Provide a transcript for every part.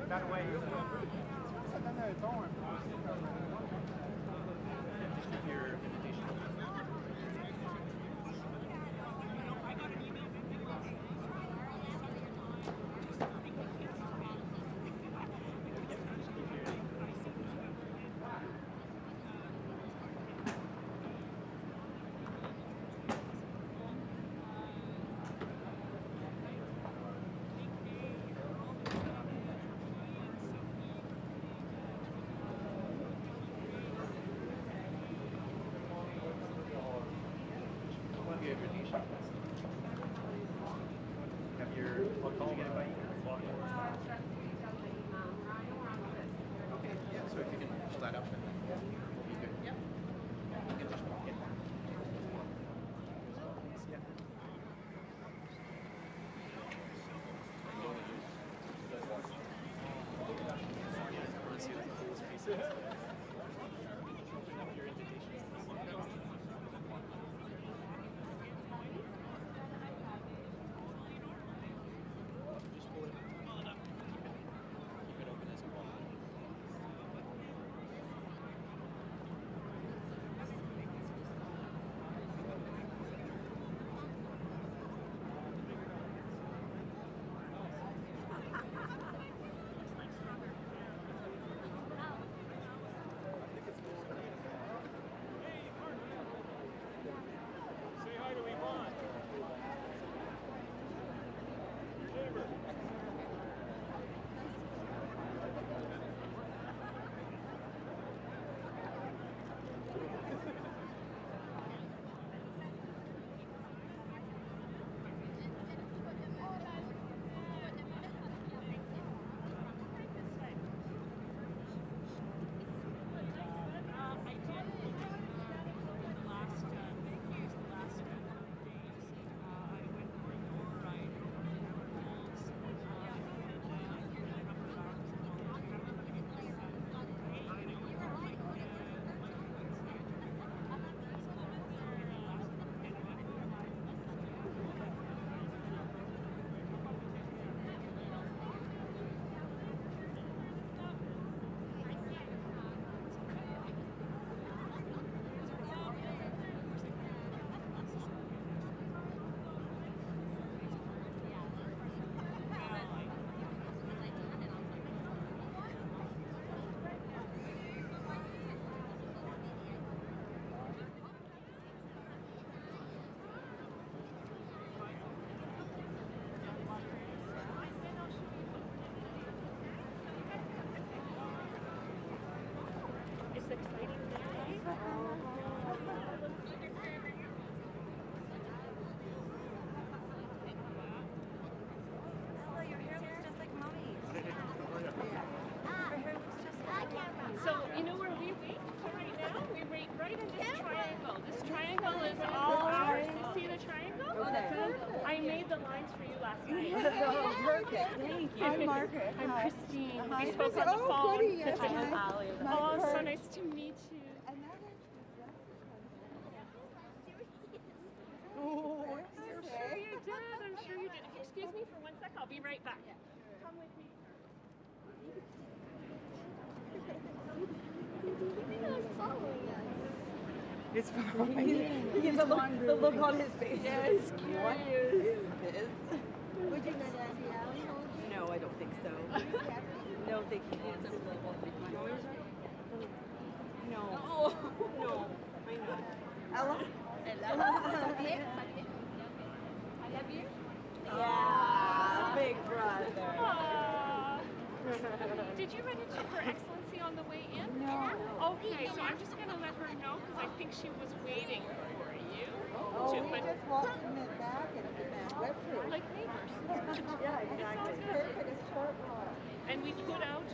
That way. Just keep your invitation. Your invitation. Have your, did you get it by email? Okay, yeah, so if you can pull that up and we'll be good. Yep. You can just walk in. Yeah. Let's see the coolest pieces. Open up your invitation. Just pull it up. Keep it open as well. Say hi to Yvonne. Your neighbor. It's exciting day. Ella, your hair looks just like Mommy's. Her hair looks just like So, you know where we wait right now? We wait right in this triangle. This triangle is all ours. You see the triangle? Okay. I made the lines for you last night. Oh, perfect. Thank you. I'm Margaret. I'm Hi. Christine. Hi. We spoke on the phone. Goody, yes, I'm nice. Allie. Nice Oh, so purse. nice to meet you. And that is oh, I'm sure you did. I'm sure you did. If you excuse me for 1 sec, I'll be right back. Come with me. it's fine. He gives the look on his face. Yeah, he's curious. What is this? Would you let Andy Allie hold you? No, I don't think so. No, thank you. No. No. I know. Ella? I love you. Yeah, big brother. Aw. Did you run into Her Excellency on the way in? No. Okay, so I'm just going to let her know because I think she was waiting for you. Oh, we just walked in the back and went through. Like neighbors. Yeah, exactly. Perfect, it's short walk. And we put out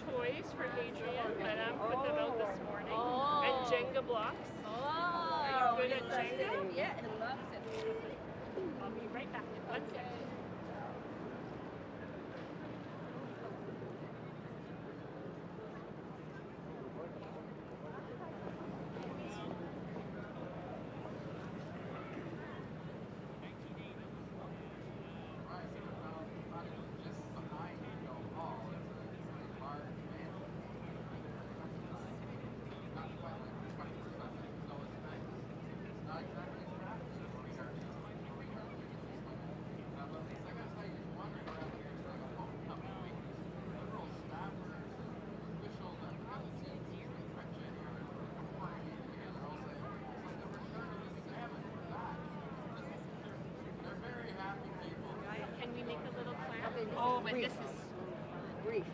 toys for Adrian. Madame put them out this morning. And Jenga blocks. Are you good at Jenga? Yeah, he loves it. I'll be right back in 1 second. Just behind Hall. Can we make a little plan? Oh, but this is Brief.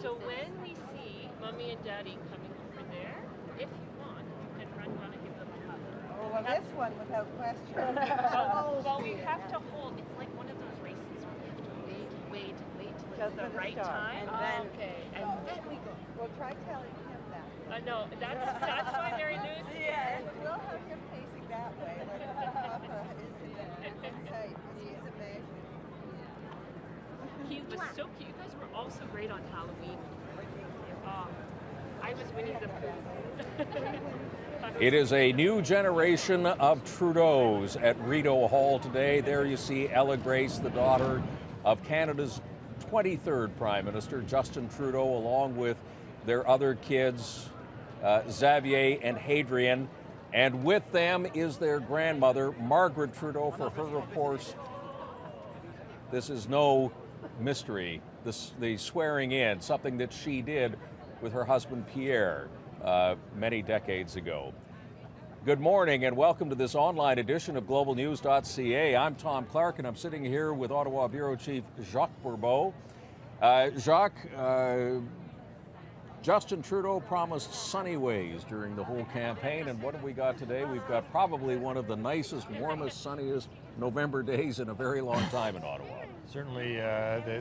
so when we see Mommy and Daddy coming over there, if you want, you can run down and give them a hug. Oh, well, this one without question. Well, we have to hold. It's like one of those races where we have to wait till Just the for the right start, time. and then Okay, and then we go. We'll try telling him that. No, that's why Mary Lou's Yeah, here. we'll have him facing that way, like Papa is in sight, because he's amazing. He was so cute. You guys were all so great on Halloween. Oh, I was Winnie the Pooh. It is a new generation of Trudeaus at Rideau Hall today. There you see Ella Grace, the daughter of Canada's 23rd Prime Minister, Justin Trudeau, along with their other kids, Xavier and Hadrian. And with them is their grandmother, Margaret Trudeau. For her, of course, this is no mystery. The swearing in, something that she did with her husband Pierre many decades ago. Good morning and welcome to this online edition of globalnews.ca. I'm Tom Clark and I'm sitting here with Ottawa Bureau Chief Jacques Bourbeau. Jacques, Justin Trudeau promised sunny ways during the whole campaign, and what have we got today? We've got probably one of the nicest, warmest, sunniest November days in a very long time in Ottawa. Certainly,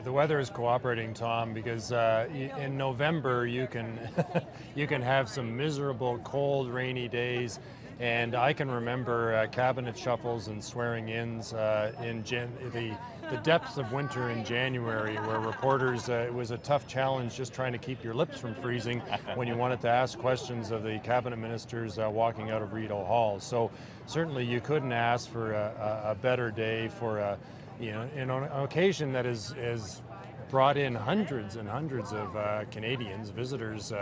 the weather is cooperating, Tom, because in November you can you can have some miserable, cold, rainy days. And I can remember cabinet shuffles and swearing-ins in the depths of winter in January, where reporters, it was a tough challenge just trying to keep your lips from freezing when you wanted to ask questions of the cabinet ministers walking out of Rideau Hall. So certainly you couldn't ask for a better day for an occasion that is brought in hundreds and hundreds of Canadians, visitors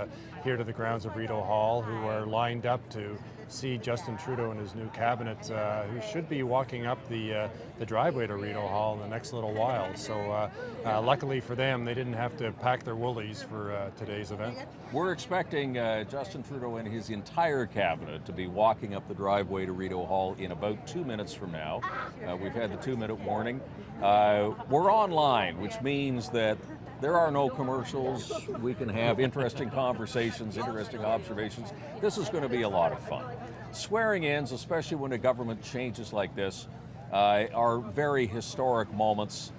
here to the grounds of Rideau Hall, who are lined up to see Justin Trudeau and his new cabinet, who should be walking up the driveway to Rideau Hall in the next little while. So luckily for them, they didn't have to pack their woolies for today's event. We're expecting Justin Trudeau and his entire cabinet to be walking up the driveway to Rideau Hall in about 2 minutes from now. We've had the 2-minute warning. We're online, which means that there are no commercials. We can have interesting conversations, interesting observations. This is going to be a lot of fun. Swearing-ins, especially when a government changes like this, are very historic moments.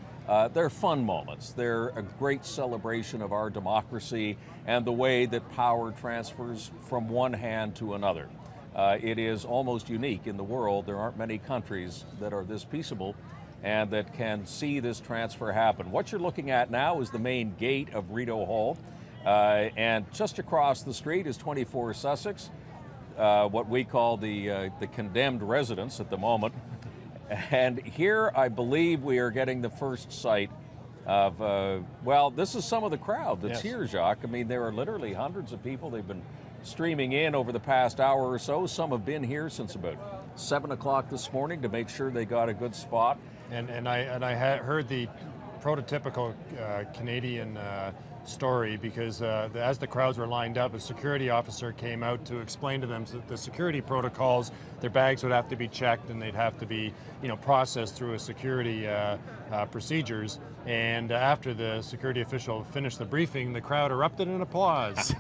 They're fun moments. They're a great celebration of our democracy and the way that power transfers from one hand to another. It is almost unique in the world. There aren't many countries that are this peaceable and that can see this transfer happen. What you're looking at now is the main gate of Rideau Hall, and just across the street is 24 Sussex, what we call the condemned residence at the moment. And here I believe we are getting the first sight of, well, this is some of the crowd that's here, Jacques. I mean, there are literally hundreds of people. They've been streaming in over the past hour or so. Some have been here since about 7 o'clock this morning to make sure they got a good spot. And I heard the prototypical Canadian story, because as the crowds were lined up, a security officer came out to explain to them the security protocols. Their bags would have to be checked and they'd have to be, processed through a security procedures. And after the security official finished the briefing, the crowd erupted in applause.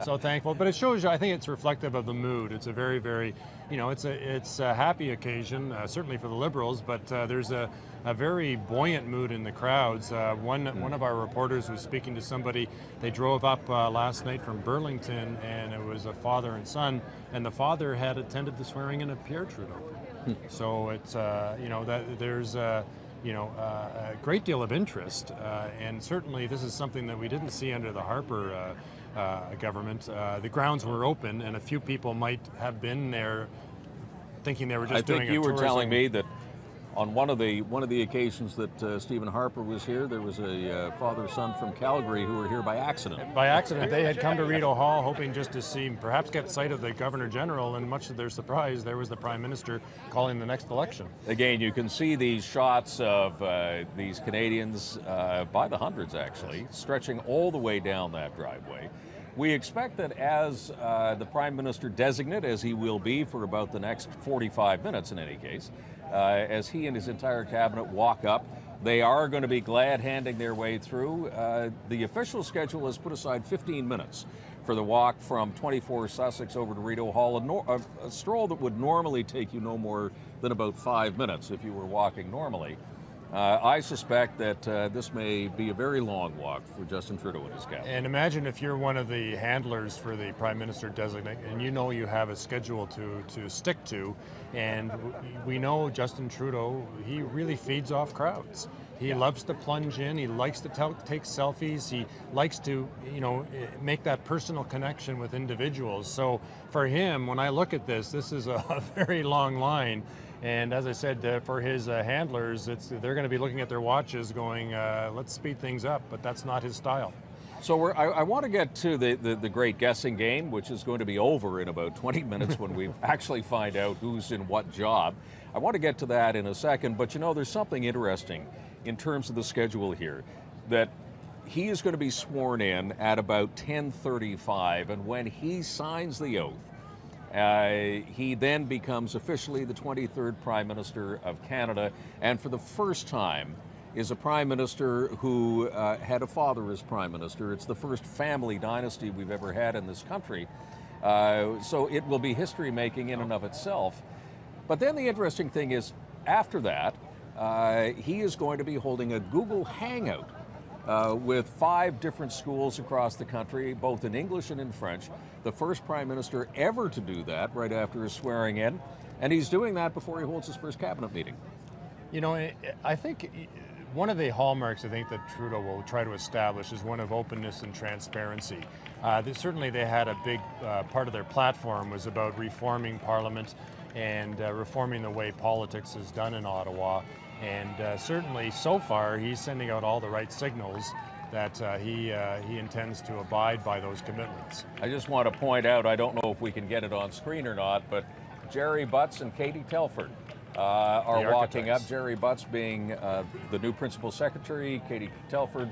So thankful. But it shows you, I think it's reflective of the mood. It's a very, very, it's a happy occasion, certainly for the Liberals, but there's a very buoyant mood in the crowds. One of our reporters was speaking to somebody. They drove up last night from Burlington, and it was a father and son, and the father had attended the swearing in of Pierre Trudeau. So it's there's a great deal of interest, and certainly this is something that we didn't see under the Harper government. The grounds were open, and a few people might have been there thinking they were just doing a tourism. I think you were telling me that On one of the occasions that Stephen Harper was here, there was a father-son from Calgary who were here by accident. By accident, they had come to Rideau Hall hoping just to see, perhaps get sight of the Governor General, and much to their surprise, there was the Prime Minister calling the next election. Again, you can see these shots of these Canadians, by the hundreds actually, stretching all the way down that driveway. We expect that as the Prime Minister designate, as he will be for about the next 45 minutes in any case, as he and his entire cabinet walk up, they are going to be glad handing their way through. The official schedule has put aside 15 minutes for the walk from 24 Sussex over to Rideau Hall, a stroll that would normally take you no more than about 5 minutes if you were walking normally. I suspect that this may be a very long walk for Justin Trudeau and his cabinet. And imagine if you're one of the handlers for the Prime Minister designate and you know you have a schedule to stick to, and we know Justin Trudeau, he really feeds off crowds. He loves to plunge in, he likes to take selfies, he likes to, make that personal connection with individuals. So for him, when I look at this is a very long line. And as I said, for his handlers, they're going to be looking at their watches going, let's speed things up, but that's not his style. So I want to get to the great guessing game, which is going to be over in about 20 minutes when we actually find out who's in what job. I want to get to that in a second, but there's something interesting in terms of the schedule here, that he is going to be sworn in at about 10:35, and when he signs the oath, he then becomes officially the 23rd Prime Minister of Canada, and for the first time is a Prime Minister who had a father as Prime Minister. It's the first family dynasty we've ever had in this country. So it will be history making in and of itself. But then the interesting thing is, after that, he is going to be holding a Google Hangout with 5 different schools across the country, both in English and in French. The first Prime Minister ever to do that right after his swearing in. And he's doing that before he holds his first cabinet meeting. I think one of the hallmarks I think that Trudeau will try to establish is one of openness and transparency. Certainly they had a big part of their platform was about reforming Parliament and reforming the way politics is done in Ottawa. And certainly so far he's sending out all the right signals that he intends to abide by those commitments. I just want to point out, I don't know if we can get it on screen or not, but Jerry Butts and Katie Telford are walking up. Jerry Butts being the new principal secretary, Katie Telford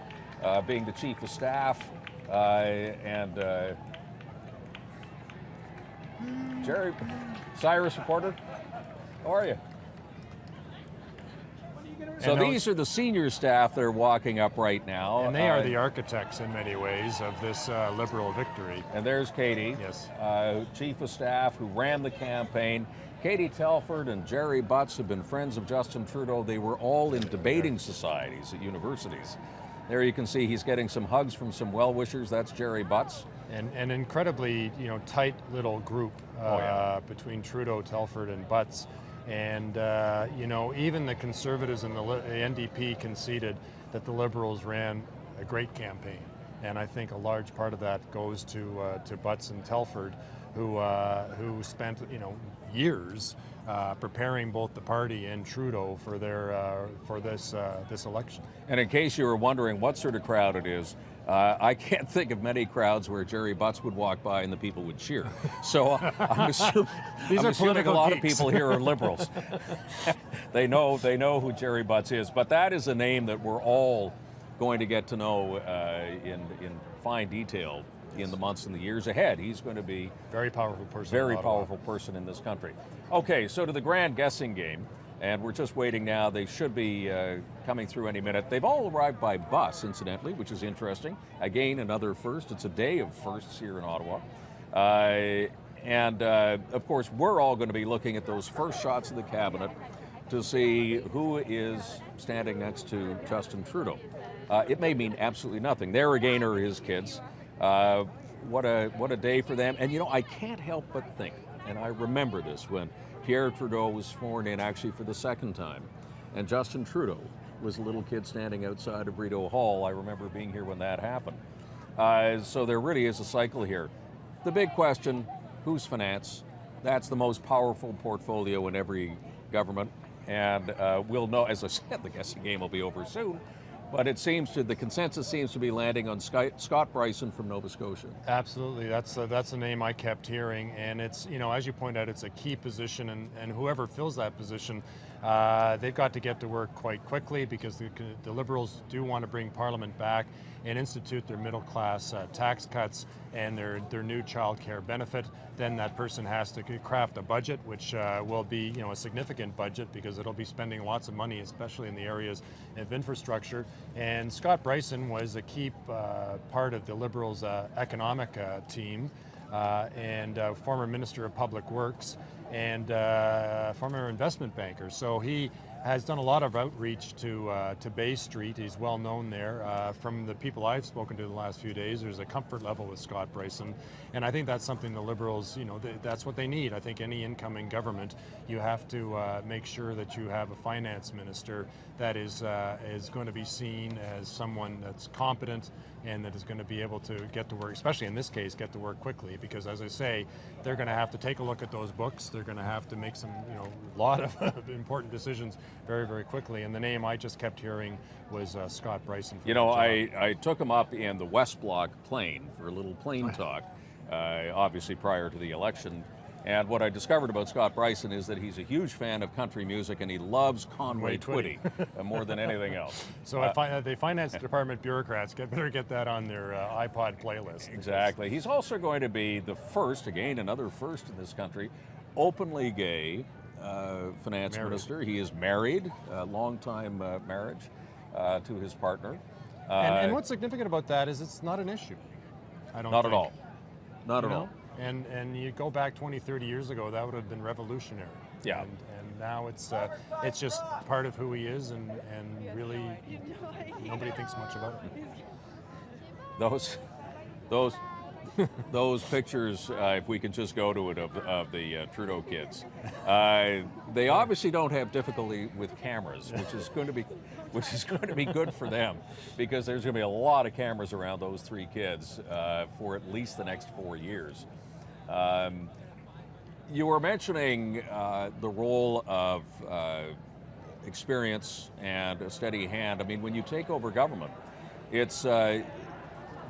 being the chief of staff, and Jerry, Cyrus reporter, how are you? So these are the senior staff that are walking up right now. And they are the architects in many ways of this Liberal victory. And there's Katie, yes, chief of staff who ran the campaign. Katie Telford and Jerry Butts have been friends of Justin Trudeau. They were all in debating societies at universities. There you can see he's getting some hugs from some well-wishers. That's Jerry Butts. And an incredibly tight little group between Trudeau, Telford, and Butts. And even the Conservatives and the NDP conceded that the Liberals ran a great campaign. And I think a large part of that goes to Butts and Telford, who spent years preparing both the party and Trudeau for this election. And in case you were wondering what sort of crowd it is, I can't think of many crowds where Jerry Butts would walk by and the people would cheer. So I'm assuming a lot of people here are Liberals. They know who Jerry Butts is. But that is a name that we're all going to get to know in fine detail in the months and the years ahead. He's going to be very powerful person. Very powerful person in this country. Okay, so to the grand guessing game. And we're just waiting now. They should be coming through any minute. They've all arrived by bus, incidentally, which is interesting. Again, another first. It's a day of firsts here in Ottawa. Of course, we're all going to be looking at those first shots of the cabinet to see who is standing next to Justin Trudeau. It may mean absolutely nothing. There again are his kids. What a day for them. And I can't help but think, and I remember this when Pierre Trudeau was sworn in actually for the second time, and Justin Trudeau was a little kid standing outside of Rideau Hall. I remember being here when that happened. So there really is a cycle here. The big question, whose finance? That's the most powerful portfolio in every government. and we'll know, as I said, the guessing game will be over soon, but the consensus seems to be landing on Scott Bryson from Nova Scotia. Absolutely, that's a name I kept hearing, and it's, as you point out, it's a key position, and whoever fills that position, they've got to get to work quite quickly, because the Liberals do want to bring Parliament back and institute their middle class tax cuts and their new child care benefit. Then that person has to craft a budget, which will be a significant budget, because it'll be spending lots of money, especially in the areas of infrastructure. And Scott Bryson was a key part of the Liberals' economic team, and former Minister of Public Works, and former investment banker. So he has done a lot of outreach to Bay Street. He's well known there. From the people I've spoken to the last few days, there's a comfort level with Scott Bryson, and I think that's something the Liberals, that's what they need. I think any incoming government, you have to make sure that you have a finance minister that is going to be seen as someone that's competent and that is going to be able to get to work, especially in this case, get to work quickly, because as I say, they're going to have to take a look at those books. They're going to have to make some, lot of important decisions very, very quickly. And the name I just kept hearing was Scott Bryson. I took him up in the West Block plane for a little plane talk, obviously prior to the election. And what I discovered about Scott Bryson is that he's a huge fan of country music, and he loves Conway Twitty more than anything else. So the finance department bureaucrats better get that on their iPod playlist. Exactly. He's also going to be the first, again, another first in this country, openly gay finance minister. He is married, a long-time marriage to his partner. And what's significant about that is it's not an issue. I don't Not think. at all. Not at all. And you go back 20, 30 years ago, that would have been revolutionary. Yeah. And now it's just part of who he is, and really nobody thinks much about it. Those pictures, if we can just go to it, of the Trudeau kids, they obviously don't have difficulty with cameras, which is going to be good for them, because there's going to be a lot of cameras around those three kids for at least the next 4 years. You were mentioning the role of experience and a steady hand. I mean, when you take over government, it's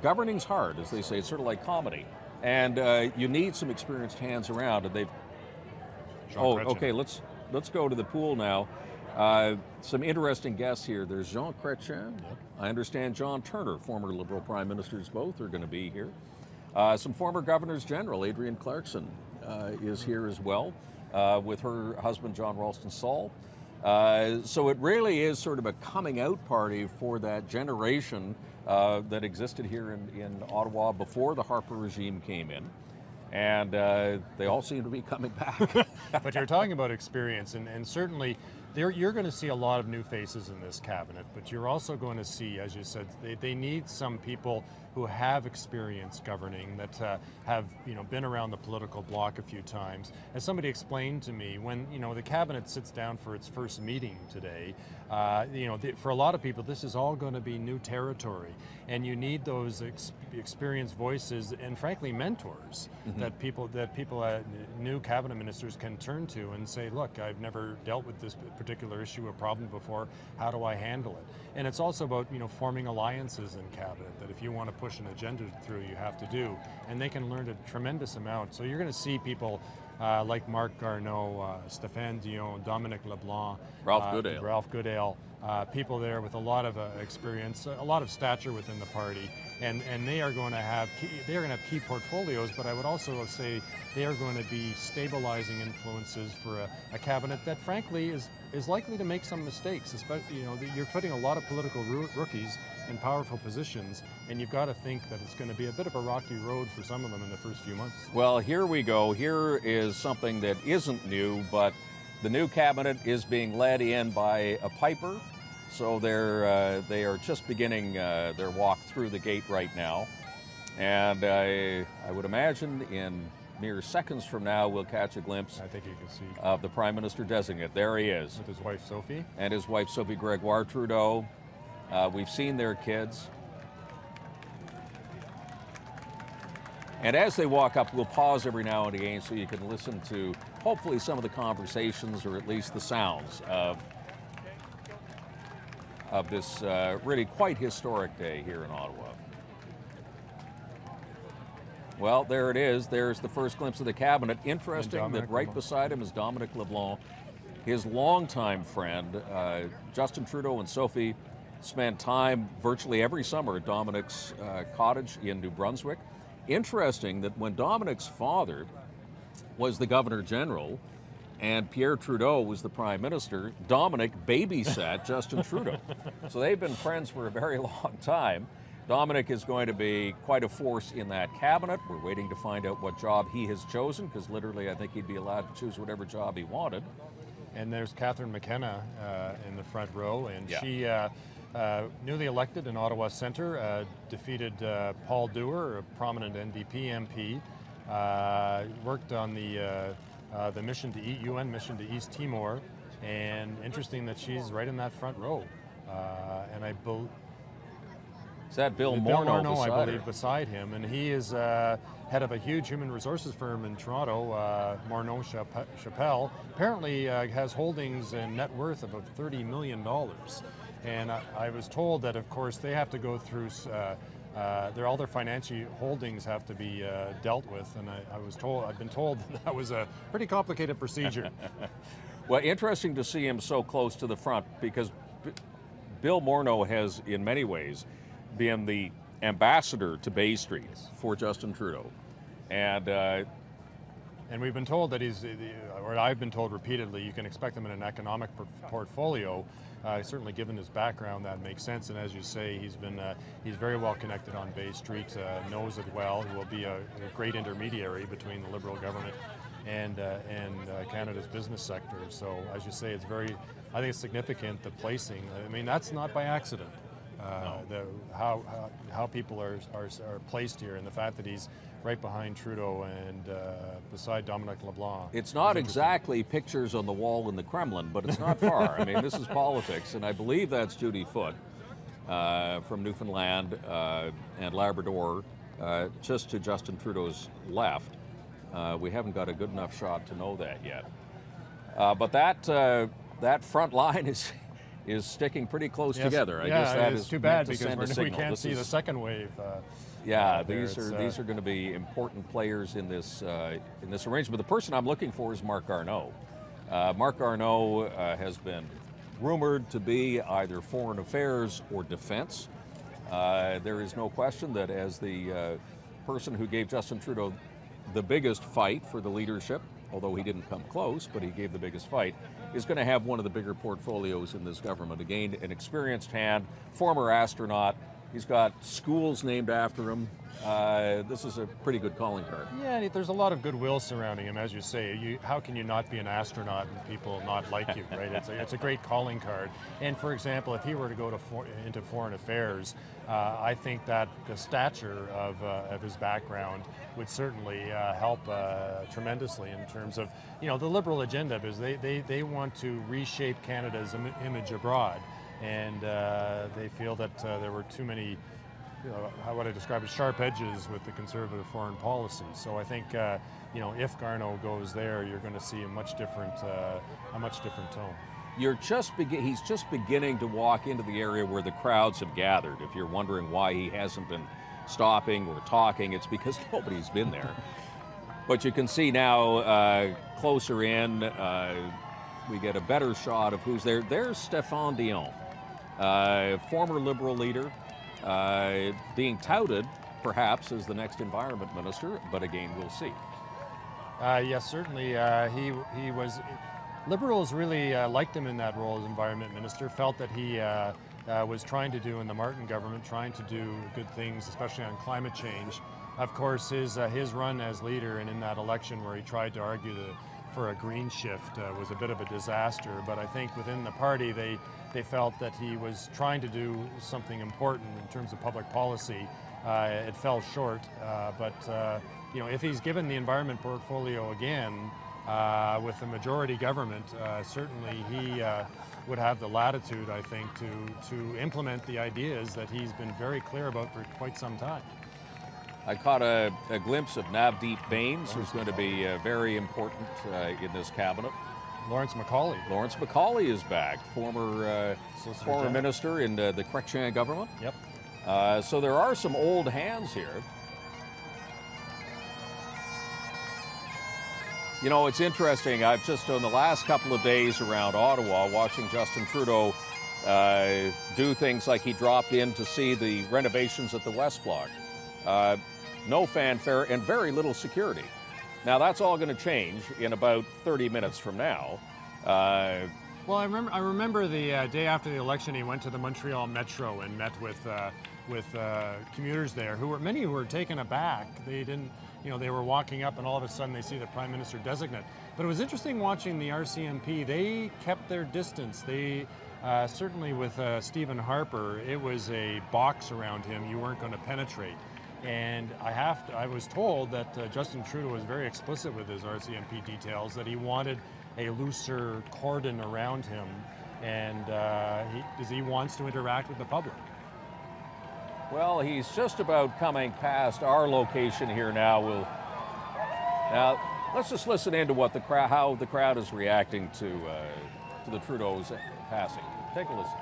governing's hard, as they say. It's sort of like comedy, and you need some experienced hands around. And they've. Okay. Let's go to the pool now. Some interesting guests here. There's Jean Chrétien. Yep. I understand John Turner, former Liberal Prime Ministers, both are going to be here. Some former Governors General, Adrienne Clarkson, is here as well, with her husband, John Ralston Saul. So it really is sort of a coming out party for that generation that existed here in Ottawa before the Harper regime came in. And they all seem to be coming back. But you're talking about experience, and certainly you're going to see a lot of new faces in this cabinet, but you're also going to see, as you said, they need some people who have experience governing, that have been around the political block a few times. As somebody explained to me, when the cabinet sits down for its first meeting today, for a lot of people this is all going to be new territory, and you need those experienced voices and frankly mentors, that people new cabinet ministers can turn to and say, look, I've never dealt with this particular issue or problem before. How do I handle it? And it's also about forming alliances in cabinet, that if you want to push an agenda through, you have to do, and they can learn a tremendous amount. So you're going to see people like Marc Garneau, Stéphane Dion, Dominic LeBlanc, Ralph Goodale, people there with a lot of experience, a lot of stature within the party, and they are going to have key portfolios. But I would also say they are going to be stabilizing influences for a cabinet that, frankly, is likely to make some mistakes. Especially, you're putting a lot of political rookies in powerful positions, and you've got to think that it's going to be a bit of a rocky road for some of them in the first few months. Well, here we go. Here is something that isn't new, but the new cabinet is being led in by a piper. So they are just beginning their walk through the gate right now. And I would imagine in mere seconds from now we'll catch a glimpse, I think you can see, of the Prime Minister designate. There he is. With his wife Sophie. And his wife Sophie Gregoire Trudeau. We've seen their kids. And as they walk up, we'll pause every now and again so you can listen to hopefully some of the conversations or at least the sounds of this really quite historic day here in Ottawa. Well, there it is. There's the first glimpse of the cabinet. Interesting that right beside him is Dominic LeBlanc, his longtime friend. Justin Trudeau and Sophie spent time virtually every summer at Dominic's cottage in New Brunswick. Interesting that when Dominic's father was the Governor General and Pierre Trudeau was the Prime Minister, Dominic babysat Justin Trudeau. So they've been friends for a very long time. Dominic is going to be quite a force in that cabinet. We're waiting to find out what job he has chosen, because literally I think he'd be allowed to choose whatever job he wanted. And there's Catherine McKenna in the front row, and Yeah. she, newly elected in Ottawa Centre, defeated Paul Dewar, a prominent NDP MP, worked on the mission to UN mission to East Timor, and interesting that she's right in that front row. And I believe Is that Bill Morneau, Morneau beside I believe, her? beside him, and he is head of a huge human resources firm in Toronto, Morneau Chappelle. Apparently has holdings and net worth of about $30 million. And I was told that, of course, they have to go through, all their financial holdings have to be dealt with, and I've been told that was a pretty complicated procedure. Well, interesting to see him so close to the front, because Bill Morneau has, in many ways, been the ambassador to Bay Street for Justin Trudeau. And we've been told that or I've been told repeatedly, you can expect him in an economic portfolio. Certainly, given his background, that makes sense. And as you say, he's very well connected on Bay Street, knows it well. He will be a great intermediary between the Liberal government and Canada's business sector. So, as you say, I think it's significant, the placing. I mean, that's not by accident. How people are placed here, and the fact that he's right behind Trudeau and beside Dominic LeBlanc. it's not exactly pictures on the wall in the Kremlin, but it's not far. I mean, this is politics, and I believe that's Judy Foote from Newfoundland and Labrador, just to Justin Trudeau's left. We haven't got a good enough shot to know that yet. But that front line is sticking pretty close together. I guess that is too bad meant to because send a we signal. can't This see is- the second wave. These are going to be important players in this arrangement. The person I'm looking for is Marc Garneau. Marc Garneau has been rumored to be either foreign affairs or defense. There is no question that as the person who gave Justin Trudeau the biggest fight for the leadership, although he didn't come close, but he gave the biggest fight, is going to have one of the bigger portfolios in this government. Again, an experienced hand, former astronaut. He's got schools named after him. This is a pretty good calling card. Yeah, and there's a lot of goodwill surrounding him, as you say. How can you not be an astronaut and people not like you, right? It's a great calling card. And for example, if he were to go into foreign affairs, I think that the stature of his background would certainly help tremendously in terms of the Liberal agenda, because they want to reshape Canada's image abroad. And they feel that there were too many, how would I describe it, sharp edges with the Conservative foreign policy. So I think, if Garneau goes there, you're going to see a much different tone. He's just beginning to walk into the area where the crowds have gathered. If you're wondering why he hasn't been stopping or talking, it's because nobody's been there. But you can see now, closer in, we get a better shot of who's there. There's Stéphane Dion, former Liberal leader, being touted perhaps as the next environment minister, but again, we'll see. Yes, certainly. He was. Liberals really liked him in that role as environment minister, felt that he was trying to do in the Martin government, trying to do good things, especially on climate change. Of course, his run as leader and in that election where he tried to argue for a green shift was a bit of a disaster, but I think within the party they felt that he was trying to do something important in terms of public policy. It fell short, but if he's given the environment portfolio again with the majority government, certainly he would have the latitude, I think, to implement the ideas that he's been very clear about for quite some time. I caught a glimpse of Navdeep Bains, who's going to be very important in this cabinet. Lawrence Macaulay. Lawrence Macaulay is back, former minister in the Chrétien government. Yep. So there are some old hands here. You know, it's interesting. I've just done the last couple of days around Ottawa watching Justin Trudeau do things like he dropped in to see the renovations at the West Block. No fanfare and very little security. Now that's all going to change in about 30 minutes from now. Well, I remember the day after the election, he went to the Montreal Metro and met with commuters there, many who were taken aback. They didn't, they were walking up, and all of a sudden they see the Prime Minister designate. But it was interesting watching the RCMP. They kept their distance. They certainly with Stephen Harper, it was a box around him. You weren't going to penetrate. And I was told that Justin Trudeau was very explicit with his RCMP details that he wanted a looser cordon around him, and he wants to interact with the public. Well, he's just about coming past our location here now. Now let's just listen into what how the crowd is reacting to the Trudeau's passing. Take a listen.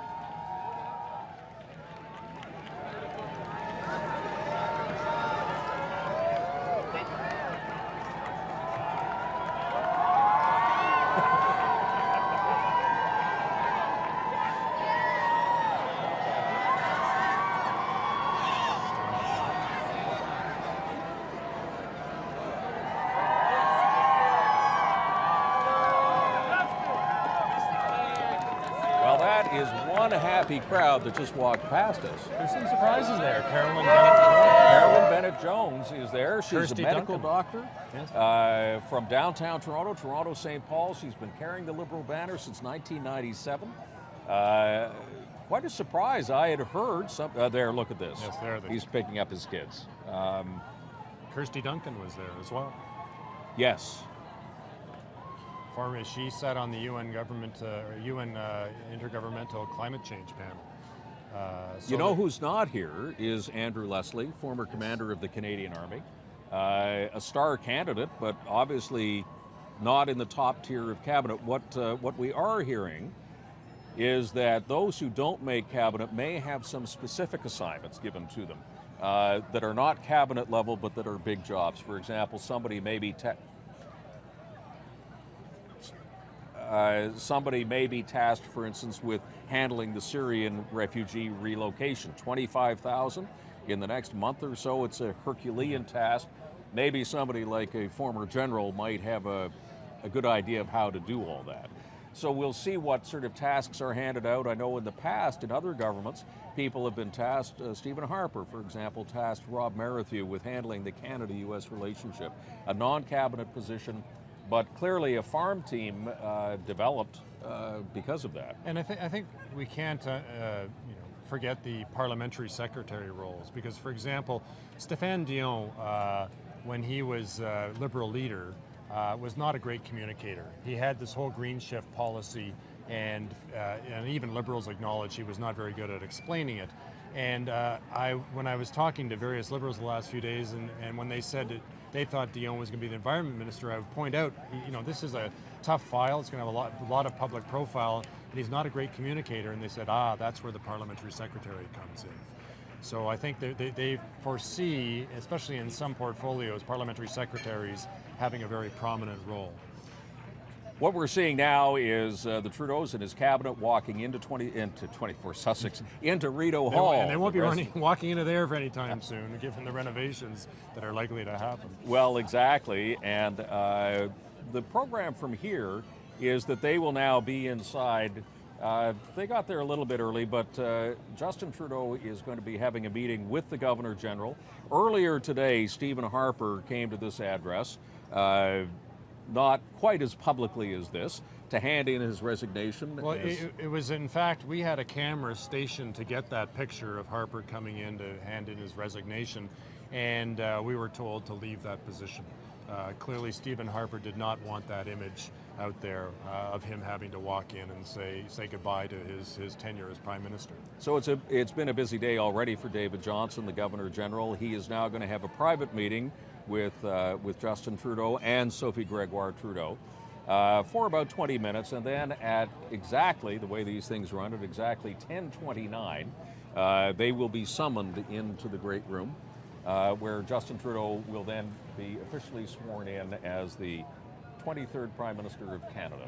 Is one happy crowd that just walked past us. There's some surprises there. Carolyn Bennett-Jones is there. She's Kirsty a medical Duncan. doctor Yes. from downtown Toronto, St. Paul. She's been carrying the Liberal banner since 1997. Quite a surprise. I had heard some. There, look at this. Yes, there. He's picking up his kids. Kirsty Duncan was there as well. Yes. She sat on the UN Intergovernmental Climate Change panel. You know who's not here is Andrew Leslie, former commander of the Canadian Army, a star candidate, but obviously not in the top tier of cabinet. What we are hearing is that those who don't make cabinet may have some specific assignments given to them that are not cabinet level, but that are big jobs. For example, somebody may be tasked, for instance, with handling the Syrian refugee relocation. 25,000 in the next month or so. It's a Herculean task. Maybe somebody like a former general might have a good idea of how to do all that. So we'll see what sort of tasks are handed out. I know in the past, in other governments, people have been tasked, Stephen Harper, for example, tasked Rob Merrithew with handling the Canada-U.S. relationship, a non-cabinet position, but clearly a farm team developed because of that. And I think we can't forget the parliamentary secretary roles, because, for example, Stéphane Dion, when he was Liberal leader, was not a great communicator. He had this whole green shift policy, and even Liberals acknowledged he was not very good at explaining it. And when I was talking to various Liberals the last few days, and when they said that they thought Dion was going to be the environment minister, I would point out, this is a tough file. It's going to have a lot of public profile, and he's not a great communicator. And they said, that's where the parliamentary secretary comes in. So I think they foresee, especially in some portfolios, parliamentary secretaries having a very prominent role. What we're seeing now is the Trudeaus and his cabinet walking into 24 Sussex, into Rideau Hall. And they won't be walking into there for any time soon, given the renovations that are likely to happen. Well, exactly. And the program from here is that they will now be inside. They got there a little bit early, but Justin Trudeau is going to be having a meeting with the Governor General. Earlier today, Stephen Harper came to this address, not quite as publicly as this, to hand in his resignation. Well, it was, in fact, we had a camera stationed to get that picture of Harper coming in to hand in his resignation, and we were told to leave that position. Clearly, Stephen Harper did not want that image out there of him having to walk in and say goodbye to his tenure as Prime Minister. So it's been a busy day already for David Johnston, the Governor General. He is now going to have a private meeting with Justin Trudeau and Sophie Gregoire Trudeau for about 20 minutes, and then at exactly the way these things run, at exactly 10:29, they will be summoned into the Great Room, where Justin Trudeau will then be officially sworn in as the 23rd Prime Minister of Canada.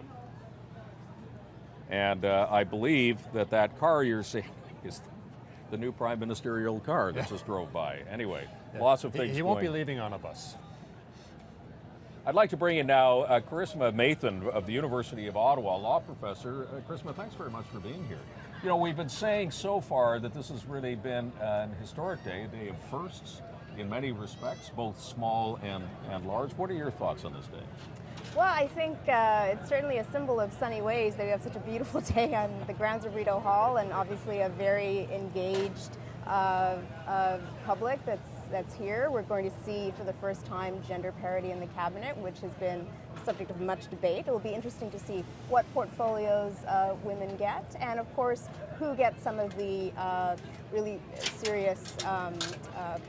And I believe that car you're seeing is the new prime ministerial car that just drove by. Anyway, lots of things He won't be leaving on a bus. I'd like to bring in now Charisma Mathan of the University of Ottawa, law professor. Charisma, thanks very much for being here. You know, we've been saying so far that this has really been an historic day, a day of firsts in many respects, both small and large. What are your thoughts on this day? Well, I think it's certainly a symbol of sunny ways that we have such a beautiful day on the grounds of Rideau Hall, and obviously a very engaged public that's here. We're going to see for the first time gender parity in the cabinet, which has been the subject of much debate. It will be interesting to see what portfolios women get, and of course who gets some of the really serious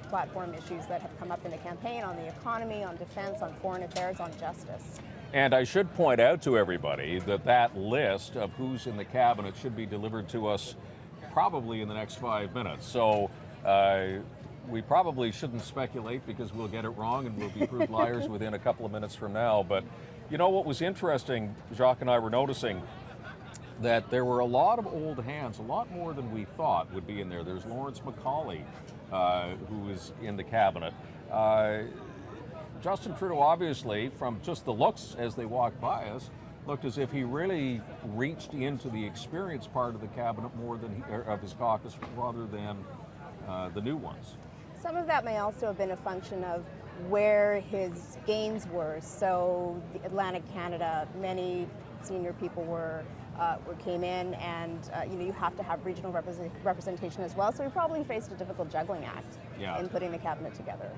platform issues that have come up in the campaign on the economy, on defense, on foreign affairs, on justice. And I should point out to everybody that list of who's in the cabinet should be delivered to us probably in the next 5 minutes. So we probably shouldn't speculate because we'll get it wrong and we'll be proved liars within a couple of minutes from now. But you know what was interesting, Jacques and I were noticing that there were a lot of old hands, a lot more than we thought would be in there. There's Lawrence Macaulay, who is in the cabinet. Justin Trudeau, obviously, from just the looks as they walked by us, looked as if he really reached into the experienced part of the cabinet more than of his caucus rather than the new ones. Some of that may also have been a function of where his gains were. So the Atlantic Canada, many senior people came in, and you have to have regional representation as well. So he probably faced a difficult juggling act in putting the cabinet together.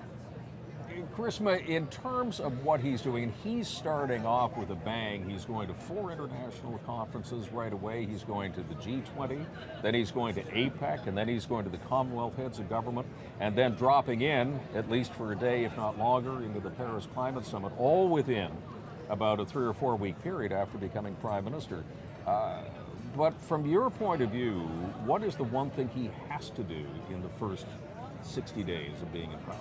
Charisma, in terms of what he's doing, he's starting off with a bang. He's going to 4 international conferences right away. He's going to the G20, then he's going to APEC, and then he's going to the Commonwealth Heads of Government, and then dropping in, at least for a day, if not longer, into the Paris Climate Summit, all within about a 3 or 4 week period after becoming Prime Minister. But from your point of view, what is the one thing he has to do in the first 60 days of being in power?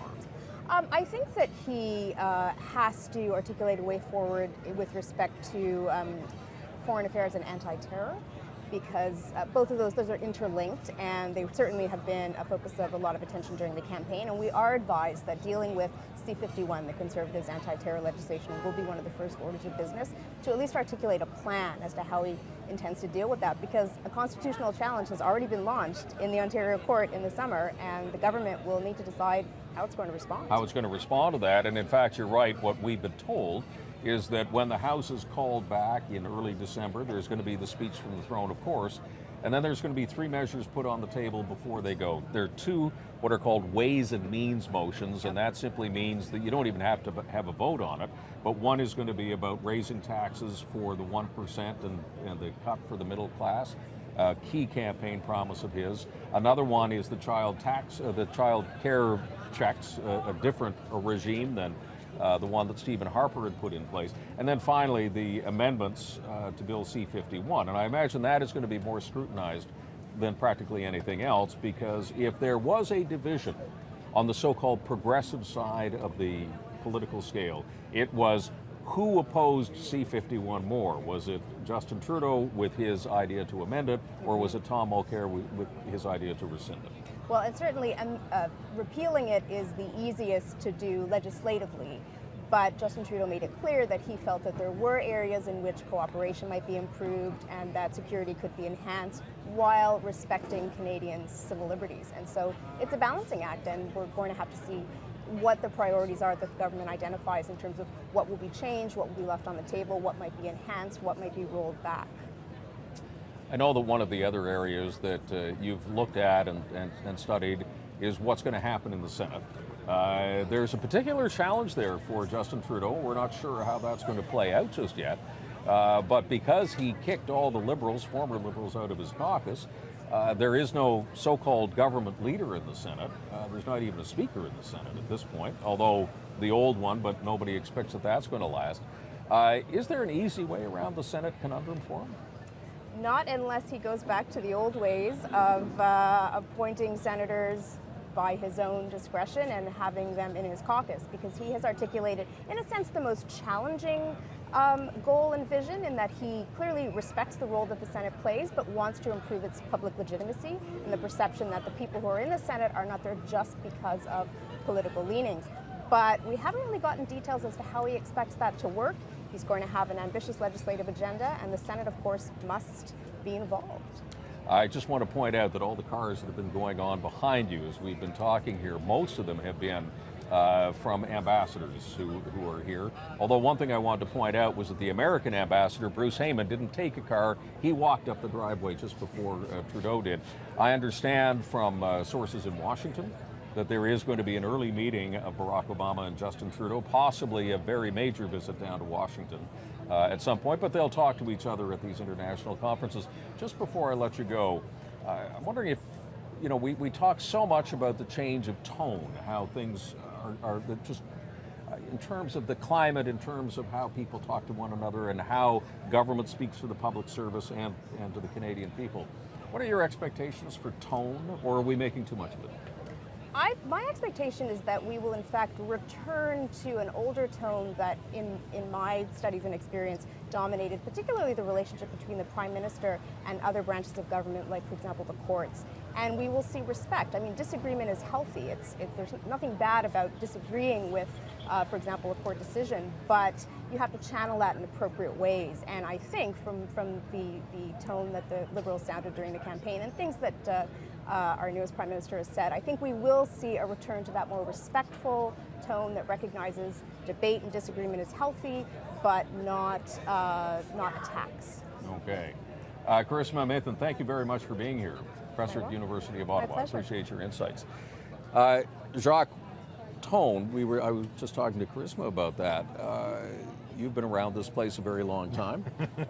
I think that he has to articulate a way forward with respect to foreign affairs and anti-terror, because both of those are interlinked, and they certainly have been a focus of a lot of attention during the campaign. And we are advised that dealing with C-51, the Conservatives' anti-terror legislation, will be one of the first orders of business to at least articulate a plan as to how he intends to deal with that, because a constitutional challenge has already been launched in the Ontario court in the summer, and the government will need to decide how it's going to respond. How it's going to respond to that. And in fact, you're right, what we've been told is that when the House is called back in early December, there's going to be the speech from the throne, of course, and then there's going to be 3 measures put on the table before they go. There are 2 what are called Ways and Means motions, and that simply means that you don't even have to have a vote on it, but one is going to be about raising taxes for the 1% and the cut for the middle class, a key campaign promise of his. Another one is the child care checks, a different regime than the one that Stephen Harper had put in place. And then finally, the amendments to Bill C-51. And I imagine that is going to be more scrutinized than practically anything else, because if there was a division on the so-called progressive side of the political scale, it was who opposed C-51 more. Was it Justin Trudeau with his idea to amend it, or was it Tom Mulcair with his idea to rescind it? Well, and certainly repealing it is the easiest to do legislatively, but Justin Trudeau made it clear that he felt that there were areas in which cooperation might be improved and that security could be enhanced while respecting Canadians' civil liberties. And so it's a balancing act, and we're going to have to see what the priorities are that the government identifies in terms of what will be changed, what will be left on the table, what might be enhanced, what might be rolled back. I know that one of the other areas that you've looked at and studied is what's going to happen in the Senate. There's a particular challenge there for Justin Trudeau. We're not sure how that's going to play out just yet. But because he kicked all the Liberals, former Liberals, out of his caucus, there is no so-called government leader in the Senate. There's not even a speaker in the Senate at this point, although the old one, but nobody expects that that's going to last. Is there an easy way around the Senate conundrum for him? Not unless he goes back to the old ways of appointing senators by his own discretion and having them in his caucus, because he has articulated, in a sense, the most challenging goal and vision, in that he clearly respects the role that the Senate plays, but wants to improve its public legitimacy and the perception that the people who are in the Senate are not there just because of political leanings. But we haven't really gotten details as to how he expects that to work. He's going to have an ambitious legislative agenda, and the Senate, of course, must be involved. I just want to point out that all the cars that have been going on behind you as we've been talking here, most of them have been from ambassadors who are here. Although one thing I wanted to point out was that the American ambassador, Bruce Heyman, didn't take a car. He walked up the driveway just before Trudeau did. I understand from sources in Washington that there is going to be an early meeting of Barack Obama and Justin Trudeau, possibly a very major visit down to Washington at some point, but they'll talk to each other at these international conferences. Just before I let you go, I'm wondering if, you know, we talk so much about the change of tone, how things are just in terms of the climate, in terms of how people talk to one another and how government speaks to the public service and to the Canadian people. What are your expectations for tone, or are we making too much of it? My expectation is that we will in fact return to an older tone that in my studies and experience dominated particularly the relationship between the Prime Minister and other branches of government, like for example the courts. And we will see respect. I mean, disagreement is healthy. There's nothing bad about disagreeing with, for example, a court decision, but you have to channel that in appropriate ways. And I think from the tone that the Liberals sounded during the campaign and things that our newest Prime Minister has said, I think we will see a return to that more respectful tone that recognizes debate and disagreement is healthy, but not attacks. Okay. Karishma Mathan, thank you very much for being here. Professor at the University of Ottawa. I appreciate your insights. Jacques, tone, I was just talking to Karishma about that. You've been around this place a very long time.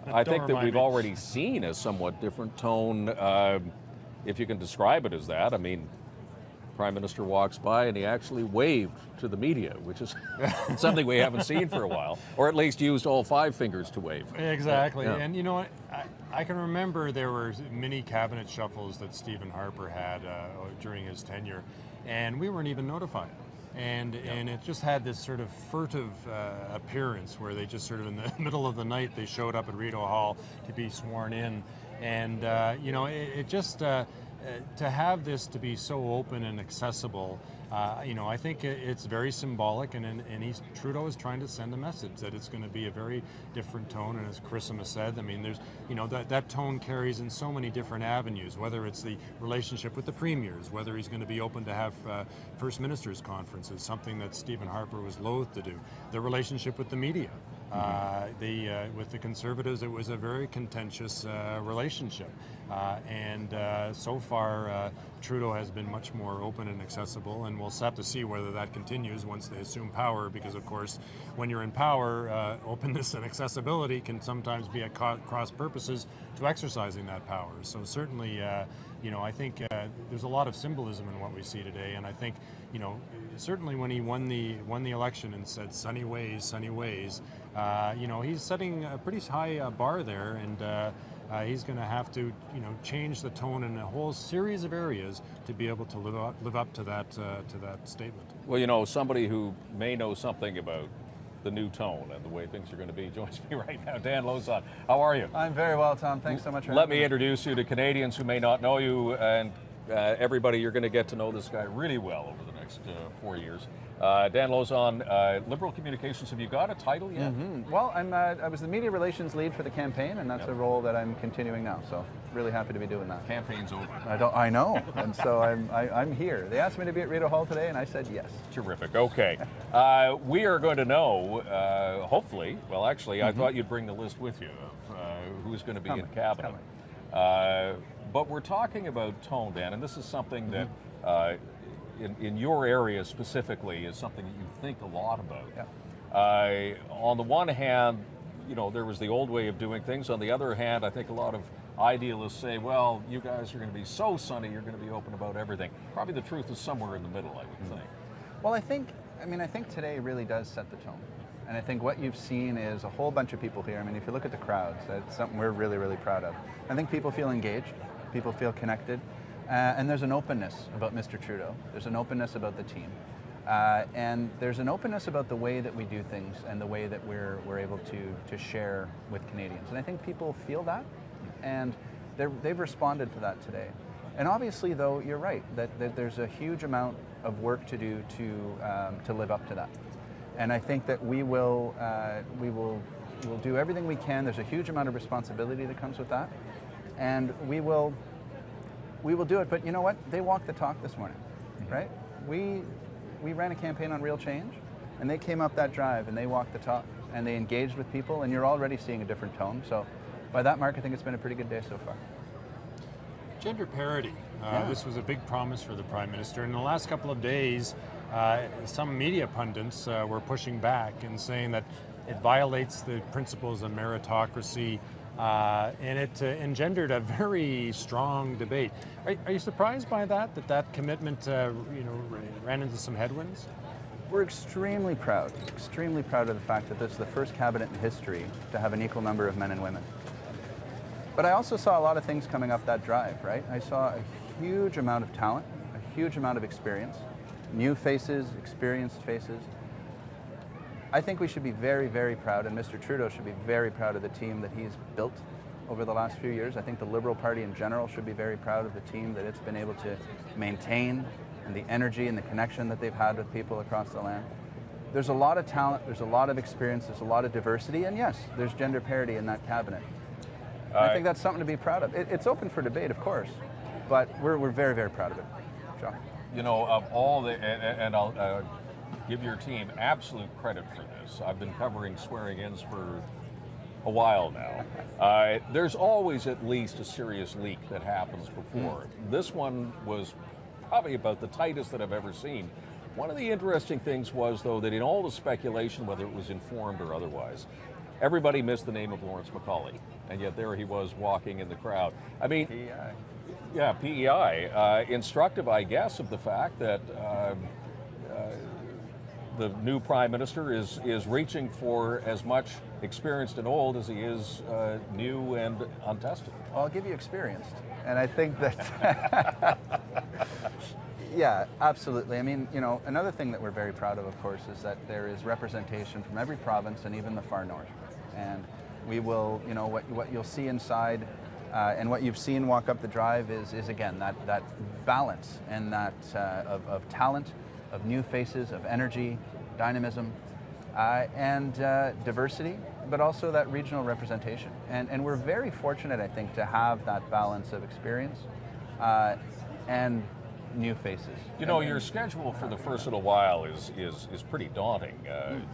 I think that we've already seen a somewhat different tone, if you can describe it as that. I mean, Prime Minister walks by and he actually waved to the media, which is something we haven't seen for a while, or at least used all 5 fingers to wave. Exactly. Yeah. And you know what? I can remember there were many cabinet shuffles that Stephen Harper had during his tenure, and we weren't even notified. And it just had this sort of furtive appearance where they just sort of in the middle of the night they showed up at Rideau Hall to be sworn in. And you know, it just to have this to be so open and accessible, you know, I think it's very symbolic, and Trudeau is trying to send a message that it's going to be a very different tone. And as Karishma said, I mean, there's, you know, that tone carries in so many different avenues, whether it's the relationship with the premiers, whether he's going to be open to have First Ministers conferences, something that Stephen Harper was loath to do, the relationship with the media. With the Conservatives, it was a very contentious relationship, and so far Trudeau has been much more open and accessible, and we'll have to see whether that continues once they assume power, because of course when you're in power, openness and accessibility can sometimes be at cross purposes to exercising that power. So certainly, you know, I think there's a lot of symbolism in what we see today, and I think, you know, certainly when he won the election and said sunny ways, you know, he's setting a pretty high bar there, and he's going to have to, you know, change the tone in a whole series of areas to be able to live up to that statement. Well, you know, somebody who may know something about the new tone and the way things are going to be joins me right now. Dan Lozon, how are you? I'm very well, Tom. Thanks so much for Let having me introduce you to Canadians who may not know you, and everybody, you're going to get to know this guy really well over the next 4 years. Dan Lozon, Liberal Communications, have you got a title yet? Mm-hmm. Well, I was the media relations lead for the campaign, and that's a role that I'm continuing now, so really happy to be doing that. Campaign's over. I know, and so I'm here. They asked me to be at Rideau Hall today, and I said yes. Terrific, okay. We are going to know, hopefully, well actually, I thought you'd bring the list with you of who's going to be in cabinet. But we're talking about tone, Dan, and this is something that in your area specifically is something that you think a lot about. Yeah. On the one hand, you know, there was the old way of doing things. On the other hand, I think a lot of idealists say, well, you guys are going to be so sunny, you're going to be open about everything. Probably the truth is somewhere in the middle, I would think. Well, I think today really does set the tone. And I think what you've seen is a whole bunch of people here. I mean, if you look at the crowds, that's something we're really, really proud of. I think people feel engaged, people feel connected, and there's an openness about Mr. Trudeau. There's an openness about the team. And there's an openness about the way that we do things and the way that we're able to share with Canadians. And I think people feel that, and they've responded to that today. And obviously, though, you're right, that there's a huge amount of work to do to live up to that. And I think that we'll do everything we can. There's a huge amount of responsibility that comes with that, and we will do it. But you know what? They walked the talk this morning, right? We ran a campaign on real change, and they came up that drive and they walked the talk and they engaged with people, and you're already seeing a different tone. So by that mark, I think it's been a pretty good day so far. Gender parity. This was a big promise for the Prime Minister. In the last couple of days, some media pundits were pushing back and saying that it violates the principles of meritocracy, and it engendered a very strong debate. Are you surprised by that commitment ran into some headwinds? We're extremely proud of the fact that this is the first cabinet in history to have an equal number of men and women. But I also saw a lot of things coming up that drive, right? I saw a huge amount of talent, a huge amount of experience, new faces, experienced faces. I think we should be very, very proud, and Mr. Trudeau should be very proud of the team that he's built over the last few years. I think the Liberal Party in general should be very proud of the team that it's been able to maintain, and the energy and the connection that they've had with people across the land. There's a lot of talent, there's a lot of experience, there's a lot of diversity, and yes, there's gender parity in that cabinet. I think that's something to be proud of. It's open for debate, of course, but we're very, very proud of it. John? You know, of all the, and I'll give your team absolute credit for this. I've been covering swearing-ins for a while now. There's always at least a serious leak that happens before. This one was probably about the tightest that I've ever seen. One of the interesting things was, though, that in all the speculation, whether it was informed or otherwise, everybody missed the name of Lawrence MacAulay, and yet there he was walking in the crowd. I mean, PEI. Yeah, PEI. Instructive, I guess, of the fact that the new Prime Minister is reaching for as much experienced and old as he is new and untested. Well, I'll give you experienced, and I think that, yeah, absolutely. I mean, you know, another thing that we're very proud of course, is that there is representation from every province and even the far north. And we will, you know, what you'll see inside and what you've seen walk up the drive is again, that balance and that of talent, of new faces, of energy, dynamism, and diversity, but also that regional representation. And we're very fortunate, I think, to have that balance of experience and new faces. You know, your schedule for the first little while is pretty daunting.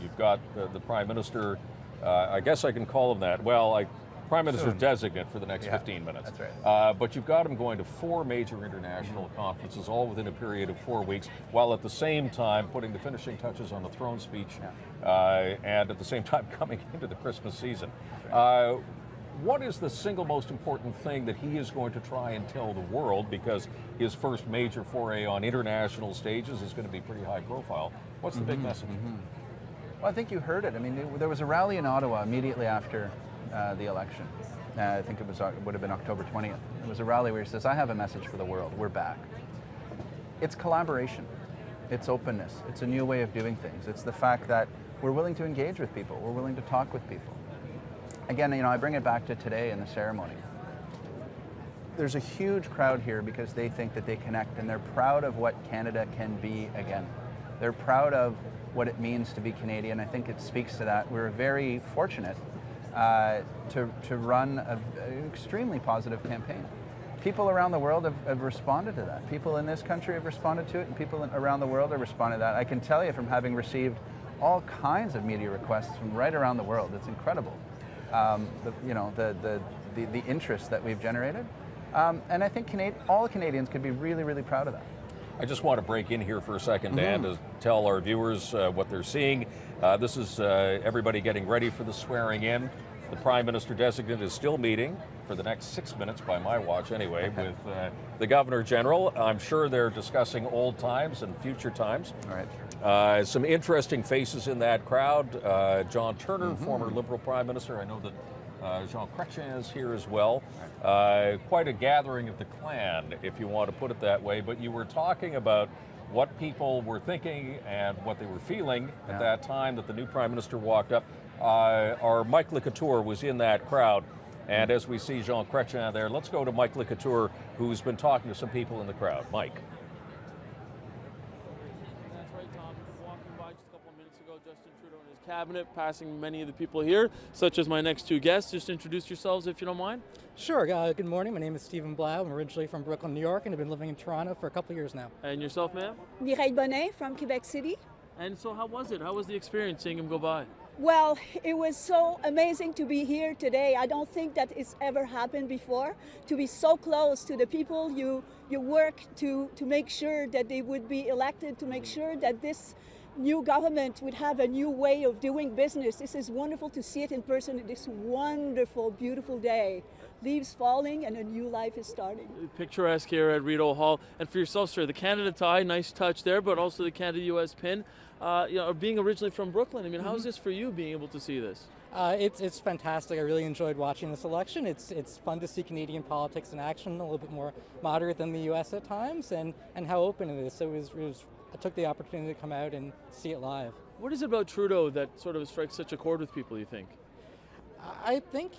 You've got the Prime Minister, I guess I can call him that. Well, Prime Minister designate for the next 15 minutes. That's right. But you've got him going to 4 major international conferences, all within a period of 4 weeks, while at the same time putting the finishing touches on the throne speech, and at the same time coming into the Christmas season. What is the single most important thing that he is going to try and tell the world, because his first major foray on international stages is going to be pretty high profile? What's the big message? Well, I think you heard it. I mean, there was a rally in Ottawa immediately after the election. I think it would have been October 20th. It was a rally where he says, I have a message for the world. We're back. It's collaboration. It's openness. It's a new way of doing things. It's the fact that we're willing to engage with people. We're willing to talk with people. Again, you know, I bring it back to today in the ceremony. There's a huge crowd here because they think that they connect, and they're proud of what Canada can be again. They're proud of what it means to be Canadian. I think it speaks to that. We're very fortunate to run an extremely positive campaign. People around the world have responded to that. People in this country have responded to it, and people around the world have responded to that. I can tell you from having received all kinds of media requests from right around the world. It's incredible. The interest that we've generated. And I think all Canadians could be really, really proud of that. I just want to break in here for a second, Dan, to tell our viewers what they're seeing. This is everybody getting ready for the swearing in. The Prime Minister designate is still meeting for the next 6 minutes, by my watch anyway, with the Governor General. I'm sure they're discussing old times and future times. All right. Some interesting faces in that crowd. John Turner, former Liberal Prime Minister. I know that Jean Chrétien is here as well. Quite a gathering of the clan, if you want to put it that way. But you were talking about what people were thinking and what they were feeling at that time that the new Prime Minister walked up. Our Mike Lecouture was in that crowd. And as we see Jean Chrétien there, let's go to Mike Lecouture, who's been talking to some people in the crowd. Mike. That's right, Tom. Walking by just a couple of minutes ago, Justin Trudeau and his cabinet, passing many of the people here, such as my next two guests. Just introduce yourselves, if you don't mind. Sure. Good morning. My name is Stephen Blau. I'm originally from Brooklyn, New York, and I've been living in Toronto for a couple of years now. And yourself, ma'am? Mireille Bonnet from Quebec City. And so how was it? How was the experience seeing him go by? Well, it was so amazing to be here today. I don't think that it's ever happened before, to be so close to the people you work to make sure that they would be elected, to make sure that this new government would have a new way of doing business. This is wonderful to see it in person this wonderful, beautiful day. Leaves falling and a new life is starting. Picturesque here at Rideau Hall. And for yourself, sir, the Canada tie, nice touch there, but also the Canada-US pin. Being originally from Brooklyn, I mean, how is this for you, being able to see this? It's fantastic. I really enjoyed watching this election. It's fun to see Canadian politics in action, a little bit more moderate than the U.S. at times, and how open it is. So I took the opportunity to come out and see it live. What is it about Trudeau that sort of strikes such a chord with people, you think? I think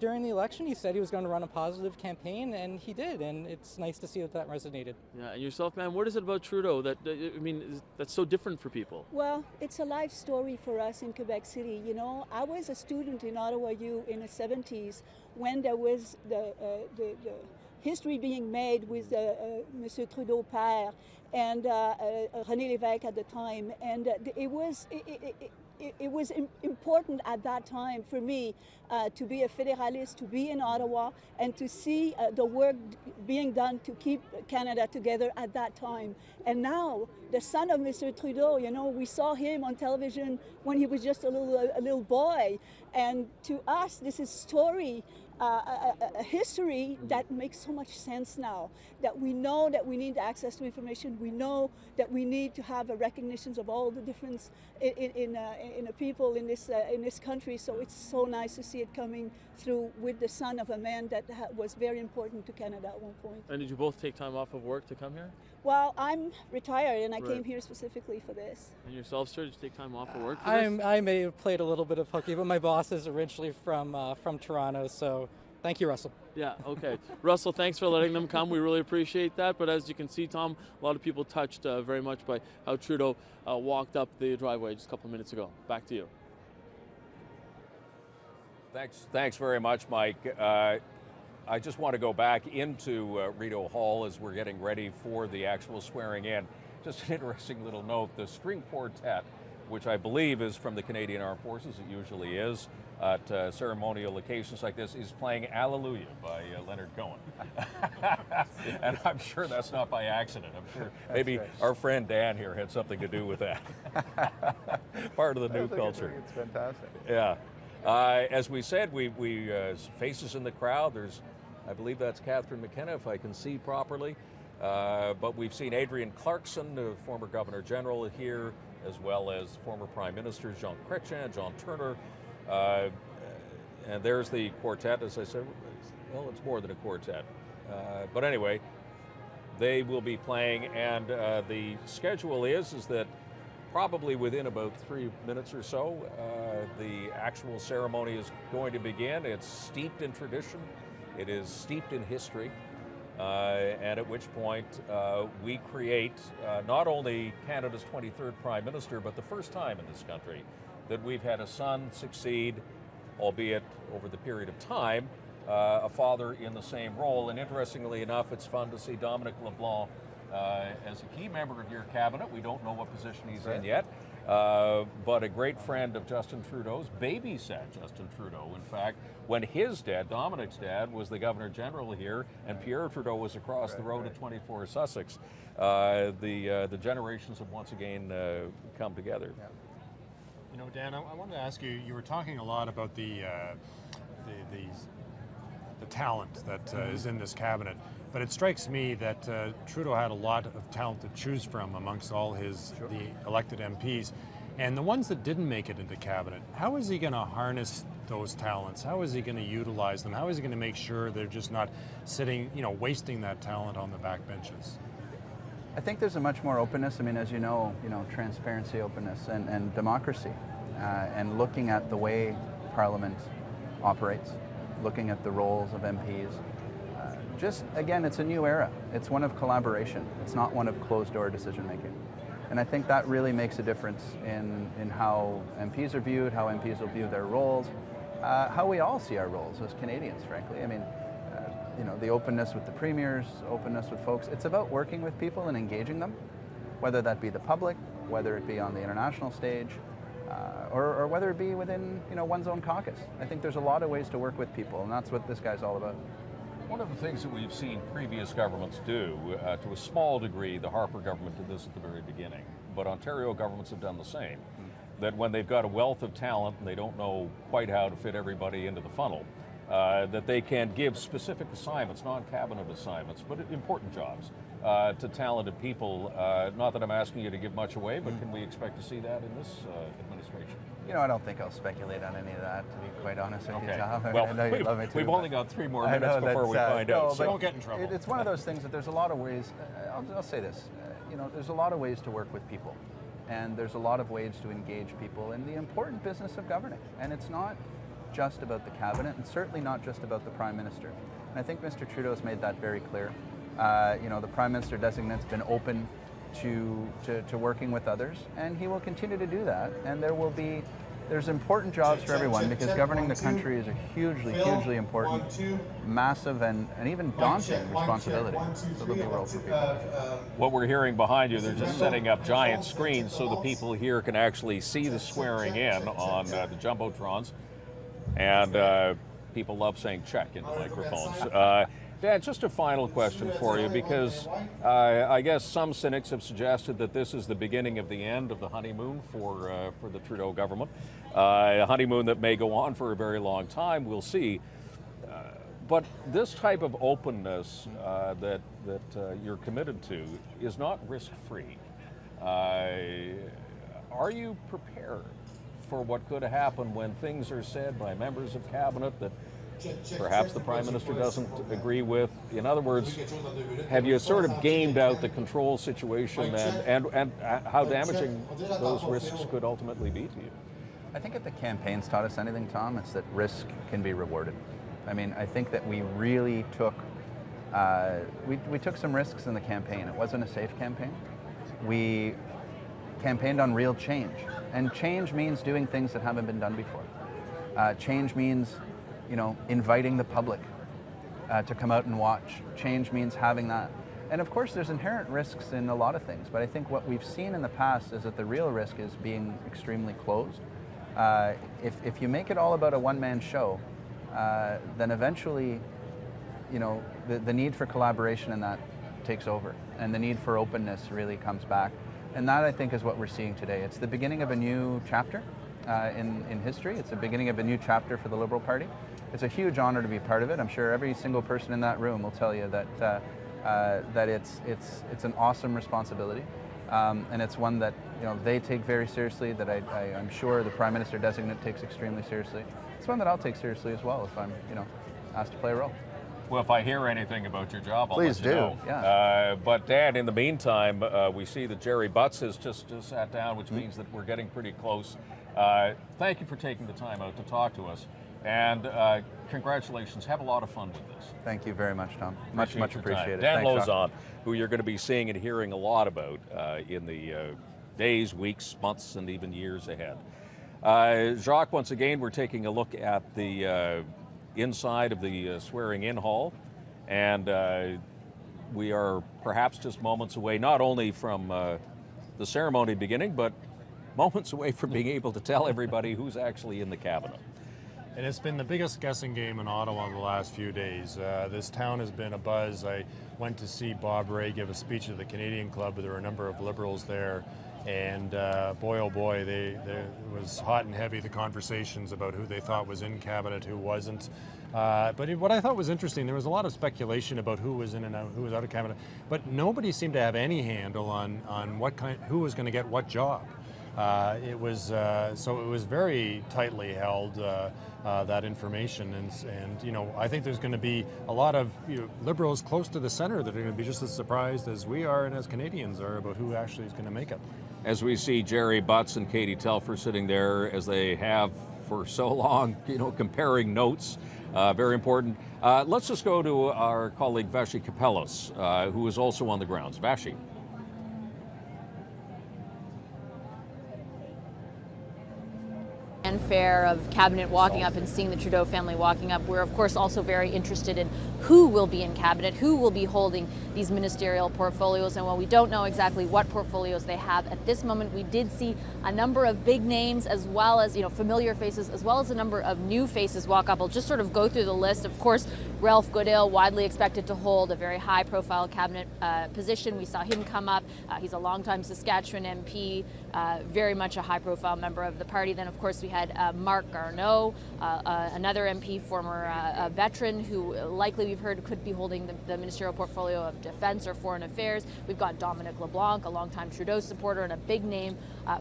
during the election, he said he was going to run a positive campaign, and he did, and it's nice to see that resonated. Yeah, and yourself, man, what is it about Trudeau that's so different for people? Well, it's a life story for us in Quebec City. You know, I was a student in Ottawa U in the 70s when there was the history being made with Monsieur Trudeau père and René Lévesque at the time, and it was important at that time for me to be a federalist, to be in Ottawa, and to see the work being done to keep Canada together at that time. And now, the son of Mr. Trudeau, you know, we saw him on television when he was just a little boy. And to us, this is story, a history that makes so much sense now, that we know that we need access to information. We know that we need to have a recognition of all the difference in the people in this country. So it's so nice to see it coming through with the son of a man that was very important to Canada at one point. And did you both take time off of work to come here? Well, I'm retired and I came here specifically for this. And yourself, sir, did you take time off of work for this? I may have played a little bit of hooky, but my boss is originally from Toronto, so thank you, Russell. Yeah, okay. Russell, thanks for letting them come. We really appreciate that. But as you can see, Tom, a lot of people touched very much by how Trudeau walked up the driveway just a couple of minutes ago. Back to you. Thanks very much, Mike. I just want to go back into Rideau Hall as we're getting ready for the actual swearing in. Just an interesting little note, the string quartet, which I believe is from the Canadian Armed Forces, it usually is, at ceremonial occasions like this, is playing Alleluia by Leonard Cohen. And I'm sure that's not by accident. I'm sure maybe our friend Dan here had something to do with that. Part of the new culture. It's fantastic. Yeah. As we said, we faces in the crowd. There's, I believe that's Catherine McKenna, if I can see properly. But we've seen Adrienne Clarkson, the former Governor General, here, as well as former Prime Minister Jean Chrétien, John Turner. And there's the quartet, as I said. Well, it's more than a quartet. But anyway, they will be playing, and the schedule is that probably within about 3 minutes or so, the actual ceremony is going to begin. It's steeped in tradition. It is steeped in history. And at which point we create not only Canada's 23rd Prime Minister, but the first time in this country that we've had a son succeed, albeit over the period of time, a father in the same role. And interestingly enough, it's fun to see Dominic LeBlanc as a key member of your cabinet. We don't know what position he's in yet. but a great friend of Justin Trudeau's, babysat Justin Trudeau, in fact, when his dad, Dominic's dad, was the Governor General here, and Pierre Trudeau was across the road at 24 Sussex. The generations have once again come together. Yeah. You know, Dan, I wanted to ask you, you were talking a lot about the talent that is in this cabinet, but it strikes me that Trudeau had a lot of talent to choose from amongst all the elected MPs, and the ones that didn't make it into cabinet, how is he going to harness those talents? How is he going to utilize them? How is he going to make sure they're just not sitting, wasting that talent on the backbenches? I think there's a much more openness. I mean, as you know, transparency, openness, and democracy, and looking at the way Parliament operates, looking at the roles of MPs. Again, it's a new era. It's one of collaboration. It's not one of closed-door decision-making. And I think that really makes a difference in how MPs are viewed, how MPs will view their roles, how we all see our roles as Canadians, frankly. I mean, the openness with the premiers, openness with folks. It's about working with people and engaging them, whether that be the public, whether it be on the international stage, or whether it be within one's own caucus. I think there's a lot of ways to work with people, and that's what this guy's all about. One of the things that we've seen previous governments do, to a small degree, the Harper government did this at the very beginning, but Ontario governments have done the same. That when they've got a wealth of talent and they don't know quite how to fit everybody into the funnel, that they can give specific assignments, non-cabinet assignments, but important jobs to talented people. Not that I'm asking you to give much away, but can we expect to see that in this administration? I don't think I'll speculate on any of that, to be quite honest with you, Tom. Well, I know you'd love me to. We've only got 3 more minutes before we find out. So don't get in trouble. It's one of those things that there's a lot of ways. I'll say this. There's a lot of ways to work with people, and there's a lot of ways to engage people in the important business of governing. And it's not just about the cabinet, and certainly not just about the Prime Minister. And I think Mr. Trudeau's made that very clear. The Prime Minister designate's been open to working with others, and he will continue to do that. And there's important jobs for everyone, because governing the country is a hugely important, massive, and even daunting responsibility. So there'll be a role for people. What we're hearing behind you, they're just setting up giant screens so the people here can actually see the swearing in on the jumbotrons. And people love saying check into microphones. Dan, just a final question for you, because I guess some cynics have suggested that this is the beginning of the end of the honeymoon for the Trudeau government. A honeymoon that may go on for a very long time, we'll see. But this type of openness that you're committed to is not risk-free. Are you prepared for what could happen when things are said by members of cabinet that perhaps the Prime Minister doesn't agree with? In other words, have you sort of gamed out the control situation and how damaging those risks could ultimately be to you? I think if the campaign's taught us anything, Tom, it's that risk can be rewarded. I mean, I think that we really took we took some risks in the campaign. It wasn't a safe campaign. We campaigned on real change, and change means doing things that haven't been done before. Change means inviting the public to come out and watch. Change means having that. And of course, there's inherent risks in a lot of things, but I think what we've seen in the past is that the real risk is being extremely closed. If you make it all about a one-man show, then eventually, the need for collaboration in that takes over, and the need for openness really comes back. And that, I think, is what we're seeing today. It's the beginning of a new chapter in history. It's the beginning of a new chapter for the Liberal Party. It's a huge honor to be part of it. I'm sure every single person in that room will tell you that that it's an awesome responsibility, and it's one that they take very seriously. That I'm sure the Prime Minister designate takes extremely seriously. It's one that I'll take seriously as well if I'm asked to play a role. Well, if I hear anything about your job, I'll Please let you do. know. Yeah. But Dan, in the meantime, we see that Jerry Butts has just sat down, which means that we're getting pretty close. Thank you for taking the time out to talk to us, and congratulations. Have a lot of fun with this. Thank you very much, Tom. Much appreciated. Dan Thanks, Lauzon, who you're going to be seeing and hearing a lot about in the days, weeks, months, and even years ahead. Jacques, once again, we're taking a look at the inside of the swearing-in hall, and we are perhaps just moments away, not only from the ceremony beginning, but moments away from being able to tell everybody who's actually in the cabinet. And it's been the biggest guessing game in Ottawa in the last few days. This town has been abuzz. I went to see Bob Rae give a speech at the Canadian Club. There were a number of Liberals there. And boy, oh boy, it was hot and heavy, the conversations about who they thought was in cabinet, who wasn't. But what I thought was interesting, there was a lot of speculation about who was in and out, who was out of cabinet, but nobody seemed to have any handle on who was going to get what job. So it was very tightly held, that information, and you know, I think there's going to be a lot of Liberals close to the centre that are going to be just as surprised as we are and as Canadians are about who actually is going to make it. As we see Jerry Butts and Katie Telfer sitting there as they have for so long, comparing notes, very important. Let's just go to our colleague Vashi Kapelos, who is also on the grounds. Vashi. Fanfare of cabinet walking up and seeing the Trudeau family walking up. We're of course also very interested in who will be in cabinet, who will be holding these ministerial portfolios, and while we don't know exactly what portfolios they have at this moment, we did see a number of big names as well as familiar faces, as well as a number of new faces walk up. I'll just sort of go through the list. Of course, Ralph Goodale, widely expected to hold a very high profile cabinet position. We saw him come up. He's a longtime Saskatchewan MP, very much a high profile member of the party. Then of course we had Marc Garneau, another MP, former veteran, who likely we've heard could be holding the ministerial portfolio of Defence or Foreign Affairs. We've got Dominic LeBlanc, a longtime Trudeau supporter and a big name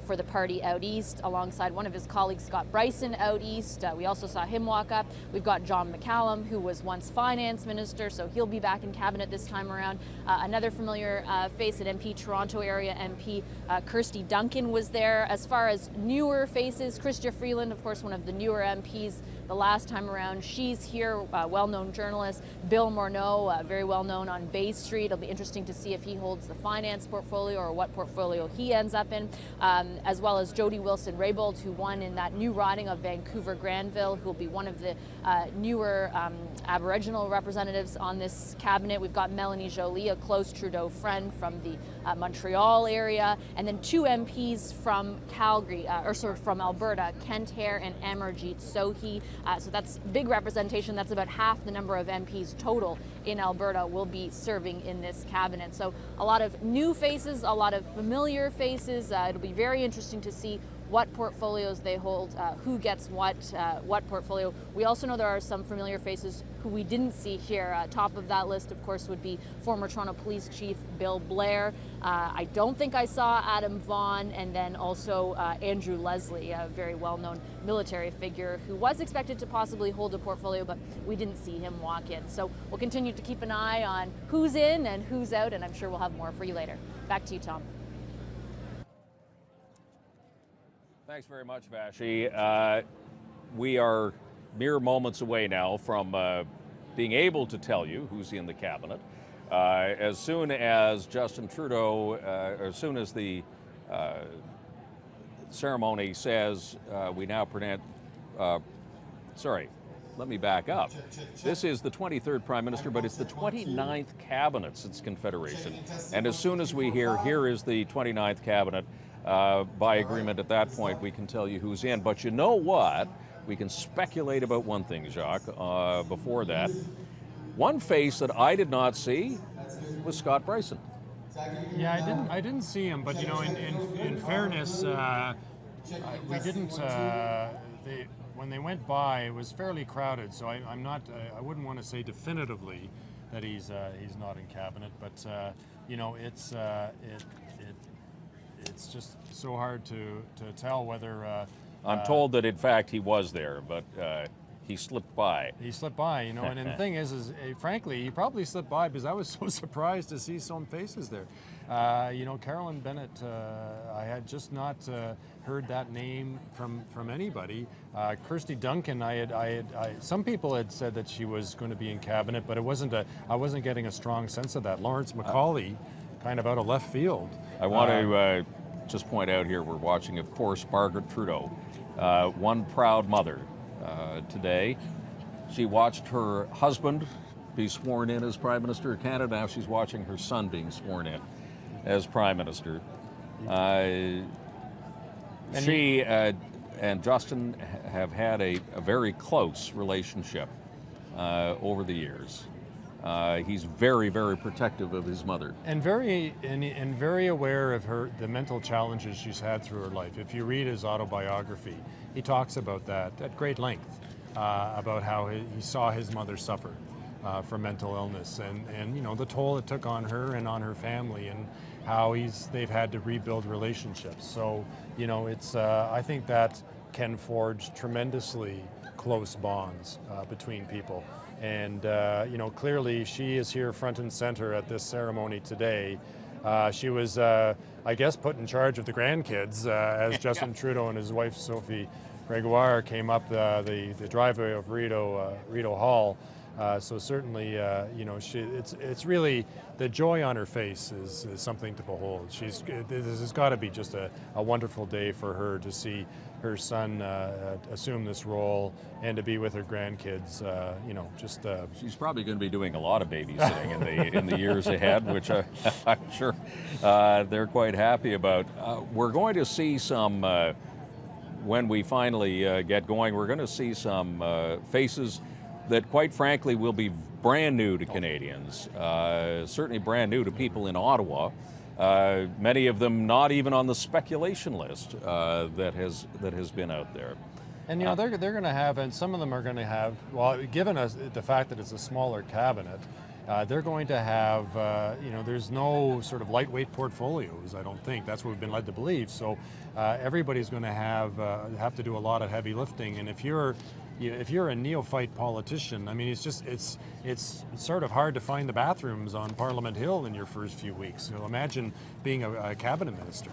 for the party out east, alongside one of his colleagues, Scott Bryson, out east. We also saw him walk up. We've got John McCallum, who was once finance minister, so he'll be back in cabinet this time around. Another familiar face, an MP, Toronto area MP, Kirsty Duncan was there. As far as newer faces, Chrystia Freeland, of course, one of the newer MPs the last time around. She's here, well-known journalist. Bill Morneau, very well-known on Bay Street. It'll be interesting to see if he holds the finance portfolio or what portfolio he ends up in, as well as Jody Wilson-Raybould, who won in that new riding of Vancouver-Granville, who will be one of the newer Aboriginal representatives on this cabinet. We've got Melanie Joly, a close Trudeau friend from the Montreal area, and then two MPs from from Alberta, Kent Hare and Amarjeet Sohi. So that's big representation. That's about half the number of MPs total in Alberta will be serving in this cabinet. So a lot of new faces, a lot of familiar faces. It'll be very interesting to see what portfolios they hold, who gets what portfolio. We also know there are some familiar faces who we didn't see here. Top of that list, of course, would be former Toronto Police Chief Bill Blair. I don't think I saw Adam Vaughan, and then also Andrew Leslie, a very well-known military figure who was expected to possibly hold a portfolio, but we didn't see him walk in. So we'll continue to keep an eye on who's in and who's out, and I'm sure we'll have more for you later. Back to you, Tom. Thanks very much, Vashi. We are mere moments away now from being able to tell you who's in the cabinet. As soon as Justin Trudeau, as soon as the ceremony says we now present, sorry, let me back up. This is the 23rd Prime Minister, but it's the 29th cabinet since Confederation. And as soon as we hear, here is the 29th cabinet, by agreement at that point, we can tell you who's in. But you know what? We can speculate about one thing, Jacques, before that. One face that I did not see was Scott Bryson. Yeah, I didn't see him, but in fairness, we didn't. When they went by, it was fairly crowded, so I'm not. I wouldn't want to say definitively that he's not in cabinet, but it's just so hard to tell whether. I'm told that in fact he was there, but he slipped by. He slipped by, and the thing is frankly, he probably slipped by because I was so surprised to see some faces there. Carolyn Bennett, I had just not heard that name from anybody. Kirsty Duncan, some people had said that she was going to be in cabinet, but I wasn't getting a strong sense of that. Lawrence Macaulay, kind of out of left field. I want to just point out here, we're watching, of course, Margaret Trudeau, one proud mother today. She watched her husband be sworn in as Prime Minister of Canada. Now she's watching her son being sworn in as Prime Minister. She and Justin have had a very close relationship over the years. He's very, very protective of his mother, and very aware of the mental challenges she's had through her life. If you read his autobiography, he talks about that at great length, about how he saw his mother suffer from mental illness, and you know the toll it took on her and on her family, and how they've had to rebuild relationships. So you know, it's I think that can forge tremendously close bonds between people. And you know, clearly she is here front and center at this ceremony today. She was, I guess, put in charge of the grandkids as Justin Trudeau and his wife Sophie Gregoire came up the driveway of Rideau Hall. So certainly, you know, it's really the joy on her face is something to behold. This has got to be just a wonderful day for her to see her son assume this role and to be with her grandkids. You know, just she's probably going to be doing a lot of babysitting in the years ahead, which I'm sure they're quite happy about. We're going to see some. When we finally get going, we're going to see some faces that, quite frankly, will be brand new to Canadians, certainly brand new to people in Ottawa. Many of them not even on the speculation list that has been out there. And you know, they're going to have, and some of them are going to have, well, given us the fact that it's a smaller cabinet, they're going to have, you know, there's no sort of lightweight portfolios, I don't think. That's what we've been led to believe. So everybody's going to have to do a lot of heavy lifting. And if you're a neophyte politician, I mean, it's sort of hard to find the bathrooms on Parliament Hill in your first few weeks. So imagine being a cabinet minister.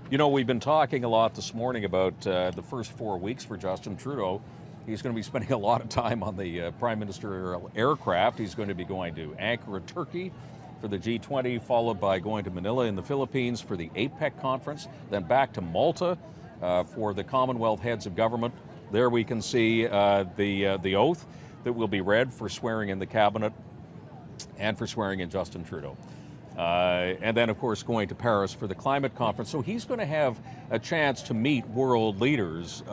You know, we've been talking a lot this morning about the first 4 weeks for Justin Trudeau. He's going to be spending a lot of time on the Prime Ministerial aircraft. He's going to be going to Ankara, Turkey for the G20, followed by going to Manila in the Philippines for the APEC conference, then back to Malta for the Commonwealth Heads of Government. There we can see the oath that will be read for swearing in the cabinet and for swearing in Justin Trudeau. And then, of course, going to Paris for the climate conference. So he's going to have a chance to meet world leaders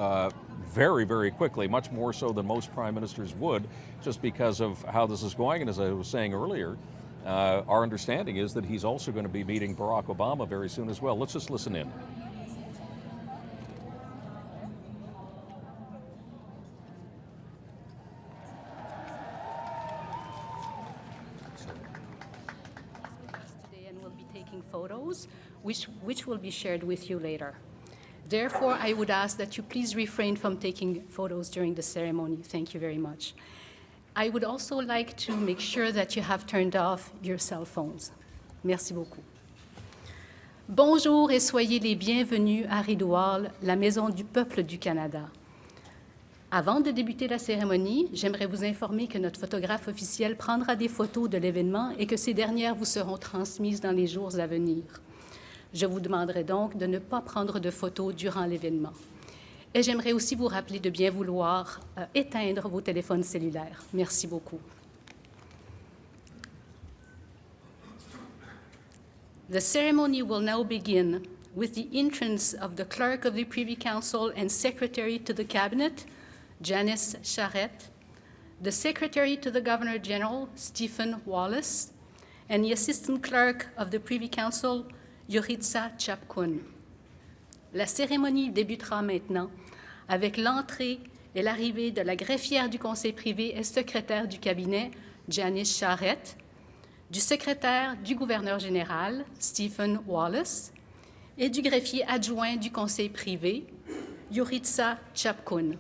very, very quickly, much more so than most prime ministers would, just because of how this is going. And as I was saying earlier, our understanding is that he's also going to be meeting Barack Obama very soon as well. Let's just listen in. Photos, which will be shared with you later. Therefore, I would ask that you please refrain from taking photos during the ceremony. Thank you very much. I would also like to make sure that you have turned off your cell phones. Merci beaucoup. Bonjour et soyez les bienvenus à Rideau Hall, la maison du peuple du Canada. Avant de débuter la cérémonie, j'aimerais vous informer que notre photographe officiel prendra des photos de l'événement et que ces dernières vous seront transmises dans les jours à venir. Je vous demanderai donc de ne pas prendre de photos durant l'événement. Et j'aimerais aussi vous rappeler de bien vouloir éteindre vos téléphones cellulaires. Merci beaucoup. The ceremony will now begin with the entrance of the Clerk of the Privy Council and Secretary to the Cabinet, Janice Charette, the Secretary to the Governor-General, Stephen Wallace, and the Assistant Clerk of the Privy Council, Yoritsa Chapkun. La cérémonie débutera maintenant avec l'entrée et l'arrivée de la greffière du Conseil privé et secrétaire du cabinet, Janice Charette, du secrétaire du gouverneur général, Stephen Wallace, et du greffier adjoint du Conseil privé, Yoritsa Chapkun.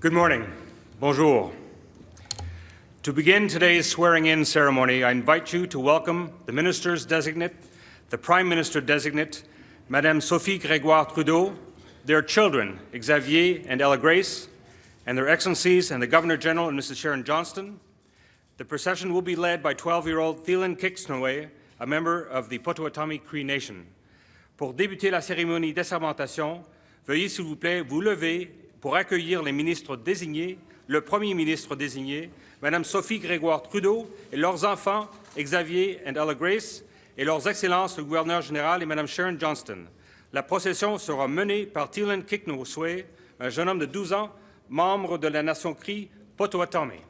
Good morning. Bonjour. To begin today's swearing-in ceremony, I invite you to welcome the Ministers-designate, the Prime Minister-designate, Madame Sophie Gregoire Trudeau, their children, Xavier and Ella Grace, and their Excellencies and the Governor-General and Mrs. Sharon Johnston. The procession will be led by 12-year-old Thielen Kixnoe, a member of the Potawatomi Cree Nation. Pour débuter la cérémonie d'assermentation, veuillez s'il vous plaît vous lever pour accueillir les ministres désignés, le premier ministre désigné, Madame Sophie Grégoire Trudeau et leurs enfants, Xavier et Ella Grace, et leurs excellences le gouverneur général et Madame Sharon Johnston. La procession sera menée par Thielen Kixnoe, un jeune homme de 12 ans, membre de la nation Cree Potawatomi.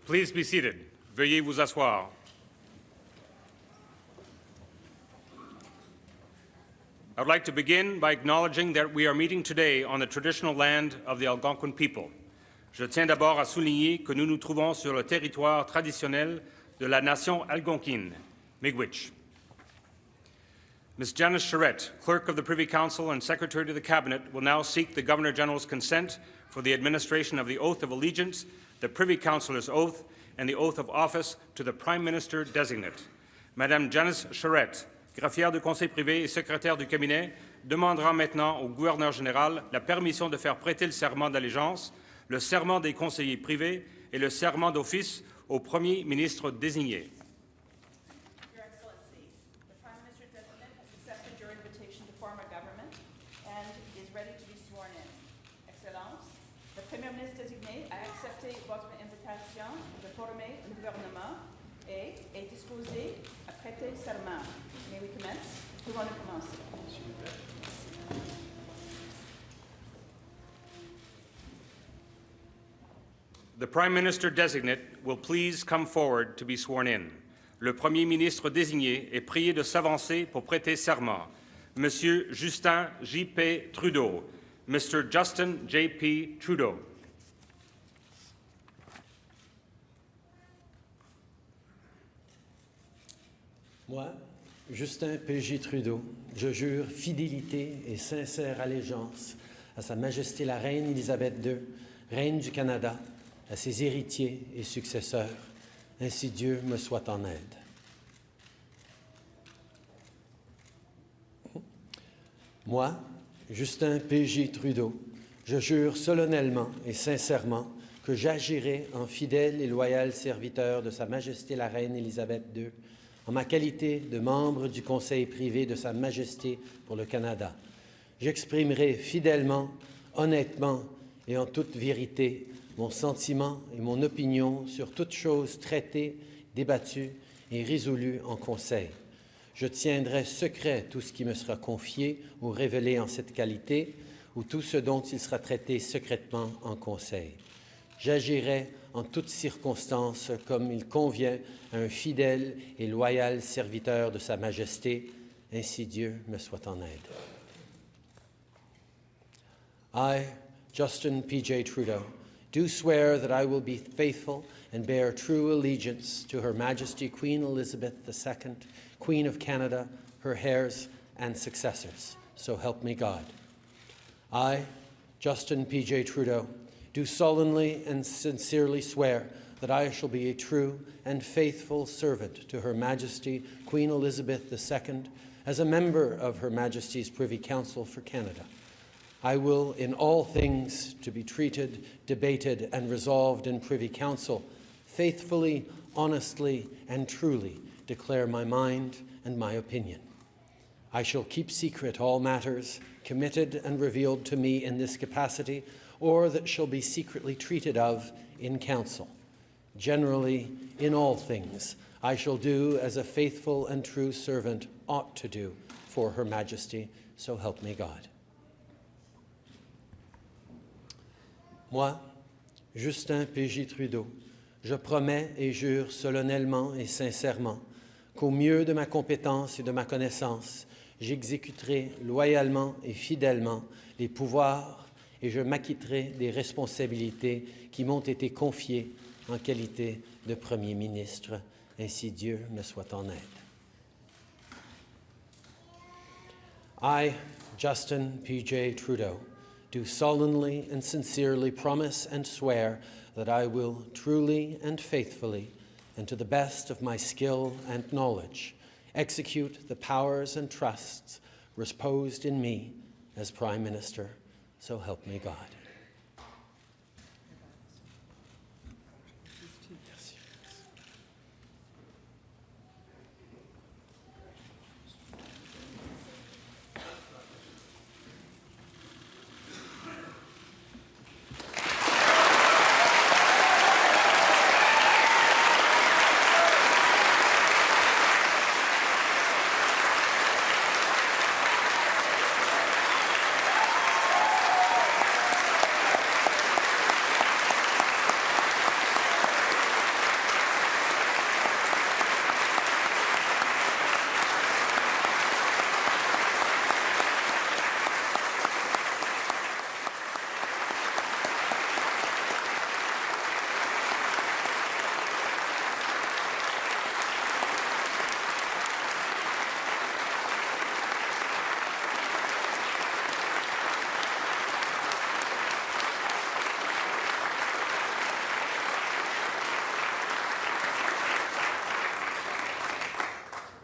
Please be seated. Veuillez vous asseoir. I would like to begin by acknowledging that we are meeting today on the traditional land of the Algonquin people. Je tiens d'abord à souligner que nous nous trouvons sur le territoire traditionnel de la nation algonquine, Miigwech. Ms. Janice Charette, Clerk of the Privy Council and Secretary to the Cabinet, will now seek the Governor-General's consent for the administration of the Oath of Allegiance, the Privy Councillor's Oath, and the Oath of Office to the Prime Minister-designate. Madame Janice Charette, greffière du Conseil privé et secrétaire du cabinet, demandera maintenant au gouverneur général la permission de faire prêter le serment d'allégeance, le serment des conseillers privés et le serment d'office au Premier ministre désigné. Your Excellency, the Prime Minister-designate has accepted your invitation to form a government and is ready to be sworn in. Excellence, le Premier ministre désigné a accepté votre invitation de former un gouvernement et est disposé à prêter serment. May we commence? Who want to commence? The Prime Minister-designate will please come forward to be sworn in. Le Premier ministre désigné est prié de s'avancer pour prêter serment. Monsieur Justin J.P. Trudeau. Mr. Justin J.P. Trudeau. Moi, Justin P.J. Trudeau, je jure fidélité et sincère allégeance à Sa Majesté la Reine Élisabeth II, Reine du Canada, à ses héritiers et successeurs. Ainsi Dieu me soit en aide. Moi, Justin P.J. Trudeau, je jure solennellement et sincèrement que j'agirai en fidèle et loyal serviteur de Sa Majesté la Reine Élisabeth II, en ma qualité de membre du Conseil privé de Sa Majesté pour le Canada. J'exprimerai fidèlement, honnêtement et en toute vérité mon sentiment et mon opinion sur toute chose traitée, débattue et résolue en Conseil. Je tiendrai secret tout ce qui me sera confié ou révélé en cette qualité, ou tout ce dont il sera traité secrètement en Conseil. J'agirai en toutes circonstances comme il convient à un fidèle et loyal serviteur de Sa Majesté, ainsi Dieu me soit en aide. I, Justin P.J. Trudeau, do swear that I will be faithful and bear true allegiance to Her Majesty Queen Elizabeth II, Queen of Canada, her heirs and successors. So help me God. I, Justin P.J. Trudeau, do solemnly and sincerely swear that I shall be a true and faithful servant to Her Majesty Queen Elizabeth II as a member of Her Majesty's Privy Council for Canada. I will, in all things to be treated, debated, and resolved in Privy Council, faithfully, honestly, and truly declare my mind and my opinion. I shall keep secret all matters committed and revealed to me in this capacity, or that shall be secretly treated of in Council. Generally, in all things, I shall do as a faithful and true servant ought to do for Her Majesty, so help me God. Moi, Justin P.J. Trudeau, je promets et jure solennellement et sincèrement qu'au mieux de ma compétence et de ma connaissance, j'exécuterai loyalement et fidèlement les pouvoirs et je m'acquitterai des responsabilités qui m'ont été confiées en qualité de Premier ministre. Ainsi Dieu me soit en aide. I, Justin P.J. Trudeau, do solemnly and sincerely promise and swear that I will truly and faithfully, and to the best of my skill and knowledge, execute the powers and trusts reposed in me as Prime Minister. So help me God.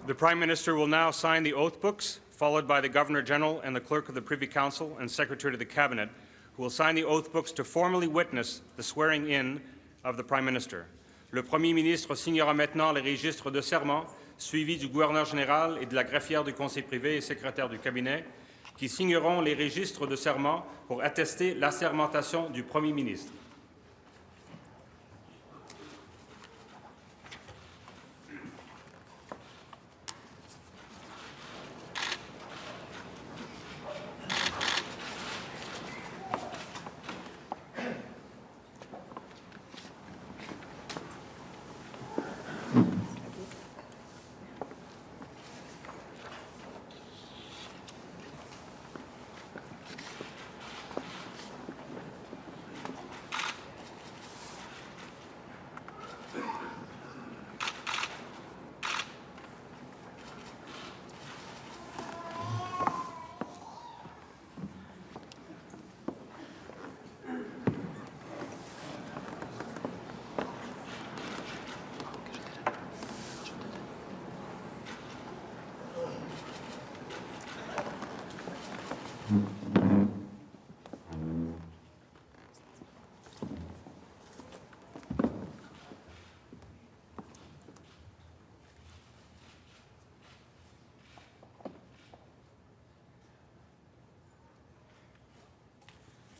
The Prime Minister will now sign the oath books, followed by the Governor-General and the Clerk of the Privy Council and Secretary to the Cabinet, who will sign the oath books to formally witness the swearing-in of the Prime Minister. Le Premier ministre signera maintenant les registres de serment, suivi du Gouverneur général et de la greffière du Conseil privé et secrétaire du Cabinet, qui signeront les registres de serment pour attester l'assermentation du Premier ministre.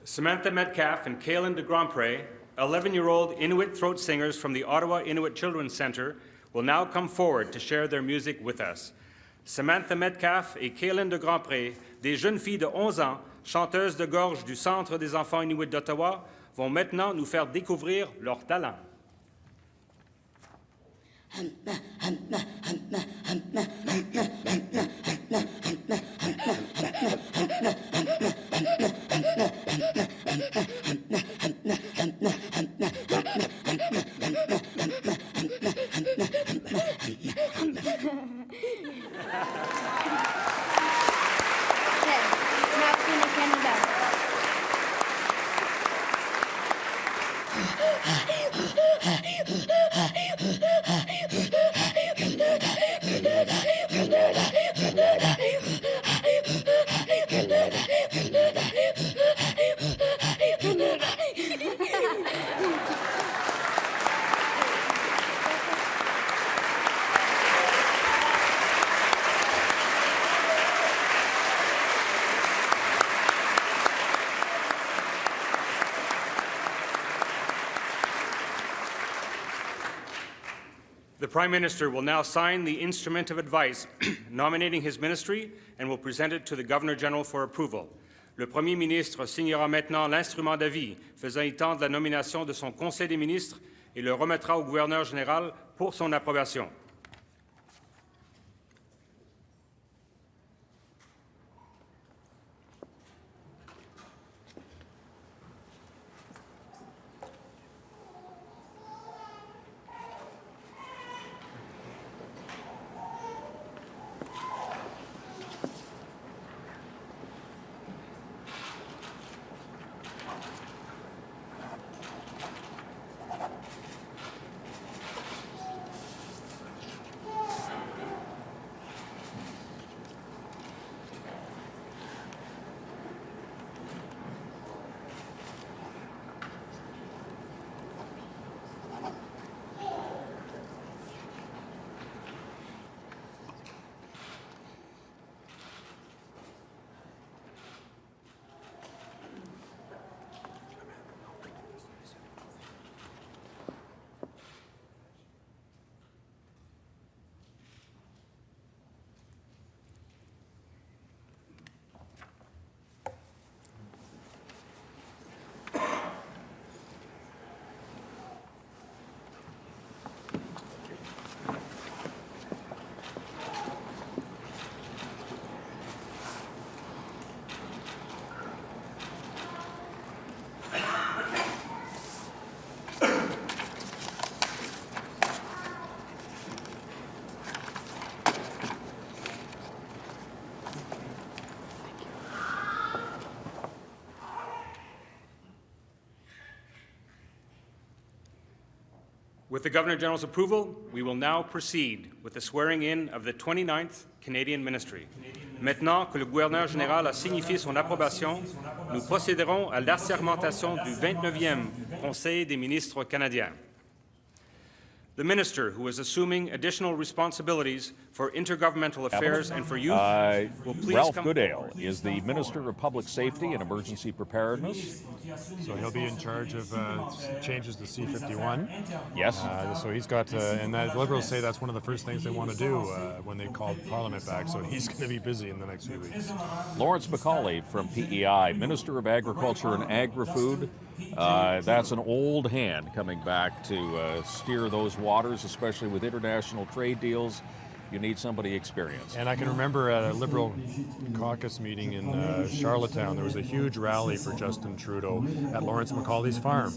Samantha Metcalf and Kaylin de Grandpré, 11-year-old Inuit throat singers from the Ottawa Inuit Children's Centre, will now come forward to share their music with us. Samantha Metcalf et Kaylin de Grandpré, des jeunes filles de 11 ans, chanteuses de gorge du Centre des enfants Inuits d'Ottawa, vont maintenant nous faire découvrir leur talent. The Prime Minister will now sign the Instrument of Advice nominating his ministry and will present it to the Governor-General for approval. Le Premier ministre signera maintenant l'instrument d'avis faisant état de la nomination de son Conseil des ministres et le remettra au Gouverneur général pour son approbation. With the Governor-General's approval, we will now proceed with the swearing-in of the 29th Canadian Ministry. Maintenant que le Gouverneur général a signifié son approbation, nous procéderons à l'assermentation du 29e Conseil des ministres canadiens. The minister who is assuming additional responsibilities for intergovernmental affairs and for youth will please Ralph come Goodale is the Minister of Public Safety and Emergency Preparedness. So he'll be in charge of changes to C-51. Yes. So he's got, and the Liberals say that's one of the first things they want to do when they call Parliament back. So he's going to be busy in the next few weeks. Lawrence McCauley from PEI, Minister of Agriculture and Agri-Food. That's an old hand coming back to steer those waters, especially with international trade deals. You need somebody experienced. And I can remember at a Liberal caucus meeting in Charlottetown, there was a huge rally for Justin Trudeau at Lawrence McCauley's farm.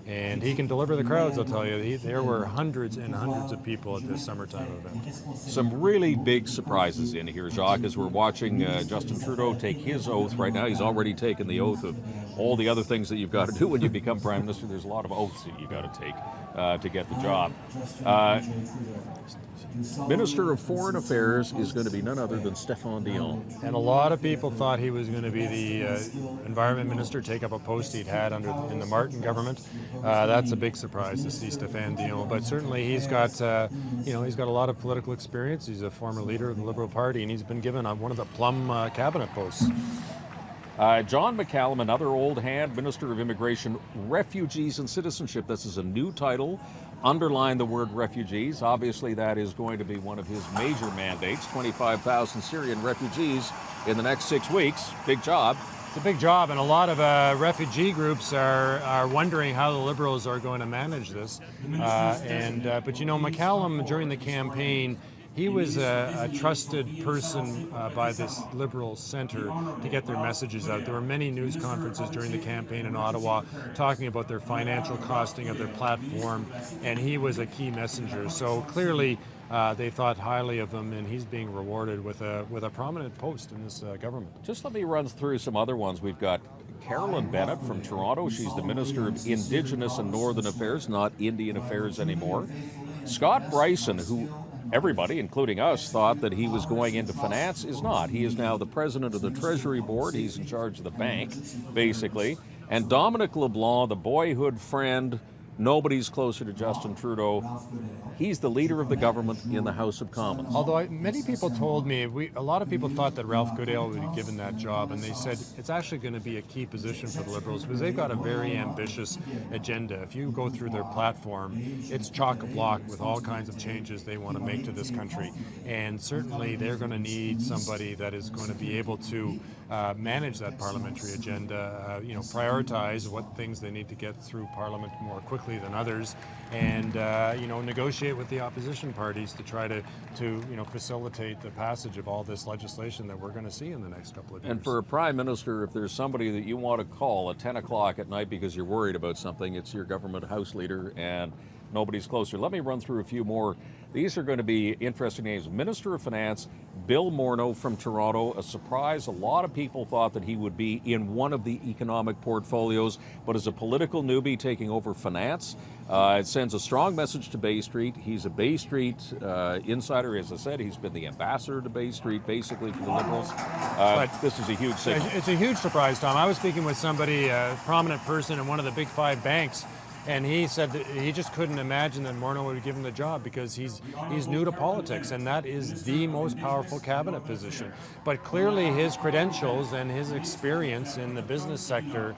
And he can deliver the crowds, I'll tell you. There were hundreds and hundreds of people at this summertime event. Some really big surprises in here, Jacques, as we're watching Justin Trudeau take his oath right now. He's already taken the oath of all the other things that you've got to do when you become Prime Minister. There's a lot of oaths that you've got to take. to get the job. Minister of Foreign Affairs is going to be none other than Stéphane Dion. And a lot of people thought he was going to be the environment minister, take up a post he'd had in the Martin government. That's a big surprise to see Stéphane Dion. But certainly he's got, he's got a lot of political experience. He's a former leader of the Liberal Party, and he's been given one of the plum cabinet posts. John McCallum, another old hand, Minister of Immigration, Refugees and Citizenship. This is a new title. Underline the word refugees. Obviously, that is going to be one of his major mandates. 25,000 Syrian refugees in the next 6 weeks. Big job. It's a big job, and a lot of refugee groups are wondering how the Liberals are going to manage this. But you know, McCallum, during the campaign, he was a trusted person by this Liberal centre to get their messages out. There were many news conferences during the campaign in Ottawa talking about their financial costing of their platform, and he was a key messenger. So clearly they thought highly of him, and he's being rewarded with a prominent post in this government. Just let me run through some other ones. We've got Carolyn Bennett from Toronto. She's the Minister of Indigenous and Northern Affairs, not Indian Affairs anymore. Scott Bryson, who everybody, including us, thought that he was going into finance, is not. He is now the president of the Treasury Board. He's in charge of the bank, basically. And Dominic LeBlanc, the boyhood friend, nobody's closer to Justin Trudeau. He's the leader of the government in the House of Commons. Although many people told me, a lot of people thought that Ralph Goodale would be given that job, and they said it's actually going to be a key position for the Liberals because they've got a very ambitious agenda. If you go through their platform, it's chock-a-block with all kinds of changes they want to make to this country. And certainly they're going to need somebody that is going to be able to manage that parliamentary agenda, prioritize what things they need to get through Parliament more quickly than others, and negotiate with the opposition parties to try to facilitate the passage of all this legislation that we're going to see in the next couple of years. And for a Prime Minister, if there's somebody that you want to call at 10 o'clock at night because you're worried about something, it's your government House leader, and nobody's closer. Let me run through a few more. These are going to be interesting names. Minister of Finance, Bill Morneau from Toronto, a surprise. A lot of people thought that he would be in one of the economic portfolios, but as a political newbie taking over finance, it sends a strong message to Bay Street. He's a Bay Street insider. As I said, he's been the ambassador to Bay Street, basically, for the Liberals. But this is a huge signal. It's a huge surprise, Tom. I was speaking with somebody, a prominent person in one of the big five banks, and he said that he just couldn't imagine that Morneau would give him the job because he's new to politics, and that is the most powerful cabinet position. But clearly his credentials and his experience in the business sector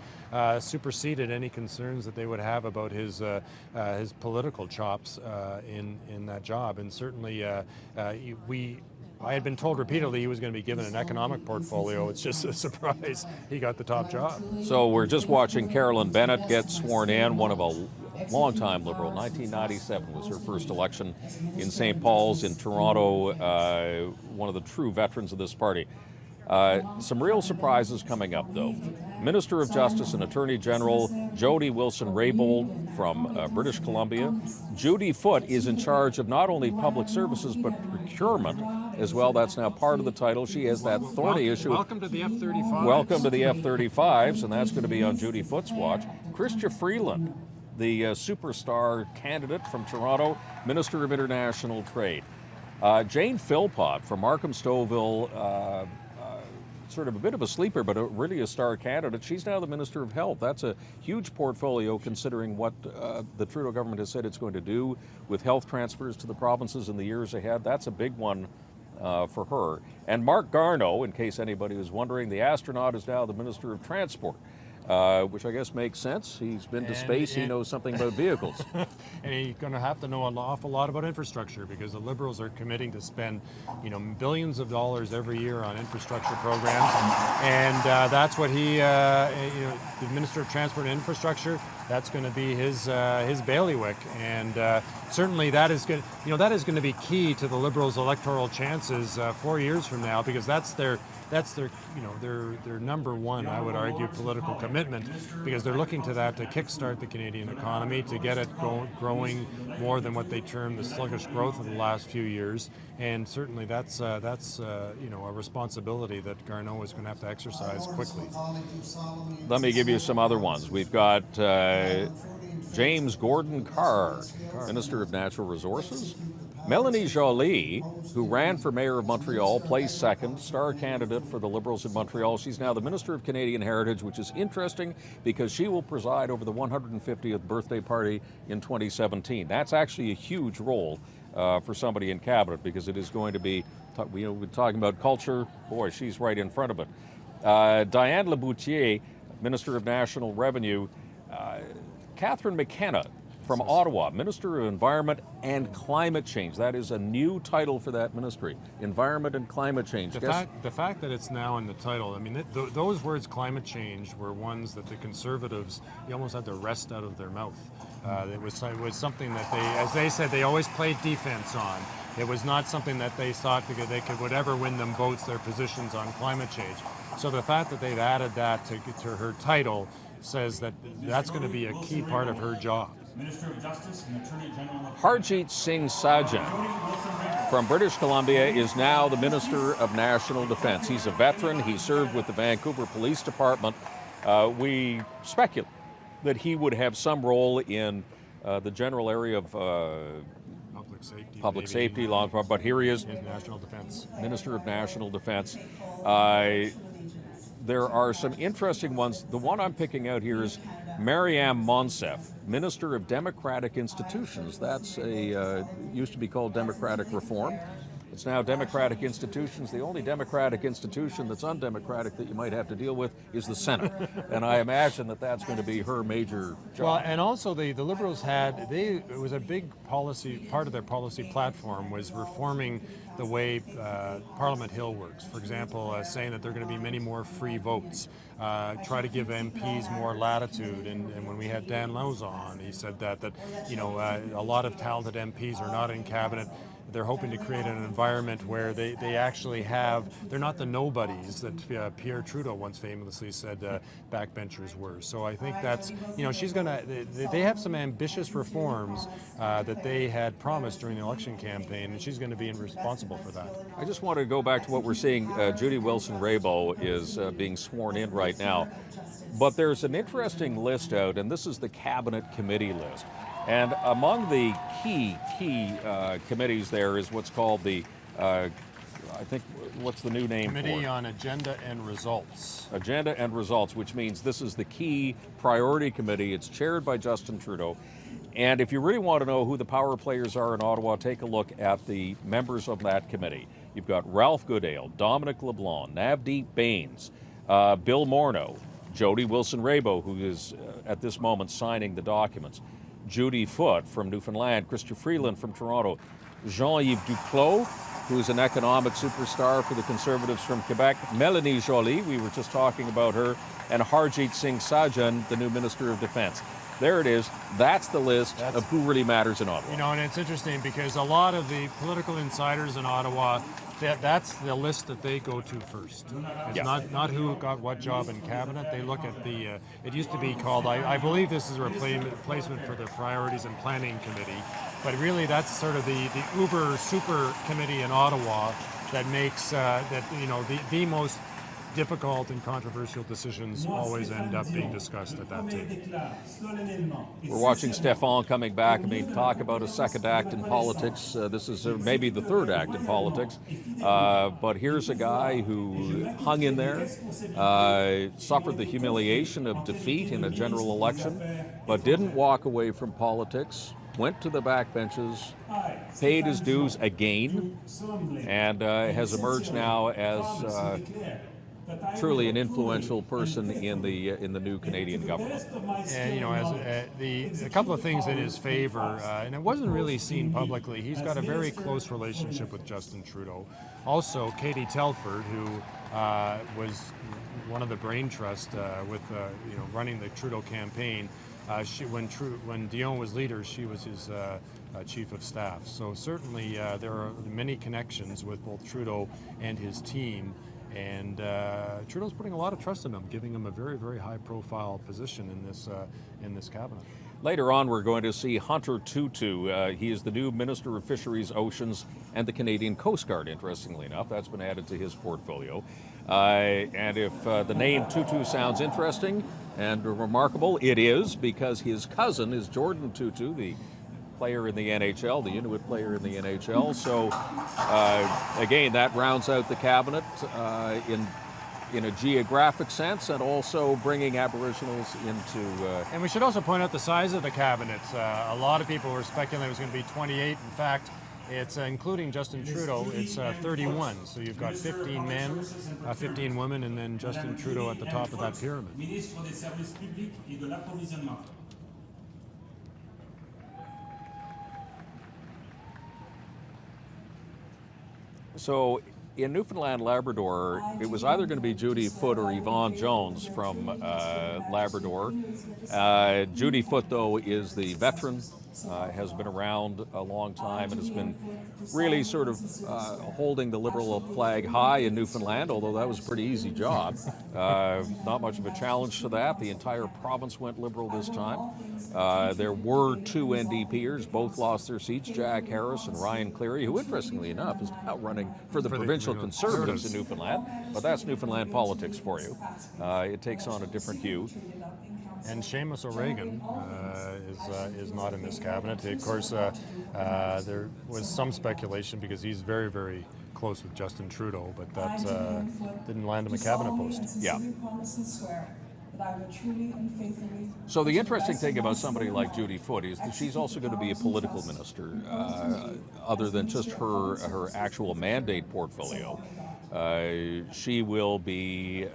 superseded any concerns that they would have about his political chops in that job. And certainly I had been told repeatedly he was going to be given an economic portfolio. It's just a surprise he got the top job. So we're just watching Carolyn Bennett get sworn in, one of a longtime Liberal. 1997 was her first election in St. Paul's in Toronto, one of the true veterans of this party. Some real surprises coming up, though. Minister of Justice and Attorney General Jody Wilson-Raybould from British Columbia. Judy Foote is in charge of not only public services but procurement as well. That's now part of the title. She has that thorny issue. Welcome to the F-35s. Welcome to the F-35s, and that's going to be on Judy Foote's watch. Chrystia Freeland, the superstar candidate from Toronto, Minister of International Trade. Jane Philpott from Markham-Stouffville, sort of a bit of a sleeper, but really a star candidate. She's now the Minister of Health. That's a huge portfolio considering what the Trudeau government has said it's going to do with health transfers to the provinces in the years ahead. That's a big one for her. And Mark Garneau, in case anybody was wondering, the astronaut is now the Minister of Transport. Which I guess makes sense. He's been to space. He knows something about vehicles. And he's going to have to know an awful lot about infrastructure because the Liberals are committing to spend, billions of dollars every year on infrastructure programs, and that's what he, the Minister of Transport and Infrastructure. That's going to be his bailiwick, and certainly that is going. That is going to be key to the Liberals' electoral chances 4 years from now, because that's their their number one, I would argue, political commitment, because they're looking to that to kickstart the Canadian economy, to get it growing more than what they term the sluggish growth of the last few years. And certainly that's a responsibility that Garneau is going to have to exercise quickly. Let me give you some other ones. We've got James Gordon Carr, Minister of Natural Resources. Melanie Joly, who ran for Mayor of Montreal, placed second, star candidate for the Liberals in Montreal. She's now the Minister of Canadian Heritage, which is interesting because she will preside over the 150th birthday party in 2017. That's actually a huge role for somebody in cabinet because it is going to be, we're talking about culture, boy, she's right in front of it. Diane Laboutier, Minister of National Revenue. Catherine McKenna from Ottawa, Minister of Environment and Climate Change. That is a new title for that ministry, Environment and Climate Change. The fact that it's now in the title, I mean, those words, climate change, were ones that the Conservatives, you almost had to wrest out of their mouth. It was something that they, as they said, they always played defense on. It was not something that they thought they would ever win them votes, their positions on climate change. So the fact that they've added that to her title says that that's going to be a key part of her job. Minister of Justice and Attorney General of Harjit Singh Sajjan from British Columbia is now the Minister of National Defense. He's a veteran. He served with the Vancouver Police Department. We speculate that he would have some role in the general area of public safety, law enforcement, but here he is, National Defense. Minister of National Defense. There are some interesting ones. The one I'm picking out here is Mariam Monsef, Minister of Democratic Institutions. That's used to be called Democratic Reform. It's now Democratic Institutions. The only Democratic institution that's undemocratic that you might have to deal with is the Senate. And I imagine that that's going to be her major job. Well, and also the Liberals it was a big policy, part of their policy platform was reforming the way Parliament Hill works. For example, saying that there are going to be many more free votes, try to give MPs more latitude. And when we had Dan Lowe's on, he said that a lot of talented MPs are not in cabinet. They're hoping to create an environment where they actually they're not the nobodies that Pierre Trudeau once famously said backbenchers were. So I think that's, they have some ambitious reforms that they had promised during the election campaign, and she's going to be responsible for that. I just want to go back to what we're seeing. Judy Wilson-Raybould is being sworn in right now. But there's an interesting list out, and this is the Cabinet Committee list. And among the key committees there is what's called the, what's the new name for it? Committee on Agenda and Results. Agenda and Results, which means this is the key priority committee. It's chaired by Justin Trudeau. And if you really want to know who the power players are in Ottawa, take a look at the members of that committee. You've got Ralph Goodale, Dominic LeBlanc, Navdeep Bains, Bill Morneau, Jody Wilson-Raybould, who is at this moment signing the documents, Judy Foote from Newfoundland, Chrystia Freeland from Toronto, Jean-Yves Duclos, who is an economic superstar for the Conservatives from Quebec, Melanie Joly, we were just talking about her, and Harjit Singh Sajjan, the new Minister of Defense. There it is. That's the list of who really matters in Ottawa. And it's interesting because a lot of the political insiders in Ottawa, that's the list that they go to first. It's not who got what job in cabinet. They look at it used to be called, I believe this is a replacement for the Priorities and Planning Committee, but really that's sort of the uber super committee in Ottawa that makes, the most difficult and controversial decisions always end up being discussed at that table. We're watching Stéphane coming back. I mean, talk about a second act in politics. This is maybe the third act in politics. But here's a guy who hung in there, suffered the humiliation of defeat in a general election, but didn't walk away from politics, went to the backbenches, paid his dues again, and has emerged now as truly an influential person in the new Canadian government. And a couple of things in his favor, and it wasn't really seen publicly. He's got a very close relationship with Justin Trudeau. Also, Katie Telford, who was one of the brain trust with running the Trudeau campaign. When Dion was leader, she was his chief of staff. So certainly there are many connections with both Trudeau and his team. And Trudeau's putting a lot of trust in him, giving him a very, very high-profile position in this cabinet. Later on, we're going to see Hunter Tutu. He is the new Minister of Fisheries, Oceans, and the Canadian Coast Guard, interestingly enough. That's been added to his portfolio. And if the name Tutu sounds interesting and remarkable, it is, because his cousin is Jordan Tutu, the player in the NHL, the Inuit player in the NHL. So, again, that rounds out the cabinet in a geographic sense, and also bringing Aboriginals into... And we should also point out the size of the cabinet. A lot of people were speculating it was going to be 28. In fact, it's including Justin Trudeau, it's 31. So you've got 15 men, 15 women, and then Justin Trudeau at the top of that pyramid. So in Newfoundland, Labrador, it was either going to be Judy Foote or Yvonne Jones from Labrador. Judy Foote, though, is the veteran, has been around a long time, and has been really sort of holding the Liberal flag high in Newfoundland, although that was a pretty easy job. Not much of a challenge to that. The entire province went Liberal this time. There were two NDPers, both lost their seats, Jack Harris and Ryan Cleary, who, interestingly enough, is now running for the provincial Conservatives in Newfoundland. But that's Newfoundland politics for you. It takes on a different hue. And Seamus O'Regan is not in this cabinet. Of course, there was some speculation because he's very, very close with Justin Trudeau, but that didn't land him a cabinet post. Yeah. So the interesting thing about somebody like Judy Foote is that she's also going to be a political minister, other than just her actual mandate portfolio. She will be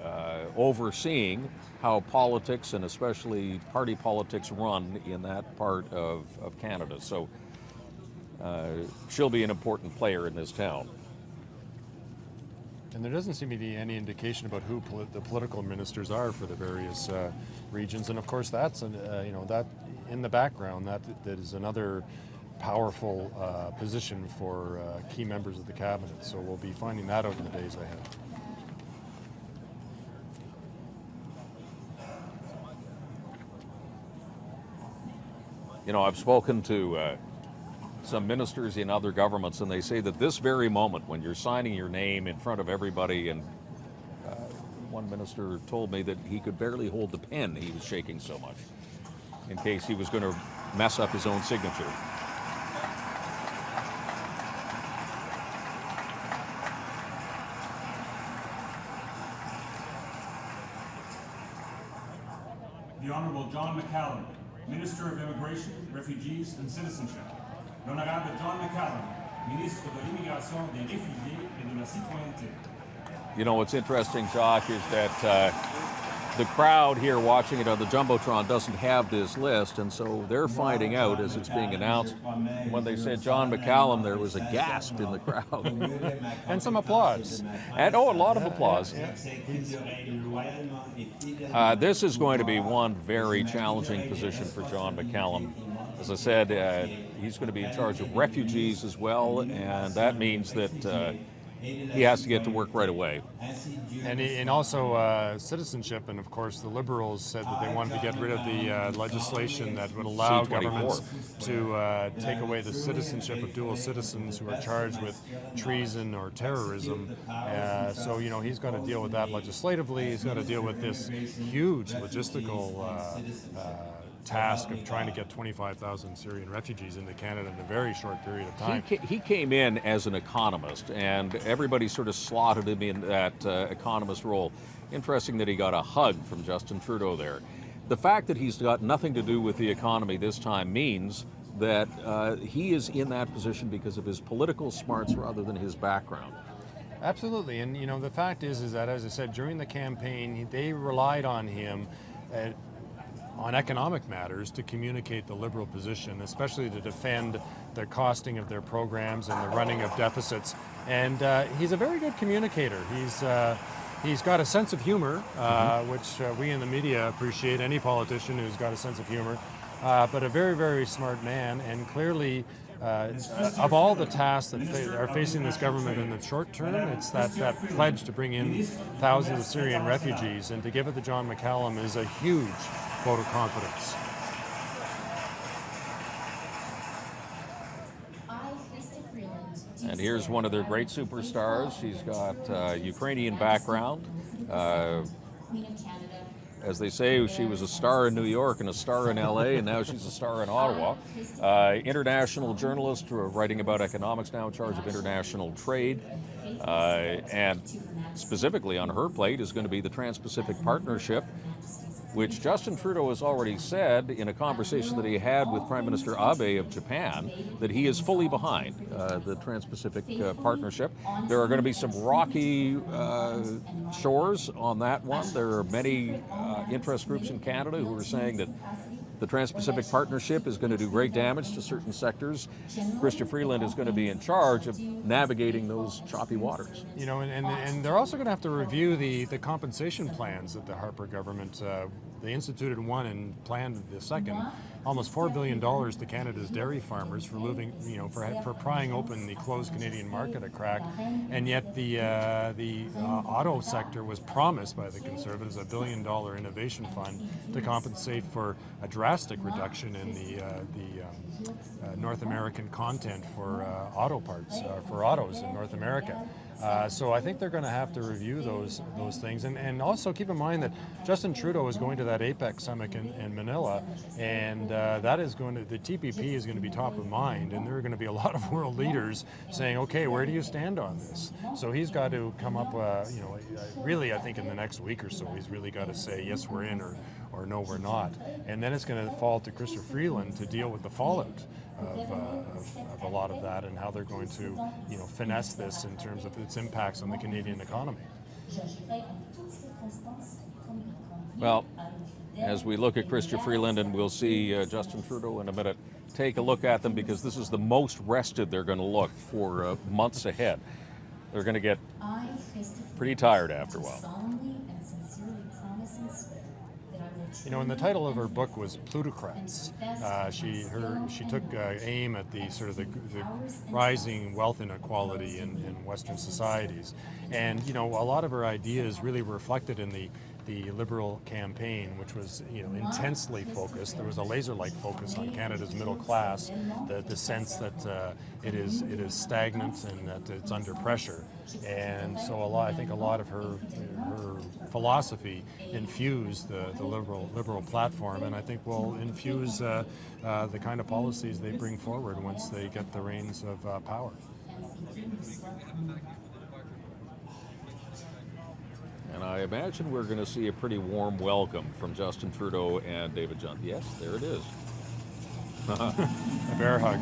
overseeing how politics, and especially party politics, run in that part of Canada. So she'll be an important player in this town. And there doesn't seem to be any indication about who the political ministers are for the various regions. And of course, that's that in the background, that is another powerful position for key members of the cabinet. So we'll be finding that out in the days ahead. You know, I've spoken to some ministers in other governments, and they say that this very moment when you're signing your name in front of everybody, and one minister told me that he could barely hold the pen, he was shaking so much, in case he was going to mess up his own signature. The Honourable John McCallum, Minister of Immigration, Refugees and Citizenship. L'Honorable John McCallum, Ministre de l'Immigration, des Réfugiés et de la Citoyenneté. You know, what's interesting, Josh, is that the crowd here watching it on the Jumbotron doesn't have this list, and so they're finding out as it's being announced. When they said John McCallum, there was a gasp in the crowd. And some applause. And, a lot of applause. This is going to be one very challenging position for John McCallum. As I said, he's going to be in charge of refugees as well, and that means that he has to get to work right away. And also citizenship, and of course the Liberals said that they wanted to get rid of the legislation that would allow C-24. governments to take away the citizenship of dual citizens who are charged with treason or terrorism. So, you know, he's got to deal with that legislatively. He's got to deal with this huge logistical task of trying to get 25,000 Syrian refugees into Canada in a very short period of time. He came in as an economist, and everybody sort of slotted him in that economist role. Interesting that he got a hug from Justin Trudeau there. The fact that he's got nothing to do with the economy this time means that he is in that position because of his political smarts rather than his background. Absolutely, and you know, the fact is that, as I said, during the campaign, they relied on him on economic matters to communicate the Liberal position, especially to defend the costing of their programs and the running of deficits. And he's a very good communicator. He's got a sense of humor, which we in the media appreciate, any politician who's got a sense of humor, but a very, very smart man, and clearly of all the tasks that are facing this government in the short term, it's that pledge to bring in thousands of Syrian refugees, and to give it to John McCallum is a huge vote of confidence. And here's one of their great superstars. She's got Ukrainian background. As they say, she was a star in New York and a star in LA, and now she's a star in Ottawa. International journalist writing about economics, now in charge of international trade. And specifically on her plate is going to be the Trans-Pacific Partnership, which Justin Trudeau has already said in a conversation that he had with Prime Minister Abe of Japan that he is fully behind the Trans-Pacific Partnership. There are going to be some rocky shores on that one. There are many interest groups in Canada who are saying that the Trans-Pacific Partnership is going to do great damage to certain sectors. Chrystia Freeland is going to be in charge of navigating those choppy waters. You know, and they're also going to have to review the compensation plans that the Harper government, they instituted one and planned the second, almost $4 billion to Canada's dairy farmers for moving, you know, for prying open the closed Canadian market a crack, and yet the auto sector was promised by the Conservatives a $1 billion innovation fund to compensate for a drastic reduction in the North American content for auto parts, for autos in North America. So I think they're going to have to review those things, and also keep in mind that Justin Trudeau is going to that APEC summit in Manila, and that is going to, the TPP is going to be top of mind, and there are going to be a lot of world leaders saying, okay, where do you stand on this? So he's got to come up, you know, really I think in the next week or so, he's really got to say, yes, we're in, or no, we're not. And then it's going to fall to Chrystia Freeland to deal with the fallout of a lot of that, and how they're going to, you know, finesse this in terms of its impacts on the Canadian economy. Well, as we look at Chrystia Freeland, and we'll see Justin Trudeau in a minute, take a look at them, because this is the most rested they're going to look for months ahead. They're going to get pretty tired after a while. You know, and the title of her book was Plutocrats. She took aim at the sort of the rising wealth inequality in Western societies, and you know, a lot of her ideas really were reflected in the Liberal campaign, which was, you know, intensely focused. There was a laser-like focus on Canada's middle class, the sense that it is stagnant and that it's under pressure, and so I think a lot of her philosophy infused the liberal platform, and I think will infuse the kind of policies they bring forward once they get the reins of power. And I imagine we're going to see a pretty warm welcome from Justin Trudeau and David Johnson. Yes, there it is. A bear hug.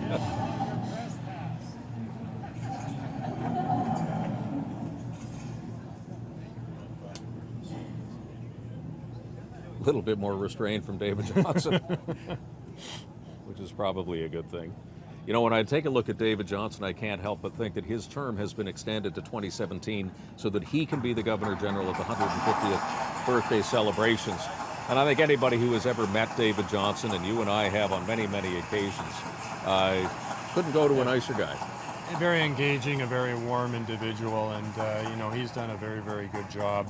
A little bit more restraint from David Johnson, which is probably a good thing. You know, when I take a look at David Johnson, I can't help but think that his term has been extended to 2017 so that he can be the Governor General at the 150th birthday celebrations. And I think anybody who has ever met David Johnson, and you and I have on many, many occasions, couldn't go to a nicer guy. A very engaging, a very warm individual, and you know, he's done a very, very good job.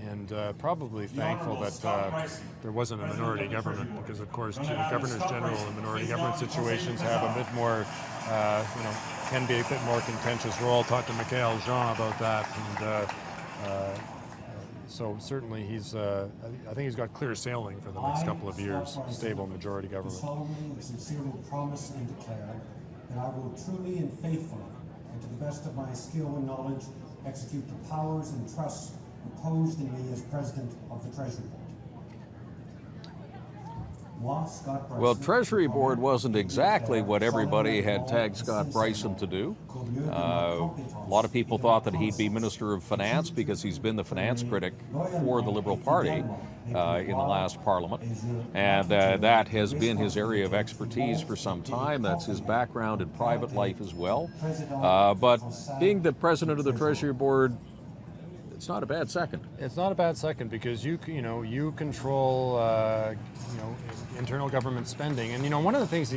And probably thankful that there wasn't a minority government, because of course governors general in minority government situations have a bit more, you know, can be a bit more contentious. We'll all talk to Michael Jean about that, and so certainly he's, I think he's got clear sailing for the next couple of years, stable majority government. I solemnly and sincerely promise and declare that I will truly and faithfully, and to the best of my skill and knowledge, execute the powers and trusts imposed in me as President of the Treasury Board. Well, Treasury Board wasn't exactly what everybody had tagged Scott Bryson to do. A lot of people thought that he'd be Minister of Finance because he's been the finance critic for the Liberal Party in the last Parliament. And that has been his area of expertise for some time. That's his background in private life as well. But being the President of the Treasury Board, it's not a bad second. It's not a bad second, because you control internal government spending, and one of the things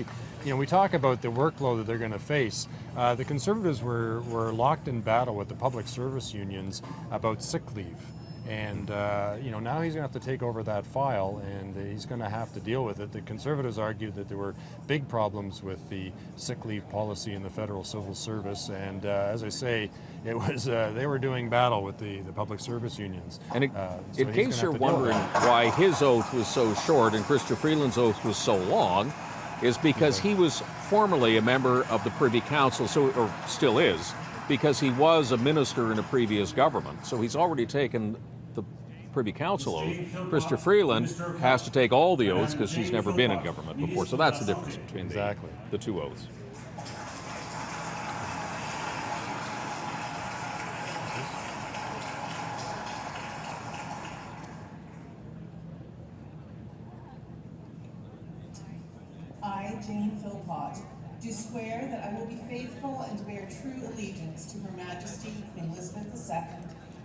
we talk about the workload that they're going to face. The Conservatives were locked in battle with the public service unions about sick leave, And now he's going to have to take over that file, and he's going to have to deal with it. The Conservatives argued that there were big problems with the sick leave policy in the federal civil service, and as I say, it was they were doing battle with the public service unions. And in case you're wondering why his oath was so short and Chrystia Freeland's oath was so long, is because he was formerly a member of the Privy Council, or still is, because he was a minister in a previous government. So he's already taken the Privy Council oath. Chrystia Freeland has to take all the oaths because she's never been in government before. So that's the difference between the two oaths. I, Jane Philpott, do swear that I will be faithful and bear true allegiance to Her Majesty Queen Elizabeth II,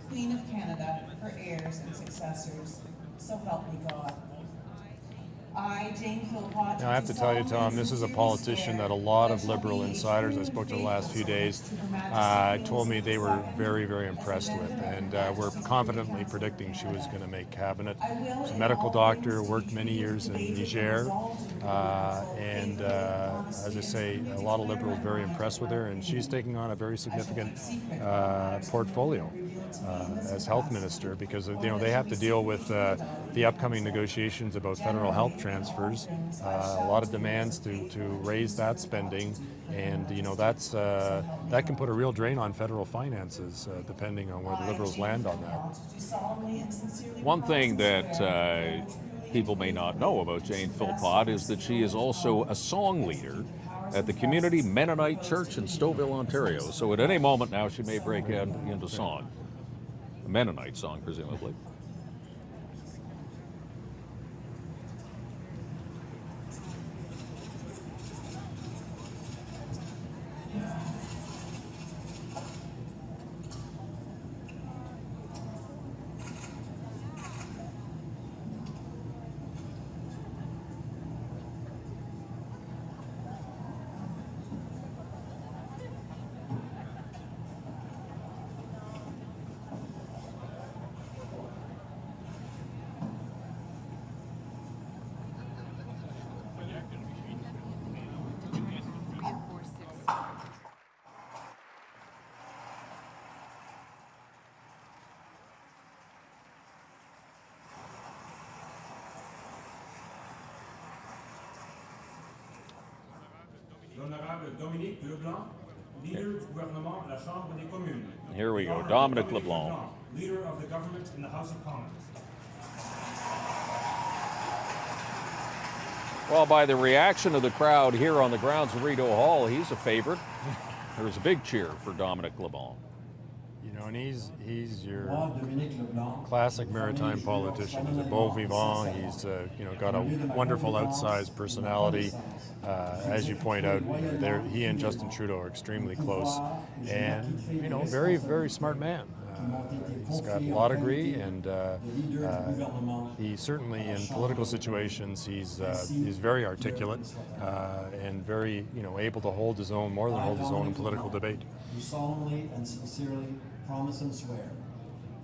Queen of Canada, her heirs and successors. So help me God. I, Jane Philpott. Now, I have to tell you, Tom, this is a politician that a lot of Liberal insiders I spoke to the last few days told me they were very, very impressed with, and were confidently predicting she was going to make cabinet. She's a medical doctor, worked many years in Niger, and as I say, a lot of Liberals very impressed with her, and she's taking on a very significant portfolio as health minister, because they have to deal with the upcoming negotiations about federal health transfers, a lot of demands to raise that spending, and that can put a real drain on federal finances depending on where the Liberals land on that. One thing that people may not know about Jane Philpott is that she is also a song leader at the Community Mennonite Church in Stouffville, Ontario. So at any moment now she may break into song. A Mennonite song, presumably. L'honorable Dominique Leblanc, leader du gouvernement, la Chambre des communes. Here we go, Dominique Leblanc. Leader of the government in the House of Commons. Well, by the reaction of the crowd here on the grounds of Rideau Hall, he's a favorite. There was a big cheer for Dominique Leblanc. And he's your classic maritime politician. He's a bon vivant. He's got a wonderful outsized personality. As you point out, he and Justin Trudeau are extremely close, and very, very smart man. He's got law degree, and he certainly, in political situations, he's very articulate and very able to hold his own, more than hold his own in political debate. Do solemnly and sincerely promise and swear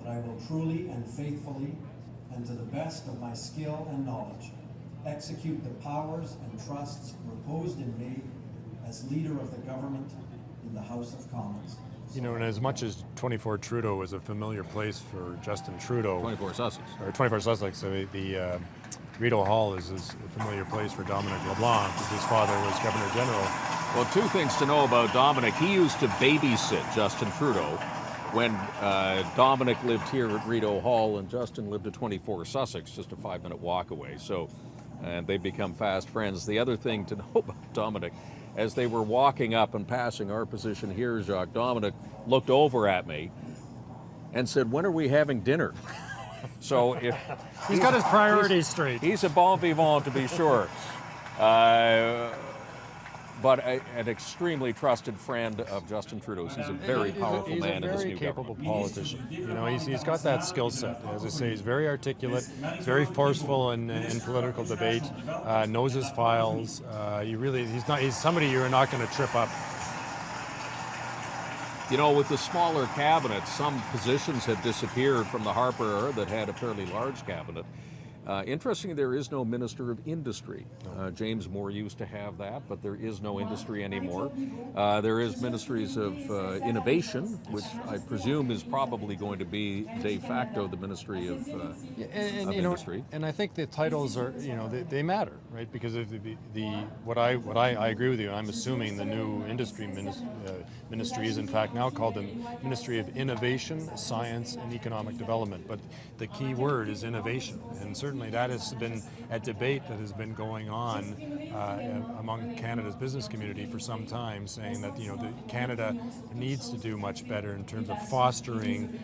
that I will truly and faithfully, and to the best of my skill and knowledge, execute the powers and trusts reposed in me as leader of the government in the House of Commons. And as much as 24 Trudeau was a familiar place for Justin Trudeau, 24 Sussex, or 24 Sussex, the Rideau Hall is a familiar place for Dominique Leblanc, because his father was Governor General. Well, two things to know about Dominic. He used to babysit Justin Trudeau when Dominic lived here at Rideau Hall, and Justin lived at 24 Sussex, just a 5-minute walk away. So, and they've become fast friends. The other thing to know about Dominic, as they were walking up and passing our position here, Jacques, Dominic looked over at me and said, "When are we having dinner?" So if he's got his priorities straight. He's a bon vivant, to be sure. But an extremely trusted friend of Justin Trudeau's. He's a very powerful man in this new government. He's a very capable politician. He's got that skill set. As I say, he's very articulate, very forceful in political debate, knows his files. He's somebody you're not going to trip up. You know, with the smaller cabinet, some positions have disappeared from the Harper era that had a fairly large cabinet. Interestingly, there is no Minister of Industry. James Moore used to have that, but there is no industry anymore. There is Ministries of Innovation, which I presume is probably going to be de facto the Ministry of Industry. And I think the titles are, they matter, right? Because of what I agree with you. I'm assuming the new industry ministry is in fact now called the Ministry of Innovation, Science, and Economic Development. But the key word is innovation, and certainly that has been a debate that has been going on among Canada's business community for some time, saying that Canada needs to do much better in terms of fostering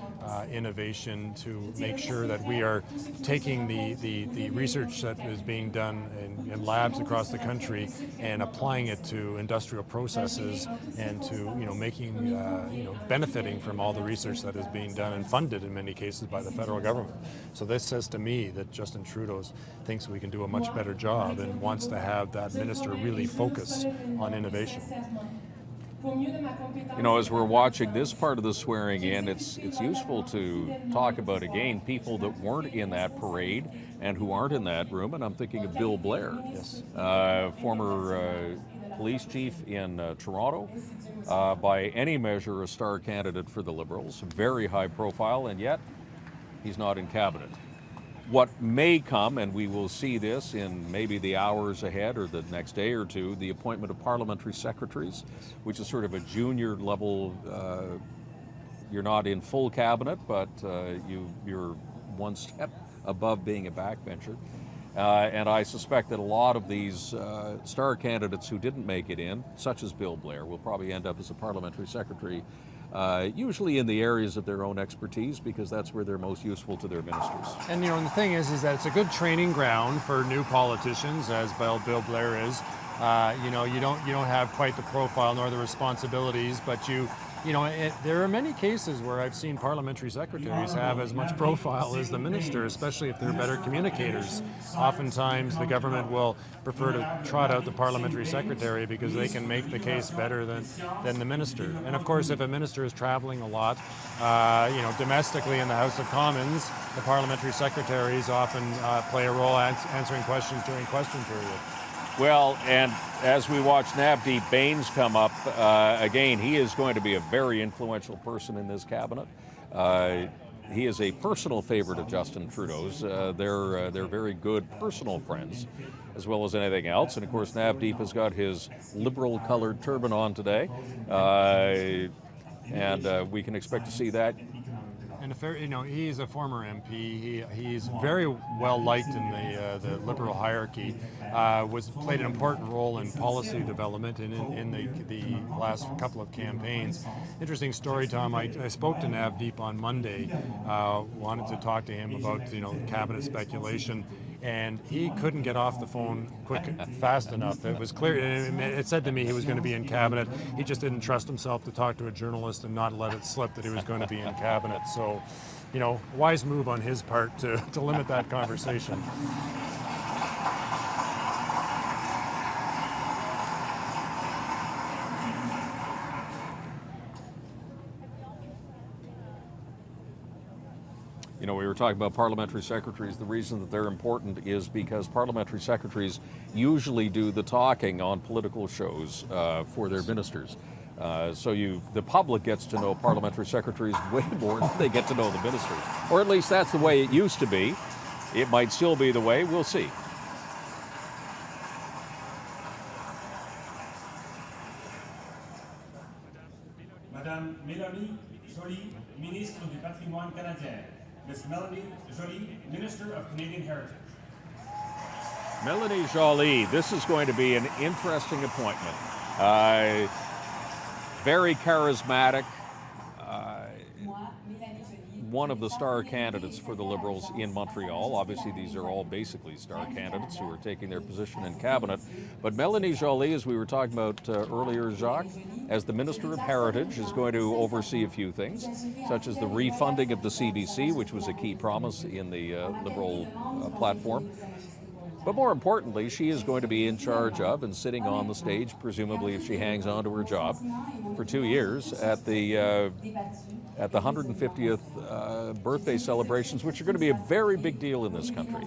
innovation to make sure that we are taking the research that is being done in labs across the country and applying it to industrial processes and to making benefiting from all the research that is being done and funded in many cases by the federal government. So this says to me that Justin Trudeau thinks we can do a much better job and wants to have that minister really focus on innovation. You know, as we're watching this part of the swearing in, it's useful to talk about, again, people that weren't in that parade and who aren't in that room, and I'm thinking of Bill Blair, former police chief in Toronto, by any measure a star candidate for the Liberals, very high profile, and yet he's not in cabinet. What may come, and we will see this in maybe the hours ahead or the next day or two, the appointment of parliamentary secretaries, which is sort of a junior level. You're not in full cabinet, but you're one step above being a backbencher. And I suspect that a lot of these star candidates who didn't make it in, such as Bill Blair, will probably end up as a parliamentary secretary, usually in the areas of their own expertise, because that's where they're most useful to their ministers. And and the thing is that it's a good training ground for new politicians, as Bill Blair is. You don't have quite the profile nor the responsibilities, but there are many cases where I've seen parliamentary secretaries have as much profile as the minister, especially if they're better communicators. Oftentimes the government will prefer to trot out the parliamentary secretary because they can make the case better than the minister. And of course, if a minister is traveling a lot, domestically in the House of Commons, the parliamentary secretaries often play a role answering questions during question period. Well, and as we watch Navdeep Bains come up, again, he is going to be a very influential person in this cabinet. He is a personal favorite of Justin Trudeau's. They're very good personal friends, as well as anything else. And of course, Navdeep has got his liberal-colored turban on today, and we can expect to see that. And he's a former MP. He's very well liked in the Liberal hierarchy. Played an important role in policy development and in the last couple of campaigns. Interesting story, Tom. I spoke to Navdeep on Monday. Wanted to talk to him about cabinet speculation. And he couldn't get off the phone fast enough. It was clear. It said to me he was going to be in cabinet. He just didn't trust himself to talk to a journalist and not let it slip that he was going to be in cabinet. So, wise move on his part to limit that conversation. We were talking about parliamentary secretaries. The reason that they're important is because parliamentary secretaries usually do the talking on political shows for their ministers. So the public gets to know parliamentary secretaries way more than they get to know the ministers. Or at least that's the way it used to be. It might still be the way. We'll see. Madame Mélanie Joly, ministre du Patrimoine canadien. Ms. Melanie Joly, Minister of Canadian Heritage. Melanie Joly, this is going to be an interesting appointment. Very charismatic. One of the star candidates for the Liberals in Montreal. Obviously, these are all basically star candidates who are taking their position in cabinet. But Melanie Joly, as we were talking about earlier, Jacques, as the Minister of Heritage, is going to oversee a few things, such as the refunding of the CBC, which was a key promise in the Liberal platform. But more importantly, she is going to be in charge of and sitting on the stage, presumably if she hangs on to her job, for 2 years at the 150th birthday celebrations, which are going to be a very big deal in this country.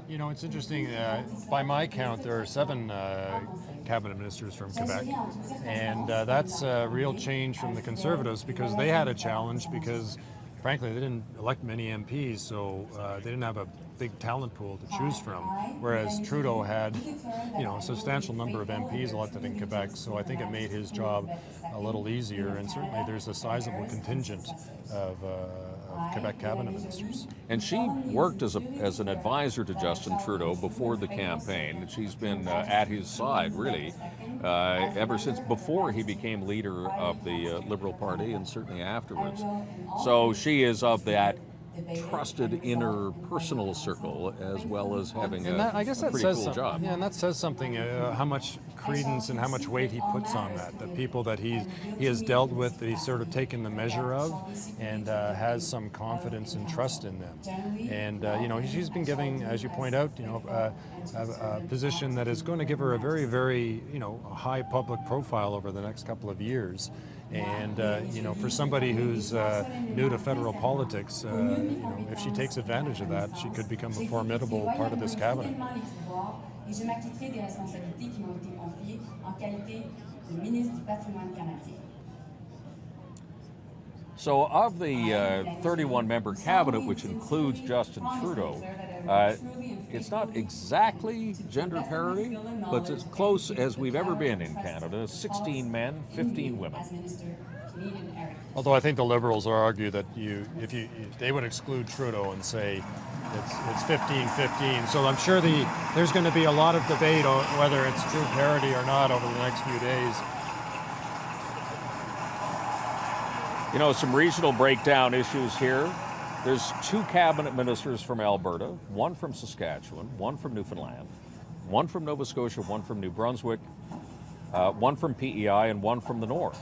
You know, it's interesting. By my count, there are 7 cabinet ministers from Quebec, and that's a real change from the Conservatives because they had a challenge because, frankly, they didn't elect many MPs, so they didn't have a big talent pool to choose from, whereas Trudeau had, you know, a substantial number of MPs elected in Quebec, so I think it made his job a little easier, and certainly there's a sizable contingent of Quebec cabinet ministers. And she worked as an advisor to Justin Trudeau before the campaign. She's been at his side, really, ever since before he became leader of the Liberal Party and certainly afterwards. So she is of that trusted inner personal circle as well as having a pretty cool job. Yeah, and that says something, how much credence and how much weight he puts on that. The people that he has dealt with, that he's sort of taken the measure of and has some confidence and trust in them. And, you know, she's been giving, as you point out, you know, a position that is going to give her a very, very, you know, high public profile over the next couple of years. And, you know, for somebody who's new to federal politics, you know, if she takes advantage of that, she could become a formidable part of this cabinet. So of the 31-member cabinet, which includes Justin Trudeau, it's not exactly gender parity, but it's as close as we've ever been in Canada, 16 men, 15 women. Although I think the Liberals will argue that they would exclude Trudeau and say it's 15-15. So I'm sure there's going to be a lot of debate on whether it's true parity or not over the next few days. You know, some regional breakdown issues here. There's 2 cabinet ministers from Alberta, 1 from Saskatchewan, 1 from Newfoundland, 1 from Nova Scotia, 1 from New Brunswick, 1 from PEI, and 1 from the north.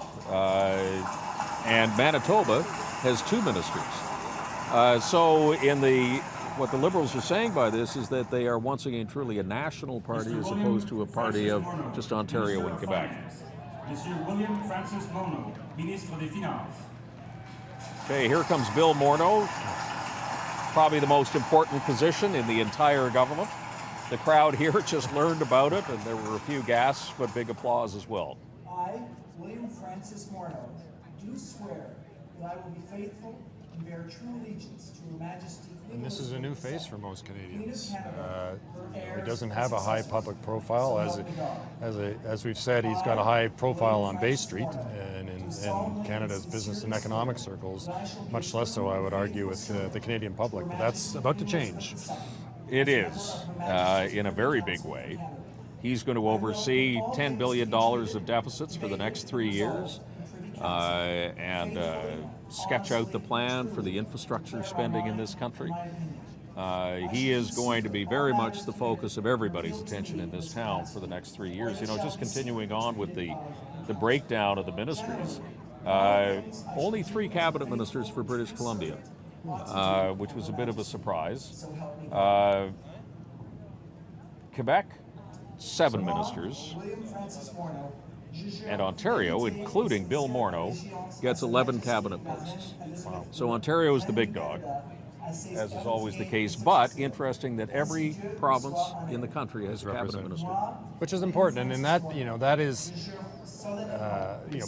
And Manitoba has 2 ministers. So what the Liberals are saying by this is that they are once again truly a national party as opposed to a party of just Ontario and Quebec. Monsieur William Francis Mono, Ministre des Finances. Okay, here comes Bill Morneau, probably the most important position in the entire government. The crowd here just learned about it, and there were a few gasps, but big applause as well. I, William Francis Morneau, do swear that I will be faithful and bear true allegiance to Her Majesty. And this is a new face for most Canadians. He doesn't have a high public profile. As we've said, he's got a high profile on Bay Street and in Canada's business and economic circles, much less so, I would argue, with the Canadian public. But that's about to change. It is, in a very big way. He's going to oversee $10 billion of deficits for the next 3 years and sketch out the plan for the infrastructure spending in this country. He is going to be very much the focus of everybody's attention in this town for the next 3 years. You know, just continuing on with the breakdown of the ministries. Only 3 cabinet ministers for British Columbia, which was a bit of a surprise. Quebec, 7 ministers. And Ontario, including Bill Morneau, gets 11 cabinet posts. Wow. So Ontario is the big dog, as is always the case. But interesting that every province in the country has a cabinet minister, which is important, and that is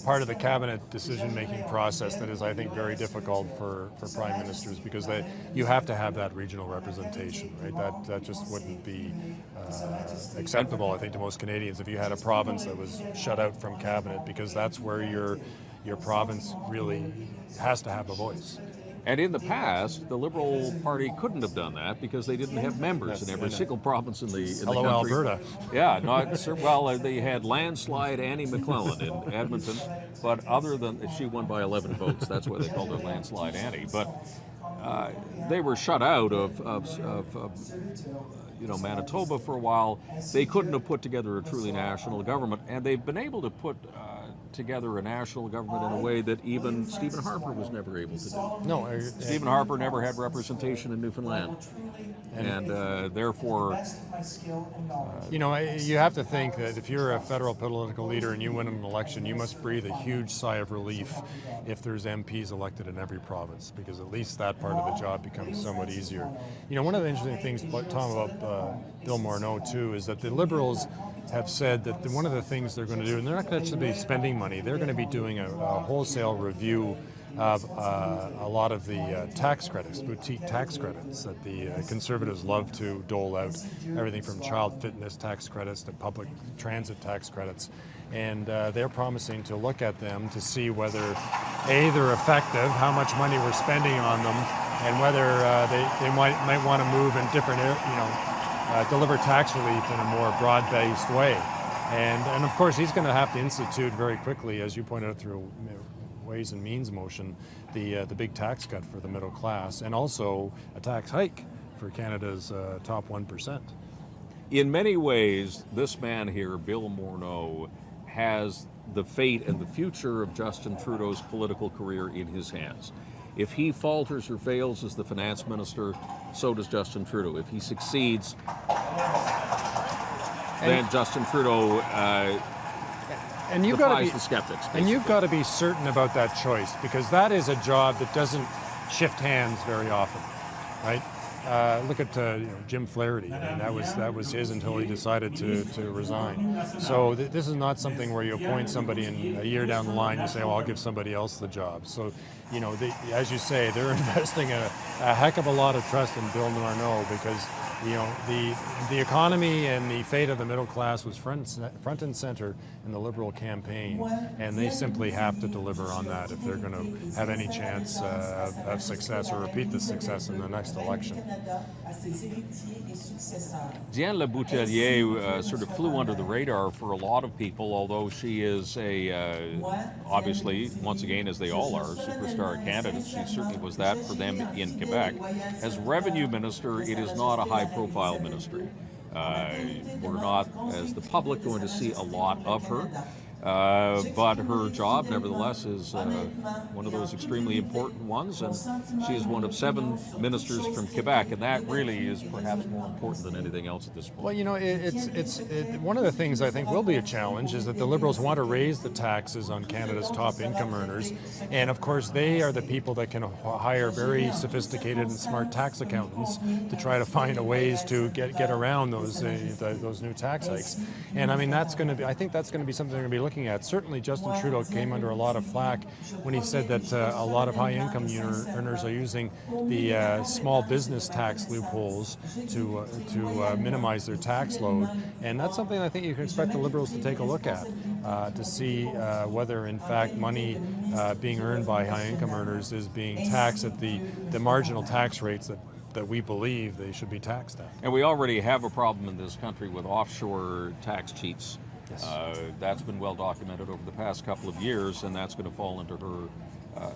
part of the cabinet decision-making process that is, I think, very difficult for prime ministers because you have to have that regional representation, right? That just wouldn't be acceptable, I think, to most Canadians if you had a province that was shut out from cabinet, because that's where your province really has to have a voice. And in the past, the Liberal Party couldn't have done that because they didn't have members in every single province in the country. Hello, Alberta. Yeah, they had landslide Annie McClellan in Edmonton, but other than she won by 11 votes, that's why they called her landslide Annie. But they were shut out of Manitoba for a while. They couldn't have put together a truly national government, and they've been able to put together a national government in a way that even Stephen Harper was never able to do. No, Stephen Harper never had representation in Newfoundland, and therefore, you know, you have to think that if you're a federal political leader and you win an election, you must breathe a huge sigh of relief if there's MPs elected in every province, because at least that part of the job becomes somewhat easier. You know, one of the interesting things, Tom, about Bill Morneau too, is that the Liberals have said that one of the things they're going to do, and they're not going to be spending money, they're going to be doing a wholesale review of a lot of the tax credits, boutique tax credits that the Conservatives love to dole out, everything from child fitness tax credits to public transit tax credits. And they're promising to look at them to see whether, A, they're effective, how much money we're spending on them, and whether they might want to move in different, deliver tax relief in a more broad-based way. And of course, he's going to have to institute very quickly, as you pointed out through Ways and Means motion, the big tax cut for the middle class, and also a tax hike for Canada's top 1%. in many ways, this man here, Bill Morneau, has the fate and the future of Justin Trudeau's political career in his hands. If he falters or fails as the finance minister, so does Justin Trudeau. If he succeeds, then Justin Trudeau defies the skeptics. Basically. And you've got to be certain about that choice, because that is a job that doesn't shift hands very often, right? Look at Jim Flaherty. I mean, that was his until he decided to resign. So this is not something where you appoint somebody and a year down the line you say, "Well, I'll give somebody else the job." So, as you say, they're investing a heck of a lot of trust in Bill Morneau, because the economy and the fate of the middle class was front and center in the Liberal campaign, and they simply have to deliver on that if they're going to have any chance of success or repeat the success in the next election. Diane Leboutillier sort of flew under the radar for a lot of people, although she is obviously, once again, as they all are, superstar candidate. She certainly was that for them in Quebec. As revenue minister, it is not a high-profile ministry. We're not, as the public, going to see a lot of her. But her job, nevertheless, is one of those extremely important ones, and she is one of 7 ministers from Quebec, and that really is perhaps more important than anything else at this point. Well, it's one of the things I think will be a challenge is that the Liberals want to raise the taxes on Canada's top income earners, and of course they are the people that can hire very sophisticated and smart tax accountants to try to find ways to get around those new tax hikes. And I mean, I think that's going to be something they're going to be looking at. Certainly Justin Trudeau came under a lot of flack when he said that a lot of high-income earners are using the small business tax loopholes to minimize their tax load, and that's something I think you can expect the Liberals to take a look at to see whether in fact money being earned by high-income earners is being taxed at the marginal tax rates that we believe they should be taxed at. And we already have a problem in this country with offshore tax cheats. Yes. That's been well documented over the past couple of years, and that's going to fall into her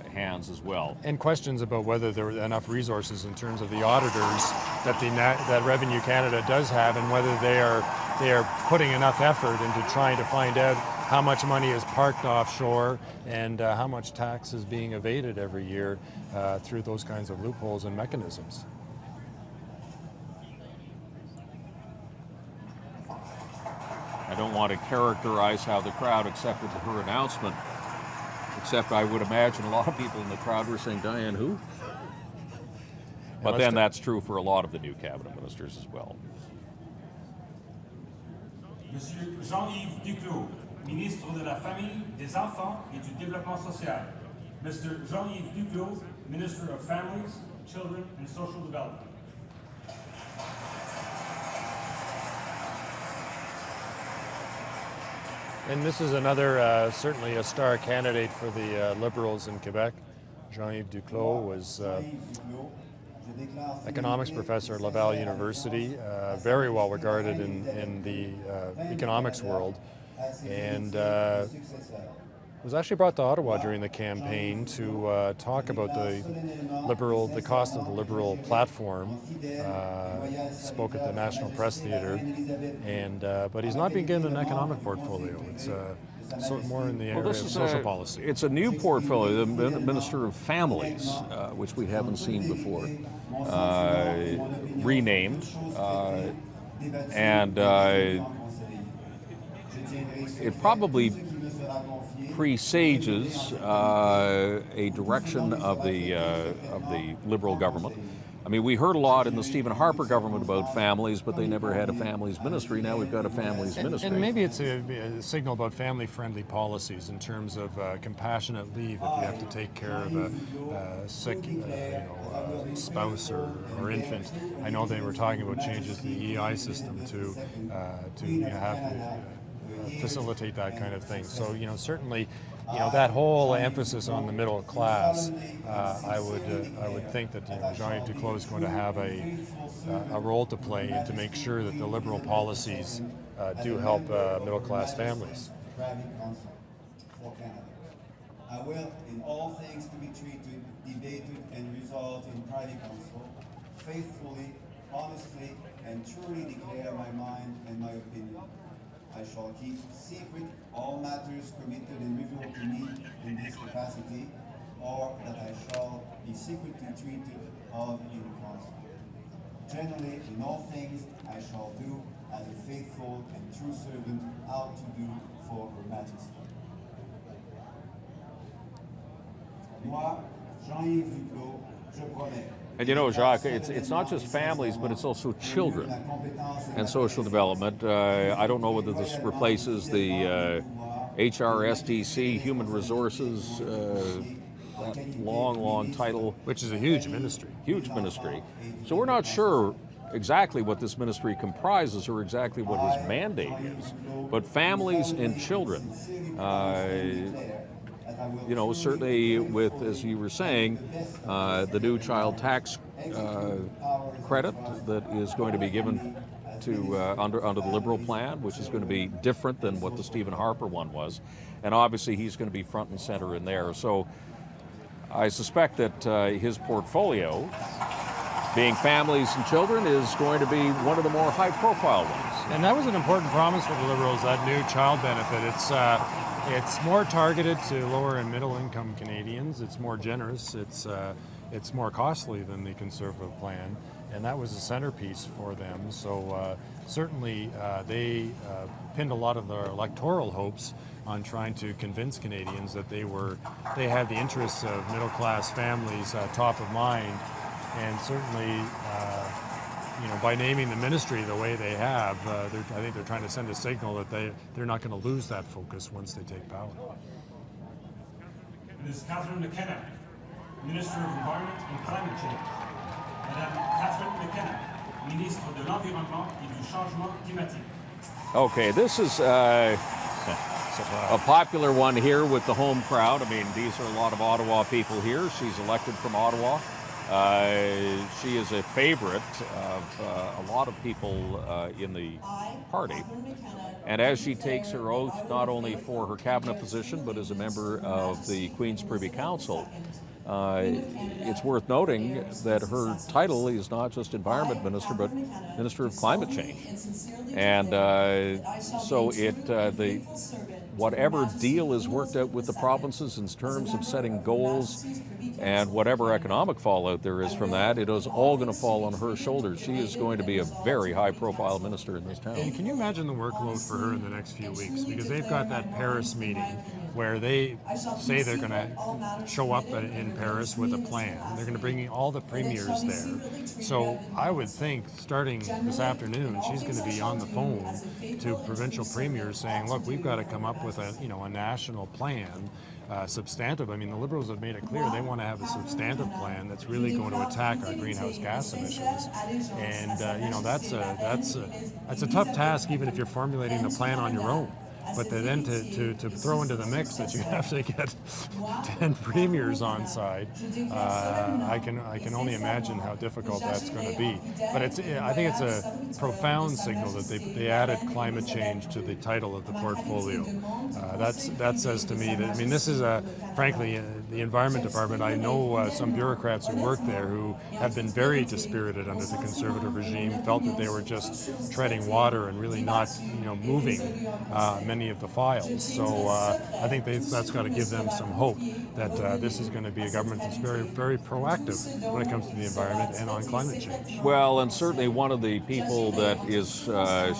hands as well. And questions about whether there are enough resources in terms of the auditors that Revenue Canada does have, and whether they are putting enough effort into trying to find out how much money is parked offshore and how much tax is being evaded every year through those kinds of loopholes and mechanisms. I don't want to characterize how the crowd accepted her announcement, except I would imagine a lot of people in the crowd were saying, "Diane who?" But then that's true for a lot of the new cabinet ministers as well. Monsieur Jean-Yves Duclos, ministre de la Famille, des Enfants et du Développement Social. Mr. Jean-Yves Duclos, Minister of Families, Children and Social Development. And this is another, certainly a star candidate for the Liberals in Quebec. Jean-Yves Duclos was economics professor at Laval University, very well regarded in the economics world, and was actually brought to Ottawa during the campaign to talk about the cost of the Liberal platform. Spoke at the National Press Theatre, and but he's not been given an economic portfolio. So more in the area Well, this of is social policy. It's a new portfolio, the Minister of Families, which we haven't seen before, renamed, and it probably presages a direction of the Liberal government. I mean, we heard a lot in the Stephen Harper government about families, but they never had a families ministry. Now we've got a families ministry. And maybe it's a signal about family-friendly policies in terms of compassionate leave if you have to take care of a sick spouse or infant. I know they were talking about changes to the EI system to facilitate that kind of thing. So, certainly, that whole emphasis on the middle class, I would think that Jean-Yves Duclos is going to have a role to play and to make sure that the Liberal policies do help middle class families. I will, in all things to be treated, debated, and resolved in private council, faithfully, honestly, and truly declare my mind and my opinion. I shall keep secret all matters committed and revealed to me in this capacity, or that I shall be secretly treated of in council. Generally, in all things, I shall do as a faithful and true servant ought to do for Her Majesty. Moi, Jean-Yves Duclos, je promets. And Jacques, it's not just families, but it's also children and social development. I don't know whether this replaces the HRSDC, Human Resources, that long title. Which is a huge ministry. Huge ministry. So we're not sure exactly what this ministry comprises or exactly what his mandate is. But families and children, certainly with, as you were saying, the new child tax credit that is going to be given to under the Liberal plan, which is going to be different than what the Stephen Harper one was, and obviously he's going to be front and center in there. So I suspect that his portfolio, being families and children, is going to be one of the more high-profile ones. And that was an important promise for the Liberals, that new child benefit. It's more targeted to lower and middle income Canadians. It's more generous. It's more costly than the Conservative plan, and that was a centerpiece for them. So certainly they pinned a lot of their electoral hopes on trying to convince Canadians that they had the interests of middle class families top of mind, and certainly. By naming the ministry the way they have, I think they're trying to send a signal that they're not going to lose that focus once they take power. Ms. Catherine McKenna, Minister of Environment and Climate Change. Madame Catherine McKenna, Ministre de l'Environnement et du Changement Climatique. Okay, this is a popular one here with the home crowd. I mean, these are a lot of Ottawa people here. She's elected from Ottawa. She is a favorite of a lot of people in the party. And as she takes her oath, not only for her cabinet position, but as a member of the Queen's Privy Council, it's worth noting that her title is not just Environment Minister, but Minister of Climate Change. And so whatever deal is worked out with the provinces in terms of setting goals and whatever economic fallout there is from that, it is all going to fall on her shoulders. She is going to be a very high-profile minister in this town. And can you imagine the workload for her in the next few weeks? Because they've got that Paris meeting where they say they're going to show up in Paris with a plan. They're going to bring in all the premiers there. So I would think starting this afternoon, she's going to be on the phone to provincial premiers saying, look, we've got to come up with a national plan, substantive. I mean, the Liberals have made it clear they want to have a substantive plan that's really going to attack our greenhouse gas emissions. And that's a tough task, even if you're formulating the plan on your own. But then to throw into the mix that you have to get 10 premiers on side, I can only imagine how difficult that's going to be. But I think it's a profound signal that they added climate change to the title of the portfolio. That says to me that, I mean, this is frankly the Environment Department, I know some bureaucrats who work there who have been very dispirited under the Conservative regime, felt that they were just treading water and really not, moving many of the files. So I think that's got to give them some hope that this is going to be a government that's very, very proactive when it comes to the environment and on climate change. Well, and certainly one of the people that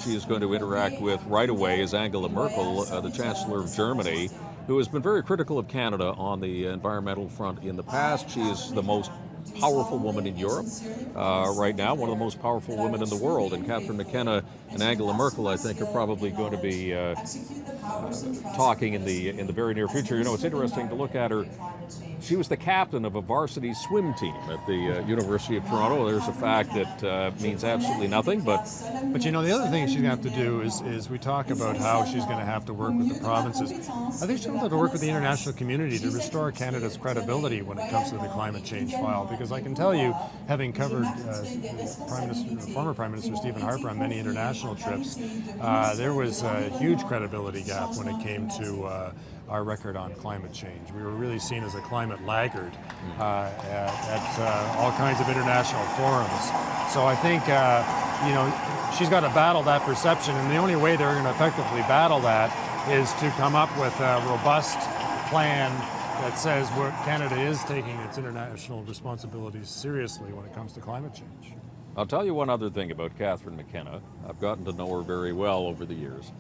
she is going to interact with right away is Angela Merkel, the Chancellor of Germany, who has been very critical of Canada on the environmental front in the past. She is the most powerful woman in Europe right now, one of the most powerful women in the world. And Catherine McKenna and Angela Merkel, I think, are probably going to be talking in the very near future. It's interesting to look at her. She was the captain of a varsity swim team at the University of Toronto. There's a fact that means absolutely nothing, but the other thing she's going to have to do is we talk about how she's going to have to work with the provinces. I think she's going to have to work with the international community to restore Canada's credibility when it comes to the climate change file, because I can tell you, having covered former Prime Minister Stephen Harper on many international trips, there was a huge credibility gap when it came to our record on climate change. We were really seen as a climate laggard at all kinds of international forums. So I think she's got to battle that perception, and the only way they're going to effectively battle that is to come up with a robust plan that says Canada is taking its international responsibilities seriously when it comes to climate change. I'll tell you one other thing about Catherine McKenna. I've gotten to know her very well over the years.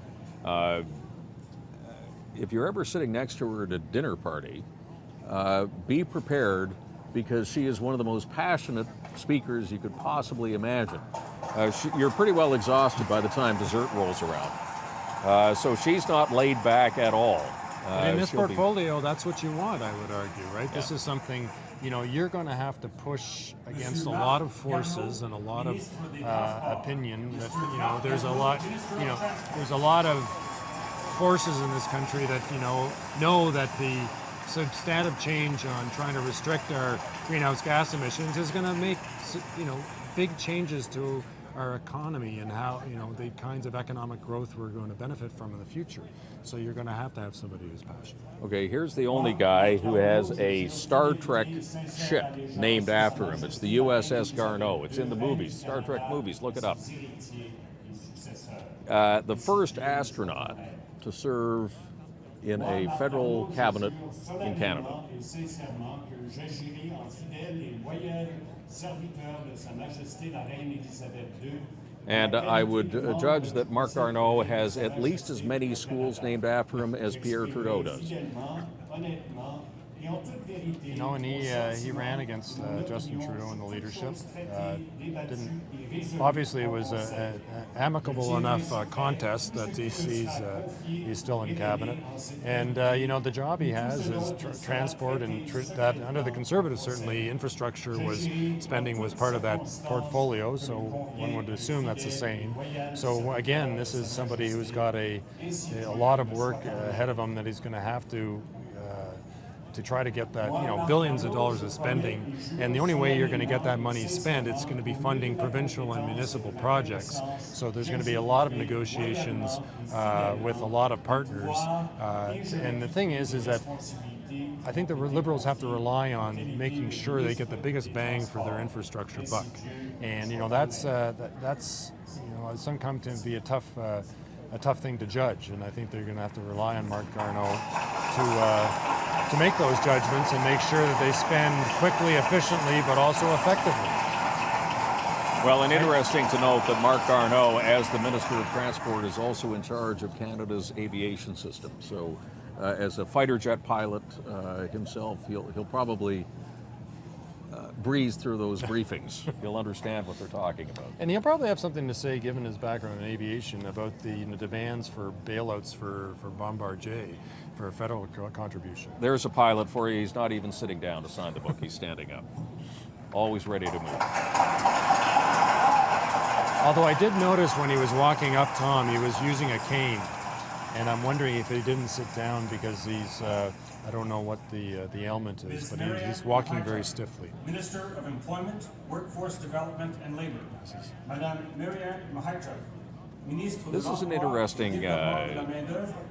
If you're ever sitting next to her at a dinner party, be prepared, because she is one of the most passionate speakers you could possibly imagine. You're pretty well exhausted by the time dessert rolls around. So she's not laid back at all. In this portfolio, that's what you want, I would argue, right? Yeah. This is something, you're going to have to push against a lot of forces and a lot of opinion that, there's a lot of forces in this country that know that the substantive change on trying to restrict our greenhouse gas emissions is going to make big changes to our economy and how the kinds of economic growth we're going to benefit from in the future. So you're going to have somebody who's passionate. Okay, here's the only guy who has a Star Trek ship named after him. It's the USS Garneau. It's in the movies, Star Trek movies. Look it up. The first astronaut to serve in a federal cabinet in Canada. And I would judge that Marc Garneau has at least as many schools named after him as Pierre Trudeau does. And he ran against Justin Trudeau in the leadership. Obviously, it was an amicable enough contest that he's still in cabinet. And the job he has is transport, and that under the Conservatives certainly infrastructure spending was part of that portfolio. So one would assume that's the same. So again, this is somebody who's got a lot of work ahead of him that he's going to have to try to get that, billions of dollars of spending. And the only way you're going to get that money spent, it's going to be funding provincial and municipal projects. So there's going to be a lot of negotiations with a lot of partners. And the thing is that I think the Liberals have to rely on making sure they get the biggest bang for their infrastructure buck. And, that's sometimes to be a tough thing to judge. And I think they're going to have to rely on Marc Garneau to make those judgments and make sure that they spend quickly, efficiently, but also effectively. Well, and interesting to note that Marc Garneau, as the Minister of Transport, is also in charge of Canada's aviation system. So as a fighter jet pilot himself, he'll probably breeze through those briefings. He'll understand what they're talking about. And he'll probably have something to say, given his background in aviation, about the demands for bailouts for Bombardier, for a federal contribution. There's a pilot for you. He's not even sitting down to sign the book. He's standing up. Always ready to move. Although I did notice when he was walking up, Tom, he was using a cane. And I'm wondering if he didn't sit down because he's, I don't know what the ailment is, but he's walking very stiffly. Minister of Employment, Workforce Development and Labour, Madame Marianne Mahaichuk. This is an interesting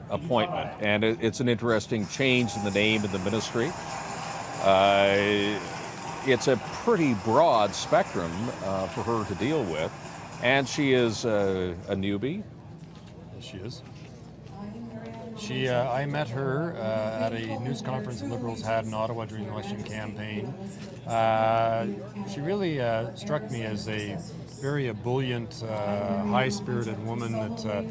appointment, and it's an interesting change in the name of the ministry. It's a pretty broad spectrum for her to deal with, and she is a newbie. Yes, she is. I met her at a news conference the Liberals had in Ottawa during the election campaign. She really struck me as a very ebullient, high-spirited woman that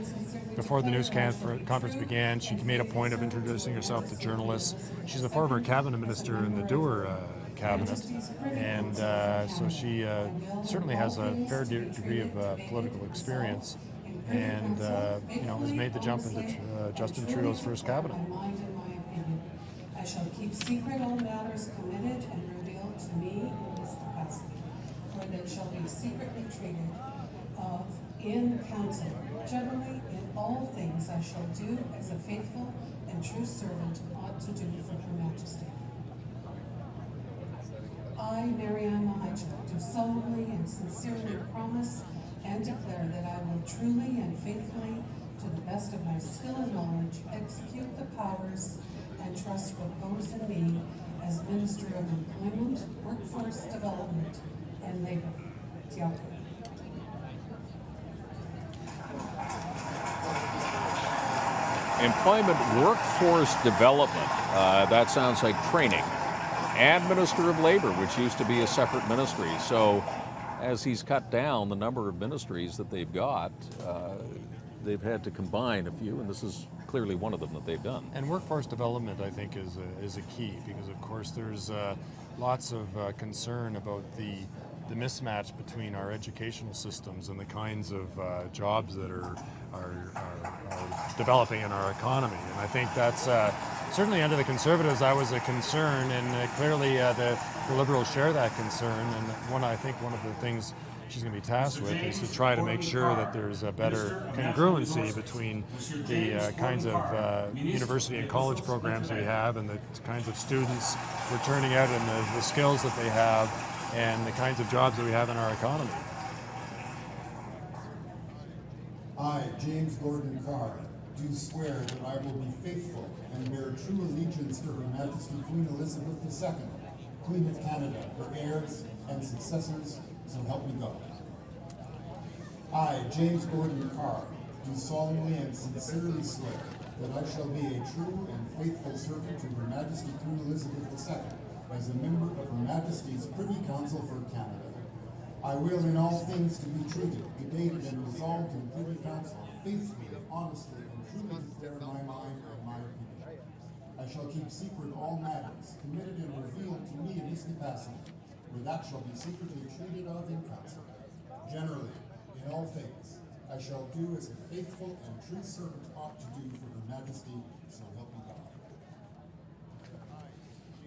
before the news conference began, she made a point of introducing herself to journalists. She's a former cabinet minister in the Dewar cabinet, and so she certainly has a fair degree of political experience, and has made the jump into Justin Trudeau's first cabinet. I shall keep secret all matters committed and revealed to me in this capacity, for that shall be secretly treated of in council. Generally, in all things I shall do as a faithful and true servant ought to do for Her Majesty. I, Marianne Mahaichuk, do solemnly and sincerely promise and declare that I will truly and faithfully, to the best of my skill and knowledge, execute the powers and trust reposed in me as Minister of Employment, Workforce Development, and Labour. Tiako. Employment, Workforce Development, that sounds like training, and Minister of Labour, which used to be a separate ministry. So as he's cut down the number of ministries that they've got, they've had to combine a few, and this is clearly one of them that they've done. And workforce development, I think, is a key, because of course there's lots of concern about the mismatch between our educational systems and the kinds of jobs that are developing in our economy. And I think that's certainly under the Conservatives that was a concern, and clearly the Liberals share that concern. And I think one of the things she's going to be tasked with is to try to make sure that there's a better congruency between the kinds of university and college programs we have and the kinds of students we're turning out and the skills that they have and the kinds of jobs that we have in our economy. I, James Gordon Carr, do swear that I will be faithful and bear true allegiance to Her Majesty Queen Elizabeth II, Queen of Canada, her heirs and successors, so help me God. I, James Gordon Carr, do solemnly and sincerely swear that I shall be a true and faithful servant to Her Majesty Queen Elizabeth II as a member of Her Majesty's Privy Council for Canada. I will in all things to be treated, debated, and resolved in Privy Council faithfully, honestly, and truly declare my mind and my opinion. I shall keep secret all matters committed and revealed to me in this capacity, where that shall be secretly treated of in council. Generally, in all things, I shall do as a faithful and true servant ought to do for Her Majesty, so help me God.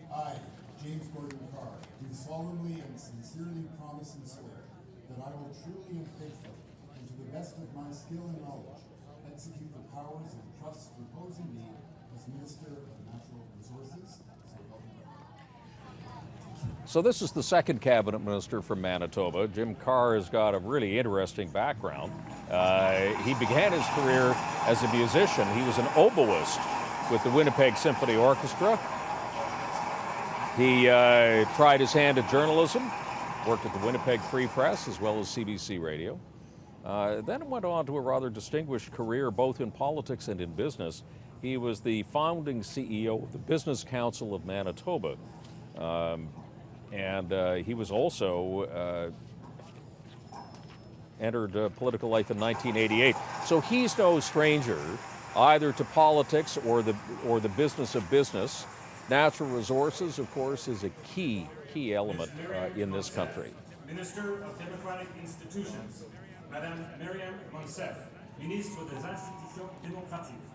I, James Gordon Carr, do solemnly and sincerely promise and swear that I will truly and faithfully, and to the best of my skill and knowledge, execute the powers and trusts reposed in me as Minister of Natural Resources, so help me God. So this is the second cabinet minister from Manitoba. Jim Carr has got a really interesting background. He began his career as a musician. He was an oboist with the Winnipeg Symphony Orchestra. He tried his hand at journalism, worked at the Winnipeg Free Press as well as CBC Radio. Then went on to a rather distinguished career both in politics and in business. He was the founding CEO of the Business Council of Manitoba. And he was also entered political life in 1988. So he's no stranger either to politics or the business of business. Natural resources, of course, is a key element in this country. Minister of Democratic Institutions, Madame Marianne Monsef, Ministre des Institutions Démocratiques.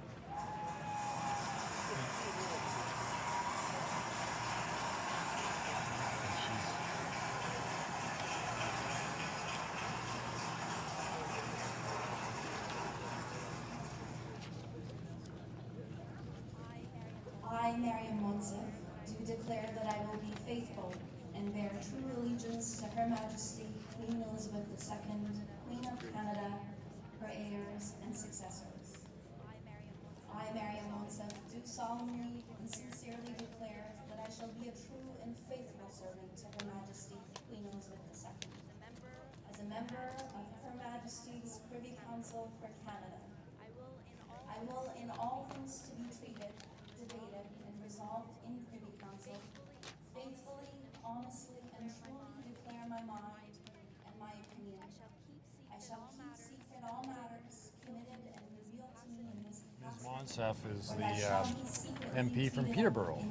I, Marianne Monsef, do declare that I will be faithful and bear true allegiance to Her Majesty Queen Elizabeth II, Queen of Canada, her heirs and successors. I, Marianne Monsef, do solemnly and sincerely declare that I shall be a true and faithful servant to Her Majesty Queen Elizabeth II. As a member of Her Majesty's Privy Council for Canada, I will in all things to be treated, debated, and resolved in Privy Council, faithfully, honestly, and truly declare my mind and my opinion. I shall keep secret all matters committed and revealed to me in this Ms. capacity. Monsef is the MP from Peterborough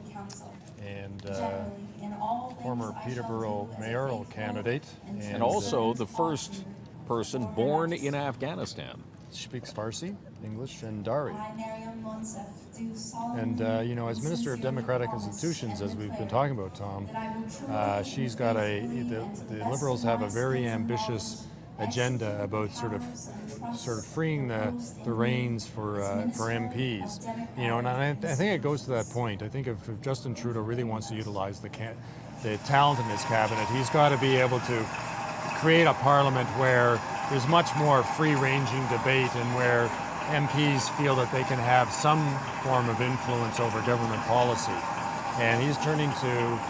and former Peterborough mayoral candidate. And also the first person born in Afghanistan. Speaks Farsi, English, and Dari. I, Mariam Monsef, do solemnly And you know, as Minister of Democratic Institutions, as we've been talking about, Tom, she's got the Liberals have a very ambitious agenda about sort of freeing the reins for MPs. You know, and I think it goes to that point. I think if Justin Trudeau really wants to utilize the talent in his cabinet, he's got to be able to create a parliament where there's much more free-ranging debate and where MPs feel that they can have some form of influence over government policy. And he's turning to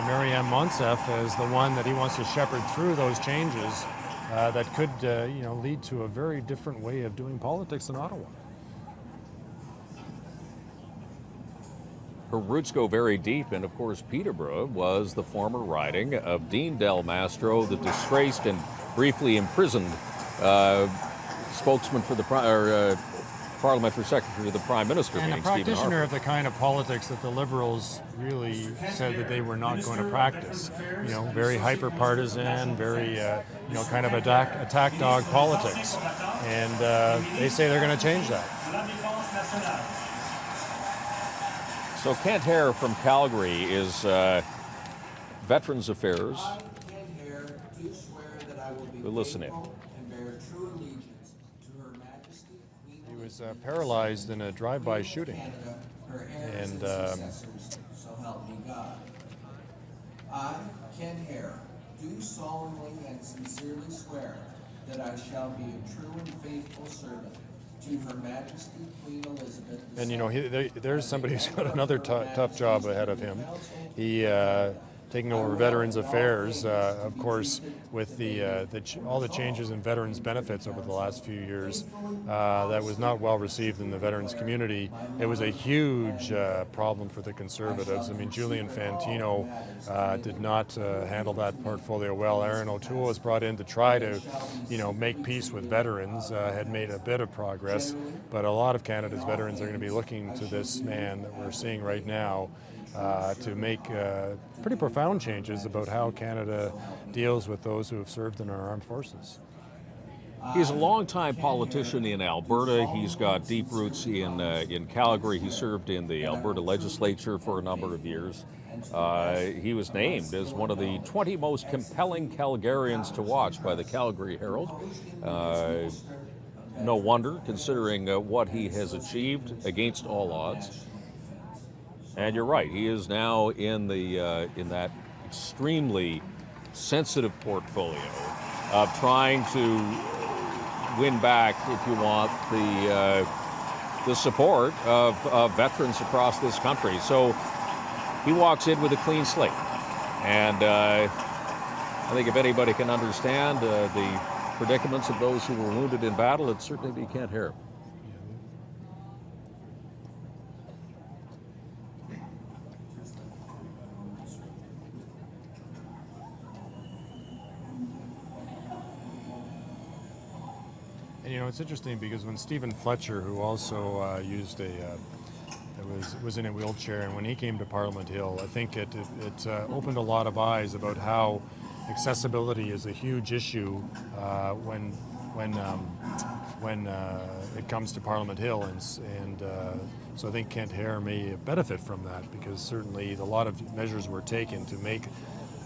Mariam Monsef as the one that he wants to shepherd through those changes that could you know, lead to a very different way of doing politics in Ottawa. Her roots go very deep, and of course Peterborough was the former riding of Dean Del Mastro, the disgraced and briefly imprisoned spokesman for the parliamentary secretary of the Prime Minister. And a practitioner of the kind of politics that the Liberals really said that they were not going to practice. You know, very hyper-partisan, very, you know, kind of attack dog politics. And they say they're going to change that. So Kent Hare from Calgary is Veterans Affairs. We're listening. He was paralyzed in a drive-by shooting. And so help me God. I, Kent Hare, do solemnly and sincerely swear that I shall be a true and faithful servant to Her Majesty Queen Elizabeth II. And you know, there's somebody who's got another tough job ahead of him. He taking over Veterans Affairs, of course, with all the changes in veterans benefits over the last few years, that was not well received in the veterans community. It was a huge problem for the Conservatives. I mean, Julian Fantino did not handle that portfolio well. Aaron O'Toole was brought in to try to, you know, make peace with veterans, had made a bit of progress, but a lot of Canada's veterans are going to be looking to this man that we're seeing right now to make pretty profound changes about how Canada deals with those who have served in our armed forces. He's a longtime politician in Alberta. He's got deep roots in Calgary. He served in the Alberta legislature for a number of years. He was named as one of the 20 most compelling Calgarians to watch by the Calgary Herald. No wonder, considering what he has achieved against all odds. And you're right, he is now in that extremely sensitive portfolio of trying to win back, if you want, the support of veterans across this country. So he walks in with a clean slate. And I think if anybody can understand the predicaments of those who were wounded in battle, it'd certainly be Kent Hare. And you know, it's interesting because when Stephen Fletcher, who also was in a wheelchair, and when he came to Parliament Hill, I think it opened a lot of eyes about how accessibility is a huge issue when it comes to Parliament Hill, and so I think Kent Hare may benefit from that, because certainly a lot of measures were taken to make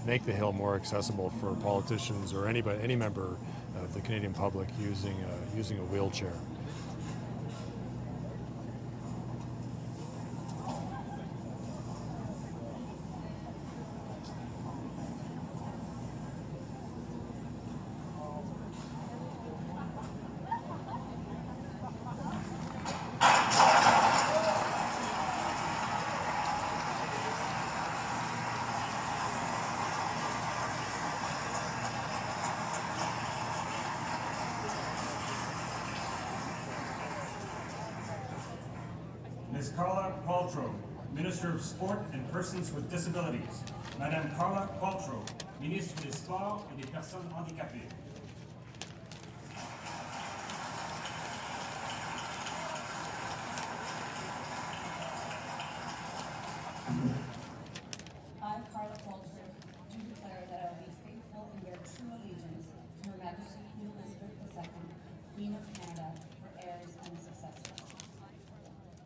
the Hill more accessible for politicians or any member of the Canadian public using a wheelchair. Carla Qualtrough, Minister of Sport and Persons with Disabilities. Madame Carla Qualtrough, Ministre des Sports et des Personnes handicapées. I, Carla Qualtrough, do declare that I will be faithful and bear true allegiance to Her Majesty Queen Elizabeth II, Queen of Canada, her heirs and successors.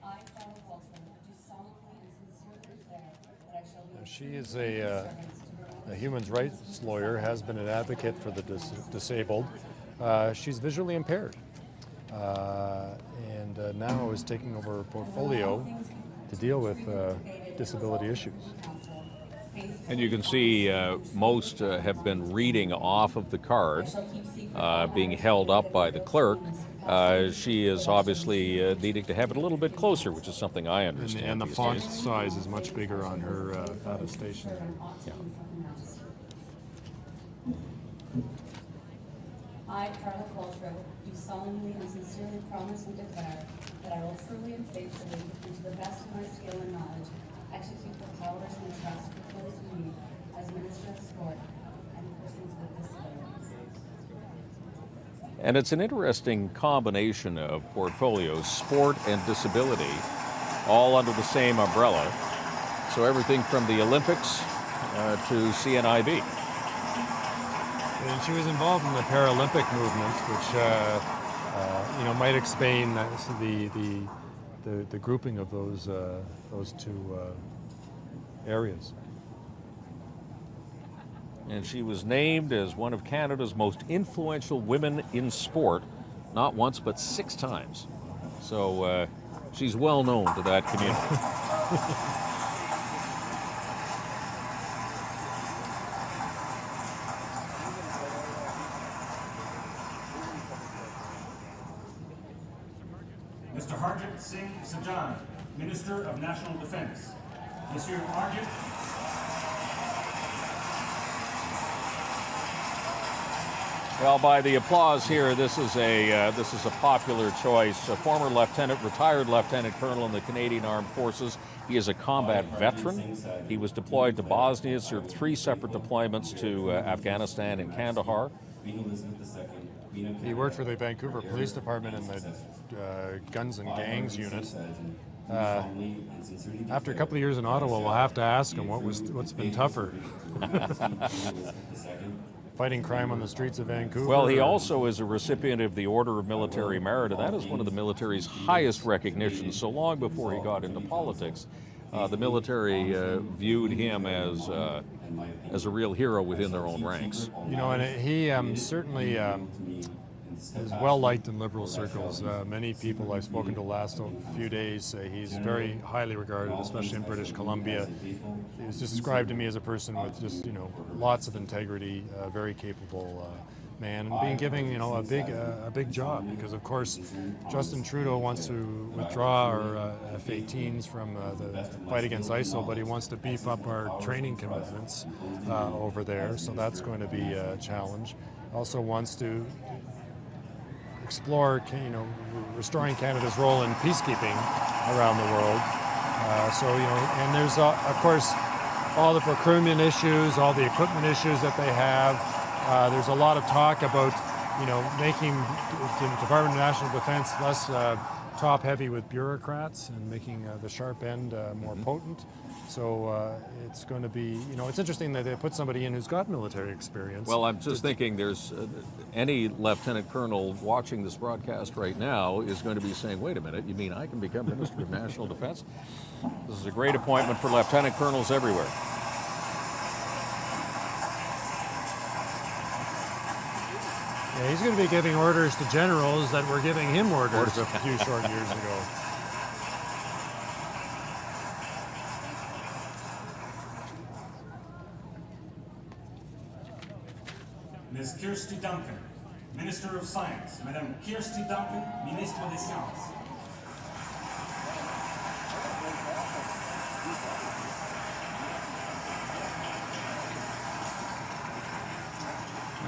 I, Carla Qualtrough, do solemnly and sincerely declare that I shall be She is a human rights lawyer, has been an advocate for the disabled. She's visually impaired, and now is taking over a portfolio to deal with disability issues. And you can see most have been reading off of the card, being held up by the clerk. She is obviously needing to have it a little bit closer, which is something I understand. And the these font days. size is much bigger on her attestation. Yeah. I, Carla Qualtrough, do solemnly and sincerely promise and declare that I will truly and faithfully, and to the best of my skill and knowledge, execute the powers and trusts proposed to me as Minister of Sport and Persons with Disabilities. And it's an interesting combination of portfolios, sport and disability, all under the same umbrella. So everything from the Olympics to CNIB. And she was involved in the Paralympic movement, which might explain the grouping of those two areas. And she was named as one of Canada's most influential women in sport, not once but 6 times. So she's well known to that community. Mr. Harjit Singh Sajjan, Minister of National Defense. Monsieur Harjit. Well, by the applause here, this is a popular choice. A former retired lieutenant colonel in the Canadian Armed Forces. He is a combat veteran. He was deployed to Bosnia, served 3 separate deployments to Afghanistan and Kandahar. He worked for the Vancouver Police Department in the Guns and Gangs unit. After a couple of years in Ottawa, we'll have to ask him what's been tougher. Fighting crime on the streets of Vancouver. Well, he also is a recipient of the Order of Military Merit, and that is one of the military's highest recognitions. So long before he got into politics, the military viewed him as a real hero within their own ranks. You know, and he certainly is well liked in Liberal circles. Many people I've spoken to the last few days say he's very highly regarded, especially in British Columbia. He was described to me as a person with just, lots of integrity, very capable man, and being given, a big job, because of course Justin Trudeau wants to withdraw our F-18s from the fight against ISIL, but he wants to beef up our training commitments over there, so that's going to be a challenge. Also wants to explore, restoring Canada's role in peacekeeping around the world. And there's of course all the procurement issues, all the equipment issues that they have. There's a lot of talk about, making the Department of National Defense less top-heavy with bureaucrats and making the sharp end more potent. So it's going to be, it's interesting that they put somebody in who's got military experience. Well, I'm just thinking there's any lieutenant colonel watching this broadcast right now is going to be saying, wait a minute, you mean I can become Minister of National Defense? This is a great appointment for lieutenant colonels everywhere. Yeah, he's going to be giving orders to generals that were giving him orders a few short years ago. Ms. Kirsty Duncan, Minister of Science. Madame Kirsty Duncan, Ministre des Sciences.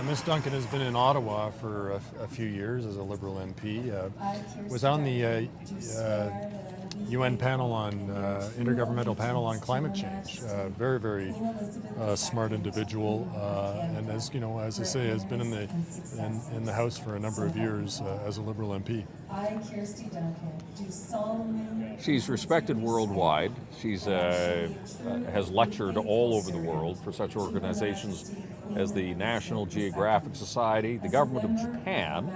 Ms. Duncan has been in Ottawa for a few years as a Liberal MP. Was on the UN panel on intergovernmental panel on climate change. Very, very smart individual, and as you know, as I say, has been in the House for a number of years as a Liberal MP. I, Kirsty Duncan, do solemnly. She's respected worldwide. She's has lectured all over the world for such organizations as the National Geographic Society, the government of Japan,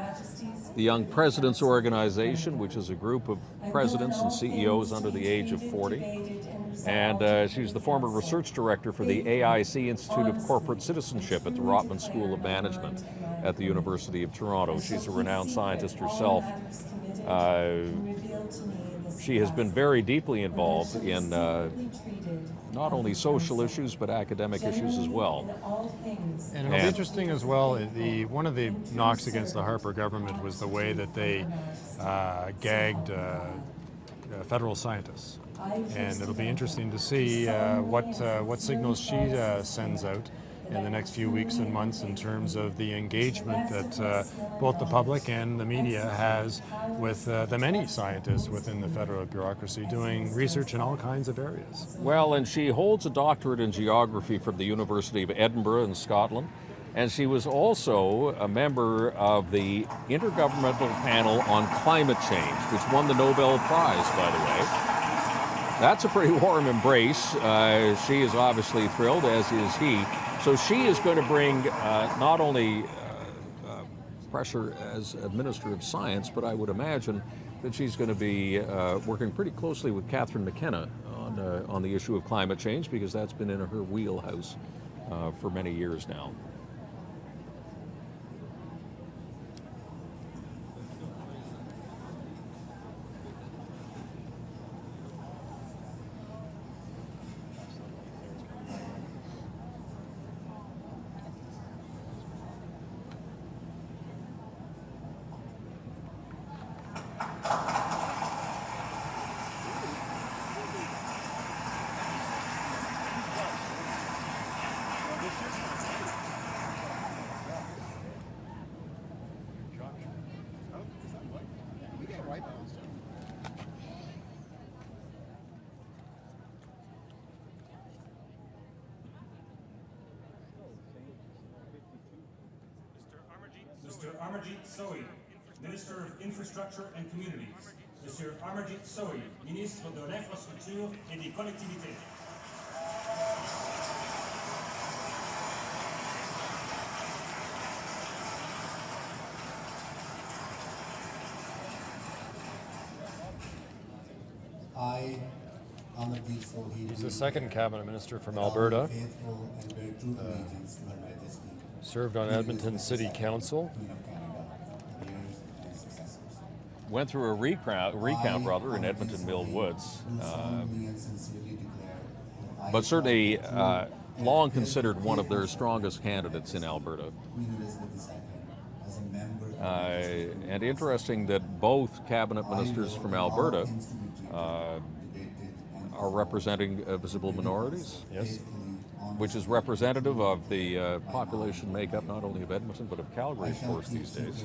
the Young Presidents Organization, which is a group of presidents and CEOs under the age of 40. And she's the former research director for the AIC Institute of Corporate Citizenship at the Rotman School of Management at the University of Toronto. She's a renowned scientist herself. She has been very deeply involved in not only social issues but academic issues as well. And it'll be interesting as well, one of the knocks against the Harper government was the way that they gagged federal scientists. And it'll be interesting to see what signals she sends out in the next few weeks and months in terms of the engagement that both the public and the media has with the many scientists within the federal bureaucracy doing research in all kinds of areas. Well, and she holds a doctorate in geography from the University of Edinburgh in Scotland, and she was also a member of the Intergovernmental Panel on Climate Change, which won the Nobel Prize, by the way. That's a pretty warm embrace. She is obviously thrilled, as is he. So she is going to bring not only pressure as Minister of Science, but I would imagine that she's going to be working pretty closely with Catherine McKenna on the issue of climate change, because that's been in her wheelhouse for many years now. Mr. Amarjit Sohi, Minister of Infrastructure and Communities. Mr. Amarjit Sohi, Ministre de l'Infrastructure et des Collectivités. I, Amarjit Sohi, He's the second cabinet minister from Alberta. faithful and bear true allegiance to Her Majesty, Served on Edmonton City Council. Queen of Canada, years and successors. Went through a recount rather, in Edmonton Mill Woods. But certainly long considered one of their strongest candidates in Alberta. And interesting that both cabinet ministers from Alberta are representing visible minorities. Yes. Which is representative of the population makeup not only of Edmonton but of Calgary, of course, these days.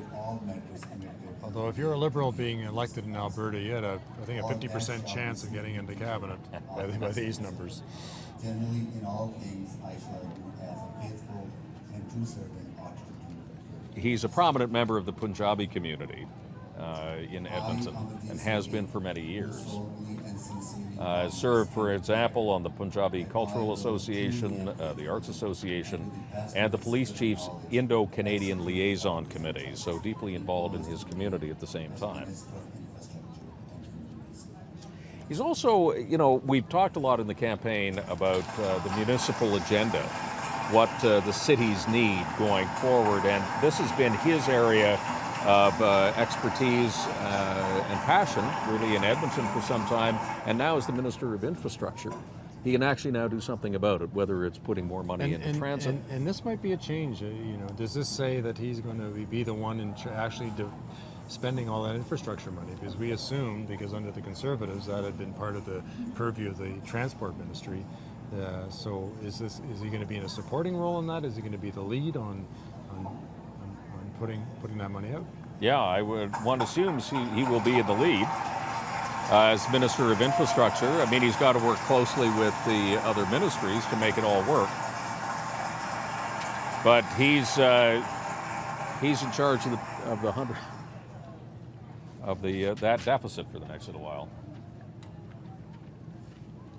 Although if you're a Liberal being elected in Alberta, you had I think a 50% chance of getting into cabinet by these numbers. Generally, in all things, I shall do as a faithful and true servant ought to do. He's a prominent member of the Punjabi community in Edmonton and has been for many years. Served, for example, on the Punjabi Cultural Association, the Arts Association, and the Police Chief's Indo-Canadian Liaison Committee, so deeply involved in his community at the same time. He's also, you know, we've talked a lot in the campaign about the municipal agenda, what the cities need going forward, and this has been his area of expertise and passion, really, in Edmonton for some time, and now as the Minister of Infrastructure, he can actually now do something about it, whether it's putting more money into transit. And this might be a change. You know, does this say that he's going to be the one in actually spending all that infrastructure money? Because we assumed, because under the Conservatives, that had been part of the purview of the Transport Ministry. So is he going to be in a supporting role in that? Is he going to be the lead on putting that money out? Yeah, one assumes he will be in the lead. as Minister of Infrastructure. I mean, he's got to work closely with the other ministries to make it all work. But he's in charge of the 100 of that deficit for the next little while.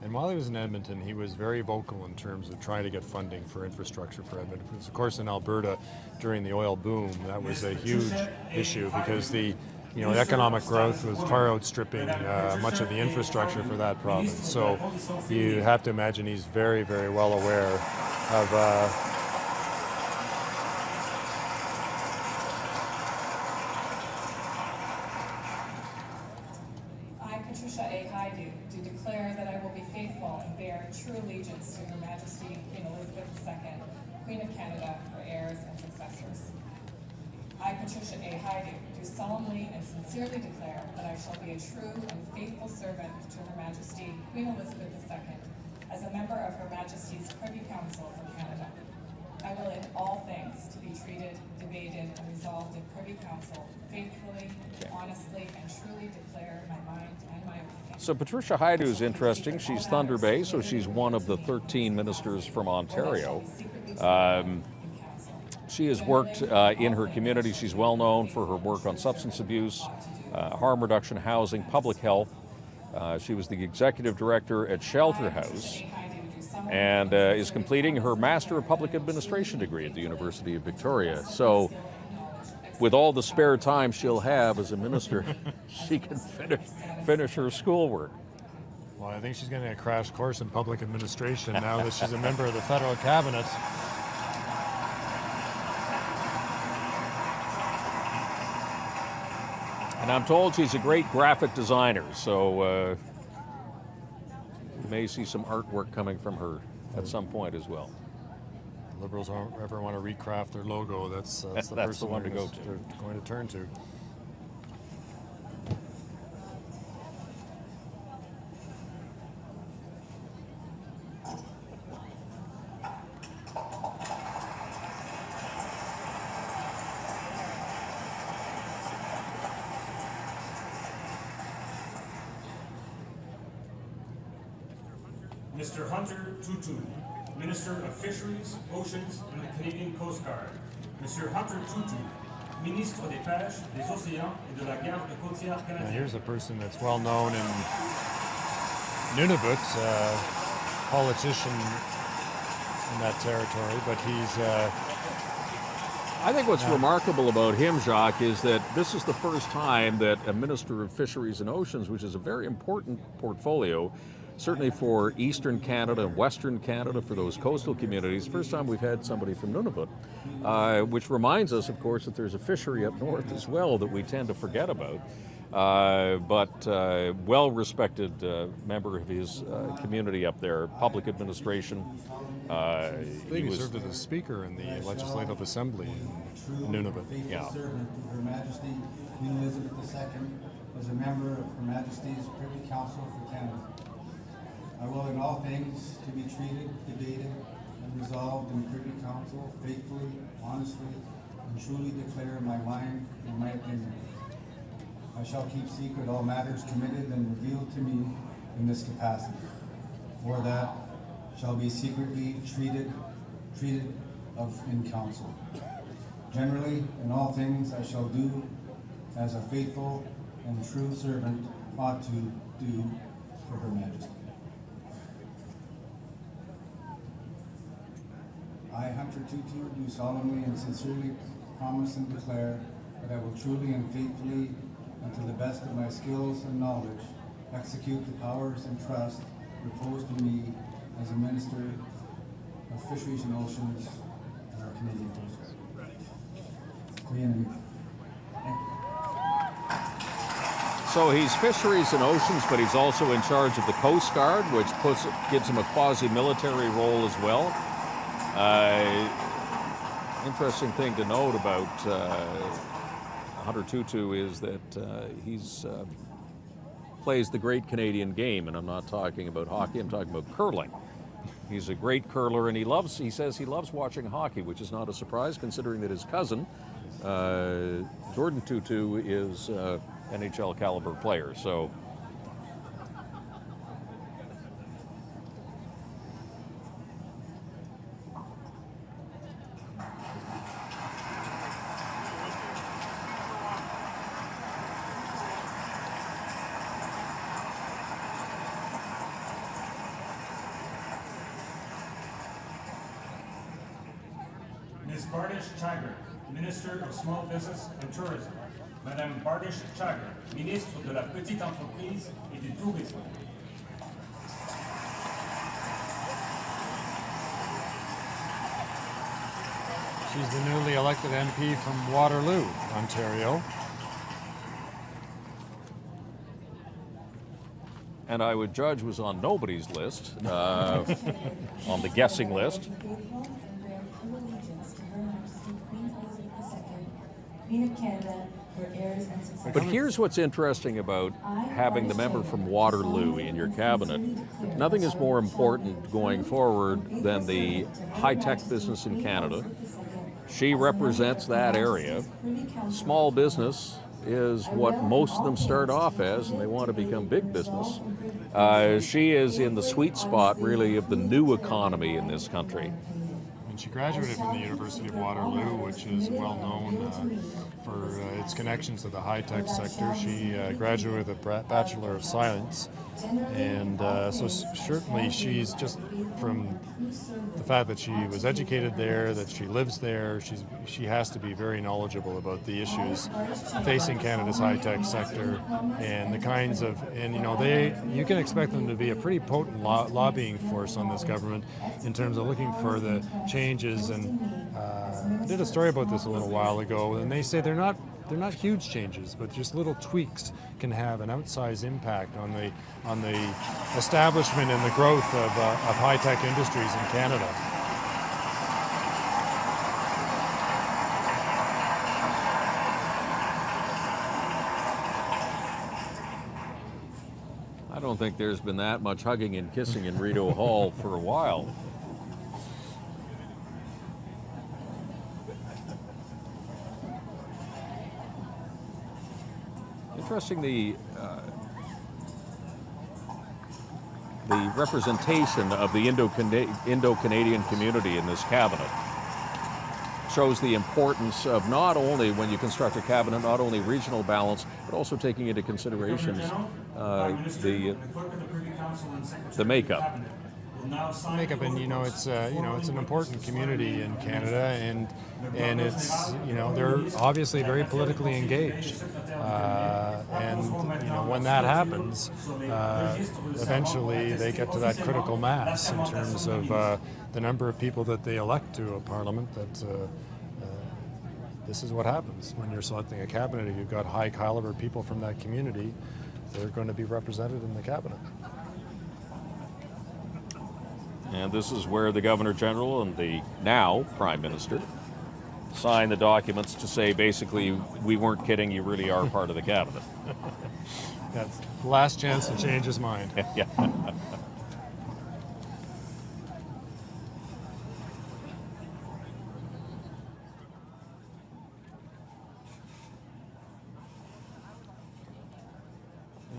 And while he was in Edmonton, he was very vocal in terms of trying to get funding for infrastructure for Edmonton. Because of course, in Alberta, during the oil boom, that was a huge issue because the economic growth was far outstripping much of the infrastructure for that province. So you have to imagine he's very, very well aware of true allegiance to Her Majesty Queen Elizabeth II, Queen of Canada, her heirs and successors. I, Patricia A. Haidu, do solemnly and sincerely declare that I shall be a true and faithful servant to Her Majesty Queen Elizabeth II as a member of Her Majesty's Privy Council for Canada. I will in all things to be treated, debated, and resolved in Privy Council faithfully, honestly, and truly declare my mind and my opinion. So Patricia Haidu is interesting. She's Thunder Bay, so she's one of the 13 ministers from Ontario. She has worked in her community. She's well known for her work on substance abuse, harm reduction, housing, public health. She was the executive director at Shelter House and is completing her Master of Public Administration degree at the University of Victoria. So with all the spare time she'll have as a minister, she can finish her schoolwork. Well, I think she's getting a crash course in public administration now that she's a member of the federal cabinet. And I'm told she's a great graphic designer, so we may see some artwork coming from her at some point as well. Liberals don't ever want to recraft their logo. That's the person the one to go to. They're going to turn to. Mr. Hunter Tutu, Minister of Fisheries, Oceans and the Canadian Coast Guard. Monsieur Hunter Tutu, Ministre des Pêches, des Océans et de la Garde côtière Now canadienne. here's a person that's well known in Nunavut, politician in that territory, but he's... I think what's remarkable about him, Jacques, is that this is the first time that a Minister of Fisheries and Oceans, which is a very important portfolio, certainly for Eastern Canada and Western Canada, for those coastal communities, first time we've had somebody from Nunavut, which reminds us, of course, that there's a fishery up north as well that we tend to forget about. But well-respected member of his community up there, public administration. I believe he served as a speaker in the Legislative Assembly in Nunavut. Yeah. Servant to Her Majesty Queen Elizabeth II as a member of Her Majesty's Privy Council for Canada. I will in all things to be treated, debated, and resolved in Privy Council faithfully, honestly, and truly declare my mind and my opinion. I shall keep secret all matters committed and revealed to me in this capacity, for that shall be secretly treated of in council. Generally, in all things I shall do as a faithful and true servant ought to do for Her Majesty. I, Hunter Tutu, do solemnly and sincerely promise and declare that I will truly and faithfully and to the best of my skills and knowledge execute the powers and trust reposed in me as a Minister of Fisheries and Oceans and our Canadian Coast Guard. So he's Fisheries and Oceans, but he's also in charge of the Coast Guard, which gives him a quasi-military role as well. Interesting thing to note about Hunter Tutu is that he's plays the great Canadian game, and I'm not talking about hockey, I'm talking about curling. He's a great curler, and he says he loves watching hockey, which is not a surprise considering that his cousin, Jordan Tutu, is NHL caliber player. So Ms. Bardish Chagrin, Minister of Small Business and Tourism. Madame Bardish Chagrin, Ministre de la Petite Entreprise et du Tourisme. She's the newly elected MP from Waterloo, Ontario. And I would judge was on nobody's list, on the guessing list. But here's what's interesting about having the member from Waterloo in your cabinet. Nothing is more important going forward than the high-tech business in Canada. She represents that area. Small business is what most of them start off as, and they want to become big business. She is in the sweet spot, really, of the new economy in this country. And she graduated from the University of Waterloo, which is well known for its connections to the high-tech sector. She graduated with a Bachelor of Science, and so certainly she's just from the fact that she was educated there, that she lives there, she has to be very knowledgeable about the issues facing Canada's high-tech sector and the kinds of, and you can expect them to be a pretty potent lobbying force on this government in terms of looking for the changes. And I did a story about this a little while ago, and they say they're not huge changes, but just little tweaks can have an outsized impact on the establishment and the growth of high-tech industries in Canada. I don't think there's been that much hugging and kissing in Rideau Hall for a while. Interesting, the representation of the Indo-Canadian community in this cabinet shows the importance of not only, when you construct a cabinet, not only regional balance, but also taking into consideration the makeup. Makeup, and it's an important community in Canada, and it's they're obviously very politically engaged, and when that happens, eventually they get to that critical mass in terms of the number of people that they elect to a parliament. That this is what happens when you're selecting a cabinet. If you've got high caliber people from that community, they're going to be represented in the cabinet. And this is where the Governor General and the now Prime Minister sign the documents to say, basically, we weren't kidding, you really are part of the cabinet. That's the last chance to change his mind. Yeah.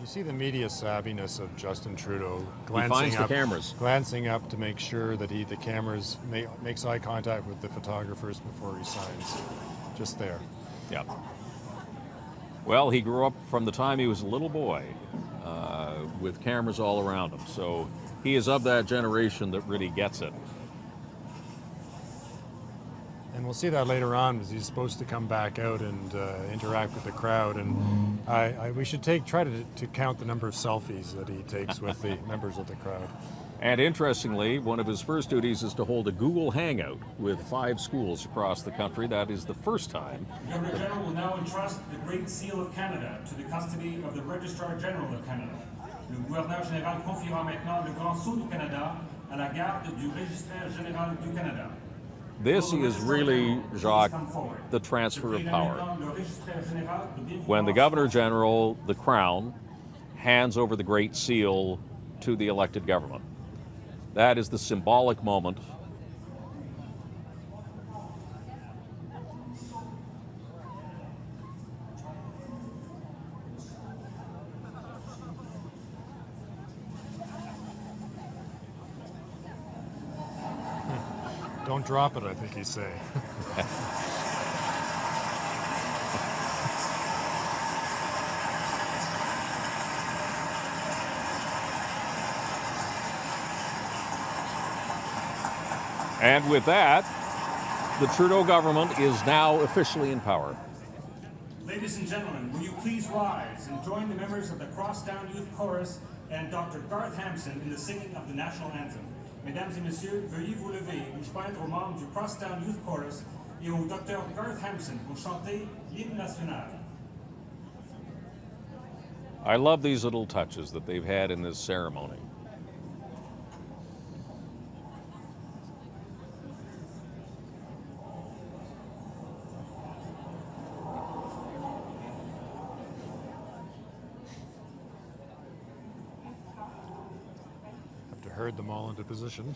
You see the media savviness of Justin Trudeau, glancing up to make sure that the cameras makes eye contact with the photographers before he signs. Just there. Yeah. Well, he grew up from the time he was a little boy with cameras all around him. So he is of that generation that really gets it. And we'll see that later on, because he's supposed to come back out and interact with the crowd. And we should try to count the number of selfies that he takes with the members of the crowd. And interestingly, one of his first duties is to hold a Google Hangout with 5 schools across the country. That is the first time. The Governor General will now entrust the Great Seal of Canada to the custody of the Registrar General of Canada. Le gouverneur général confiera maintenant le Grand Sceau du Canada à la garde du Registraire Général du Canada. This is really, Jacques, the transfer of power. When the Governor General, the Crown, hands over the Great Seal to the elected government. That is the symbolic moment. Don't drop it, I think he's saying. And with that, the Trudeau government is now officially in power. Ladies and gentlemen, will you please rise and join the members of the Crosstown Youth Chorus and Dr. Garth Hampson in the singing of the national anthem. Mesdames et messieurs, veuillez vous lever et vous joindre aux membres du Crosstown Youth Chorus et au Dr. Garth Hampson pour chanter l'hymne national. I love these little touches that they've had in this ceremony. Have to herd them all into position.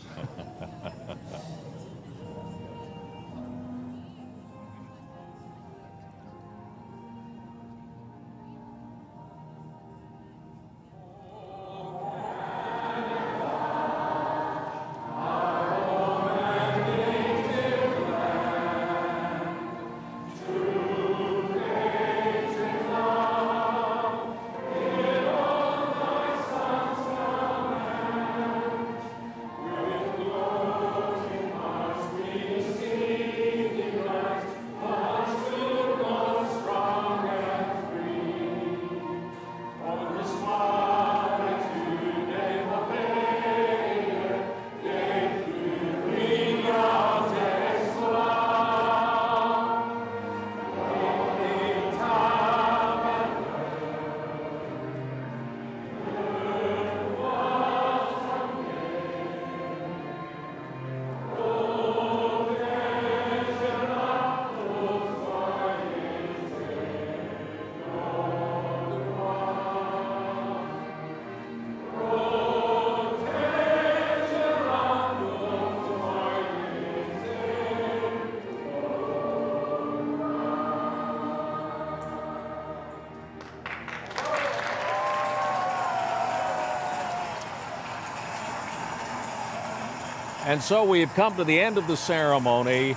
And so we have come to the end of the ceremony.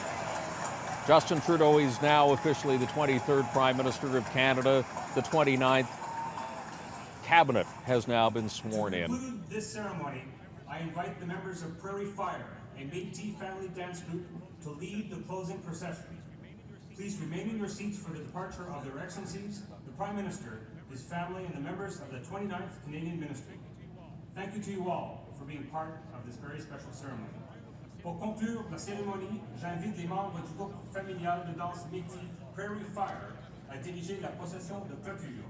Justin Trudeau is now officially the 23rd Prime Minister of Canada. The 29th Cabinet has now been sworn in. To conclude this ceremony, I invite the members of Prairie Fire, a Métis family dance group, to lead the closing procession. Please remain in your seats for the departure of Their Excellencies, the Prime Minister, his family, and the members of the 29th Canadian Ministry. Thank you to you all for being part of this very special ceremony. Pour conclure la cérémonie, j'invite les membres du groupe familial de danse Métis Prairie Fire à diriger la procession de clôture.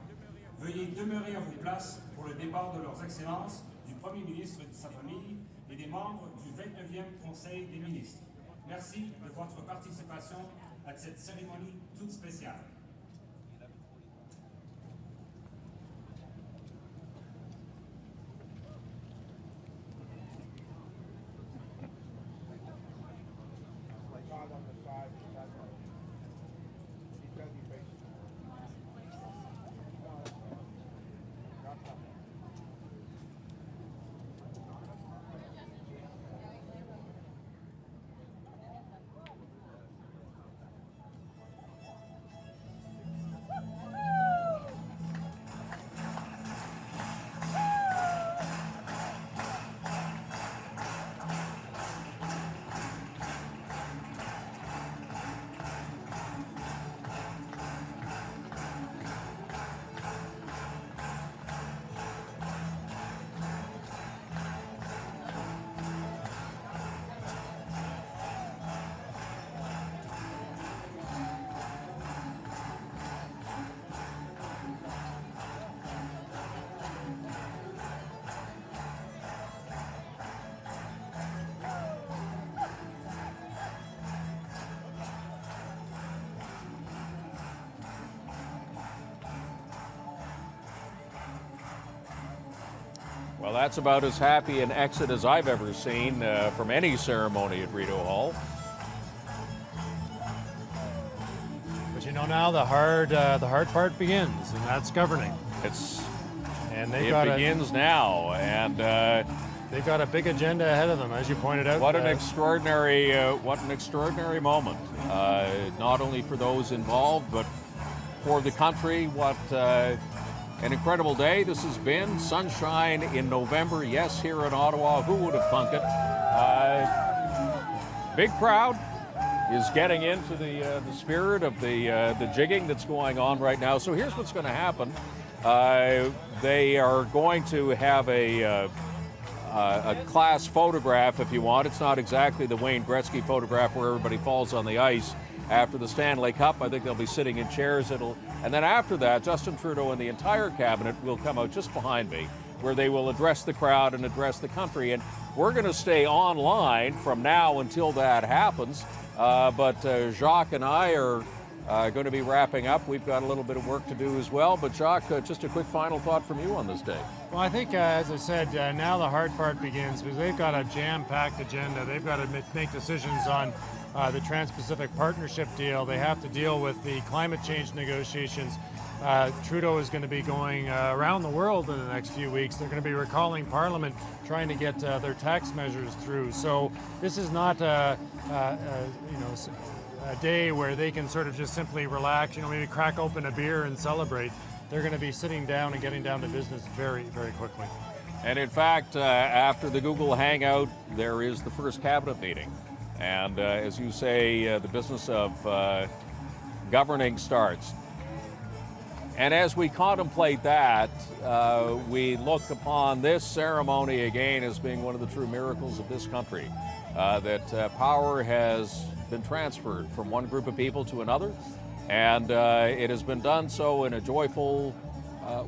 Veuillez demeurer à vos places pour le départ de leurs excellences, du Premier ministre et de sa famille et des membres du 29e Conseil des ministres. Merci de votre participation à cette cérémonie toute spéciale. Well, that's about as happy an exit as I've ever seen from any ceremony at Rideau Hall. But you know, now the hard part begins, and that's governing. It begins now, and they've got a big agenda ahead of them, as you pointed out. What an extraordinary moment! Not only for those involved, but for the country. What an incredible day this has been. Sunshine in November, yes, here in Ottawa. Who would have thunk it? Big crowd. is getting into the spirit of the jigging that's going on right now. So here's what's going to happen. They are going to have a class photograph, if you want. It's not exactly the Wayne Gretzky photograph where everybody falls on the ice after the Stanley Cup. I think they'll be sitting in chairs. And then after that, Justin Trudeau and the entire cabinet will come out just behind me, where they will address the crowd and address the country. And we're going to stay online from now until that happens. But Jacques and I are going to be wrapping up. We've got a little bit of work to do as well. But Jacques, just a quick final thought from you on this day. Well, I think, as I said, now the hard part begins because they've got a jam-packed agenda. They've got to make decisions on the Trans-Pacific Partnership deal. They have to deal with the climate change negotiations. Trudeau is going to be going around the world in the next few weeks. They're going to be recalling Parliament, trying to get their tax measures through. So this is not a day where they can sort of just simply relax, maybe crack open a beer and celebrate. They're going to be sitting down and getting down to business very, very quickly. And in fact, after the Google Hangout, there is the first cabinet meeting. And as you say, the business of governing starts. And as we contemplate that, we look upon this ceremony again as being one of the true miracles of this country, that power has been transferred from one group of people to another, and it has been done so in a joyful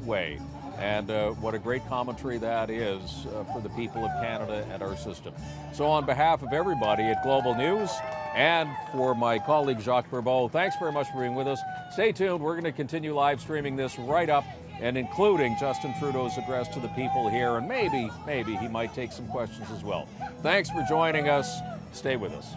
way. And what a great commentary that is for the people of Canada and our system. So on behalf of everybody at Global News and for my colleague Jacques Bourbeau, thanks very much for being with us. Stay tuned. We're going to continue live streaming this right up and including Justin Trudeau's address to the people here. And maybe he might take some questions as well. Thanks for joining us. Stay with us.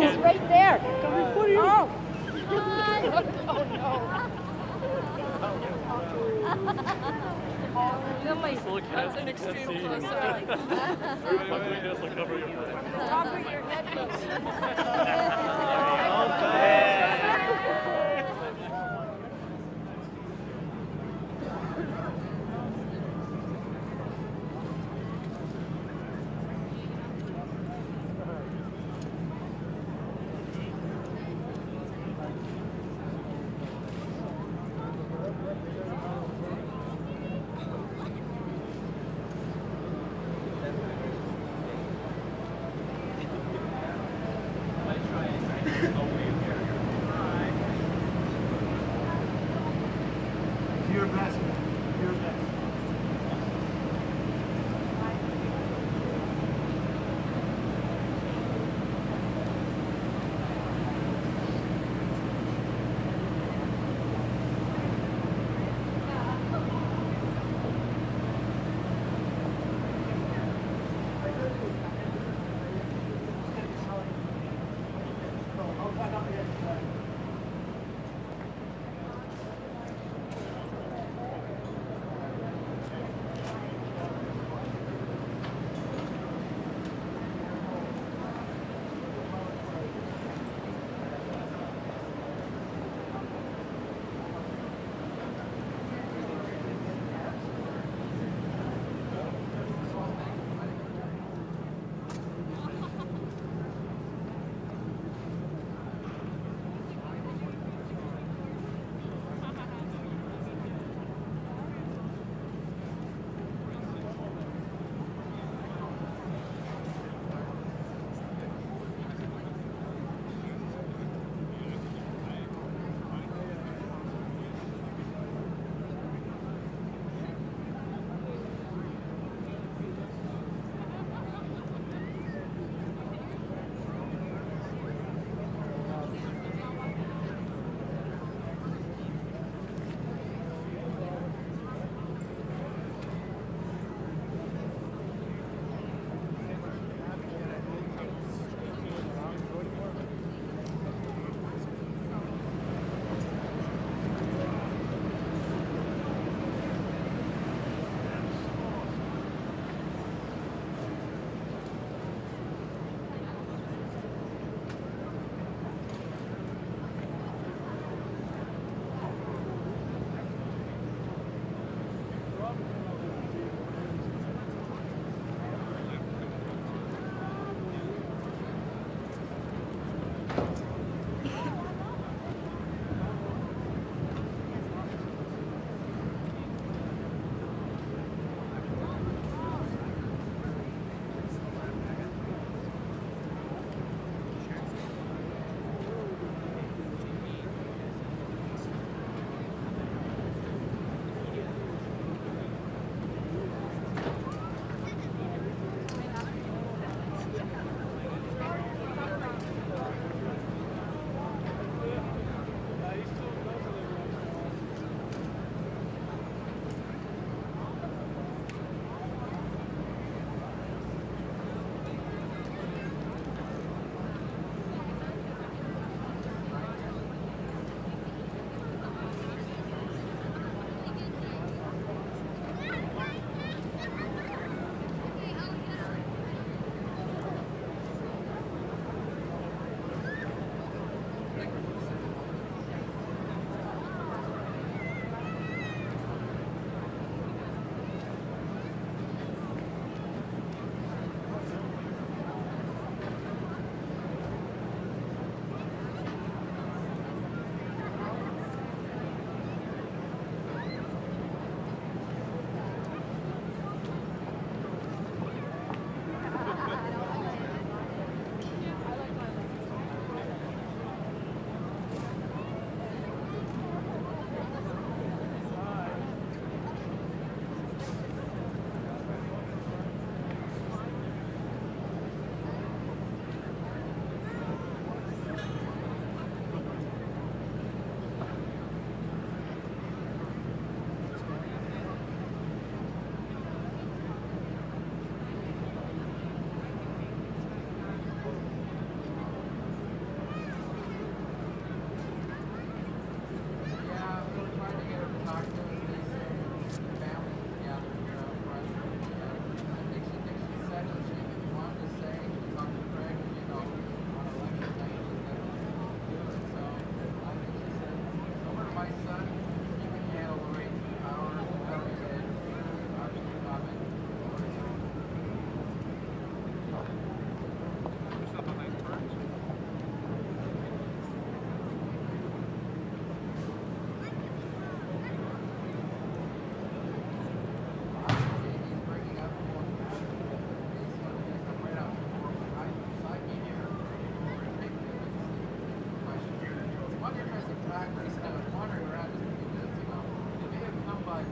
It's right there. Oh. That's an extreme close-up. This will cover your head. Cover your head.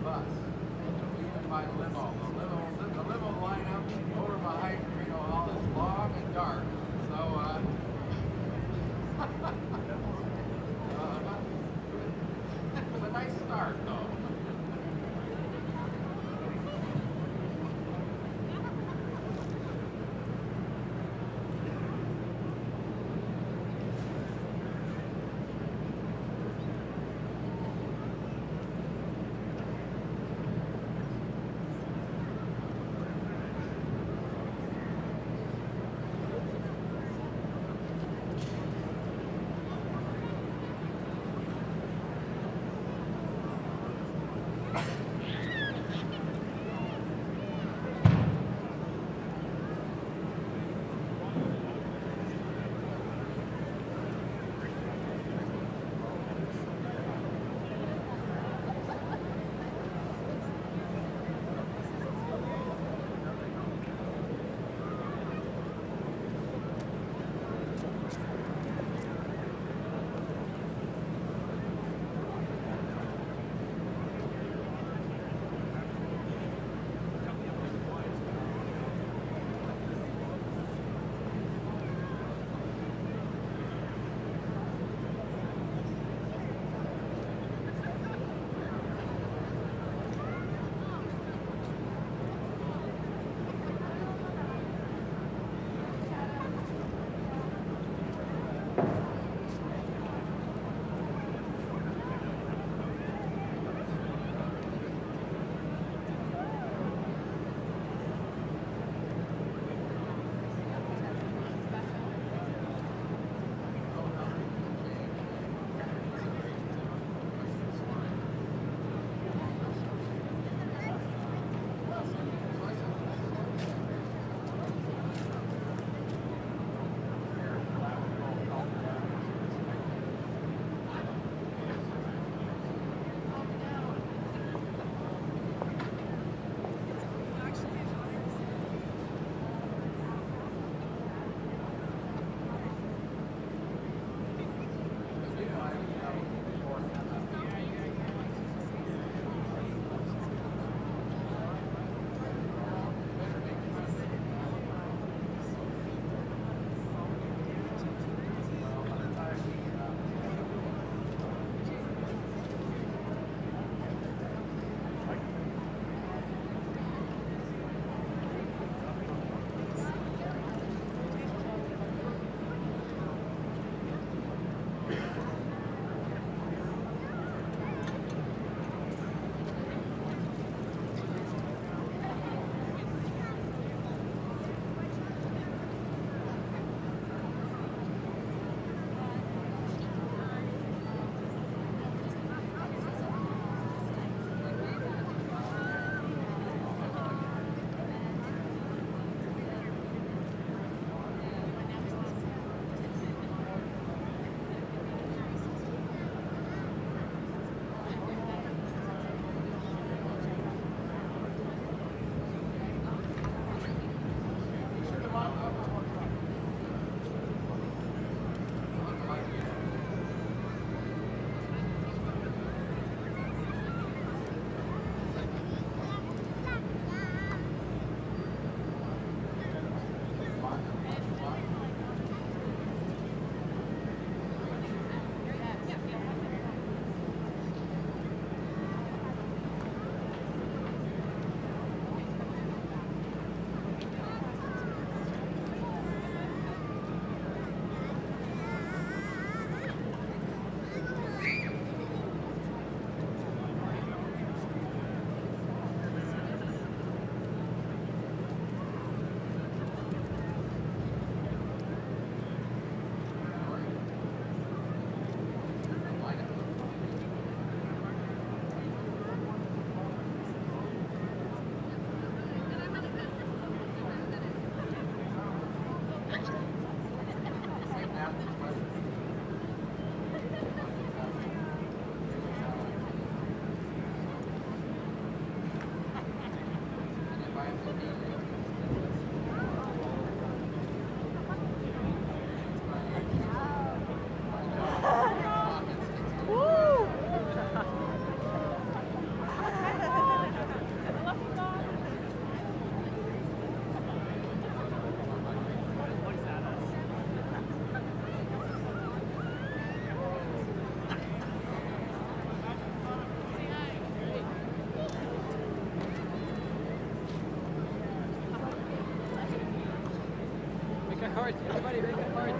bus. Even my limo. The limo lineup over behind Reno Hall is long and dark. So, it was a nice start, though. a heart. Everybody make a heart.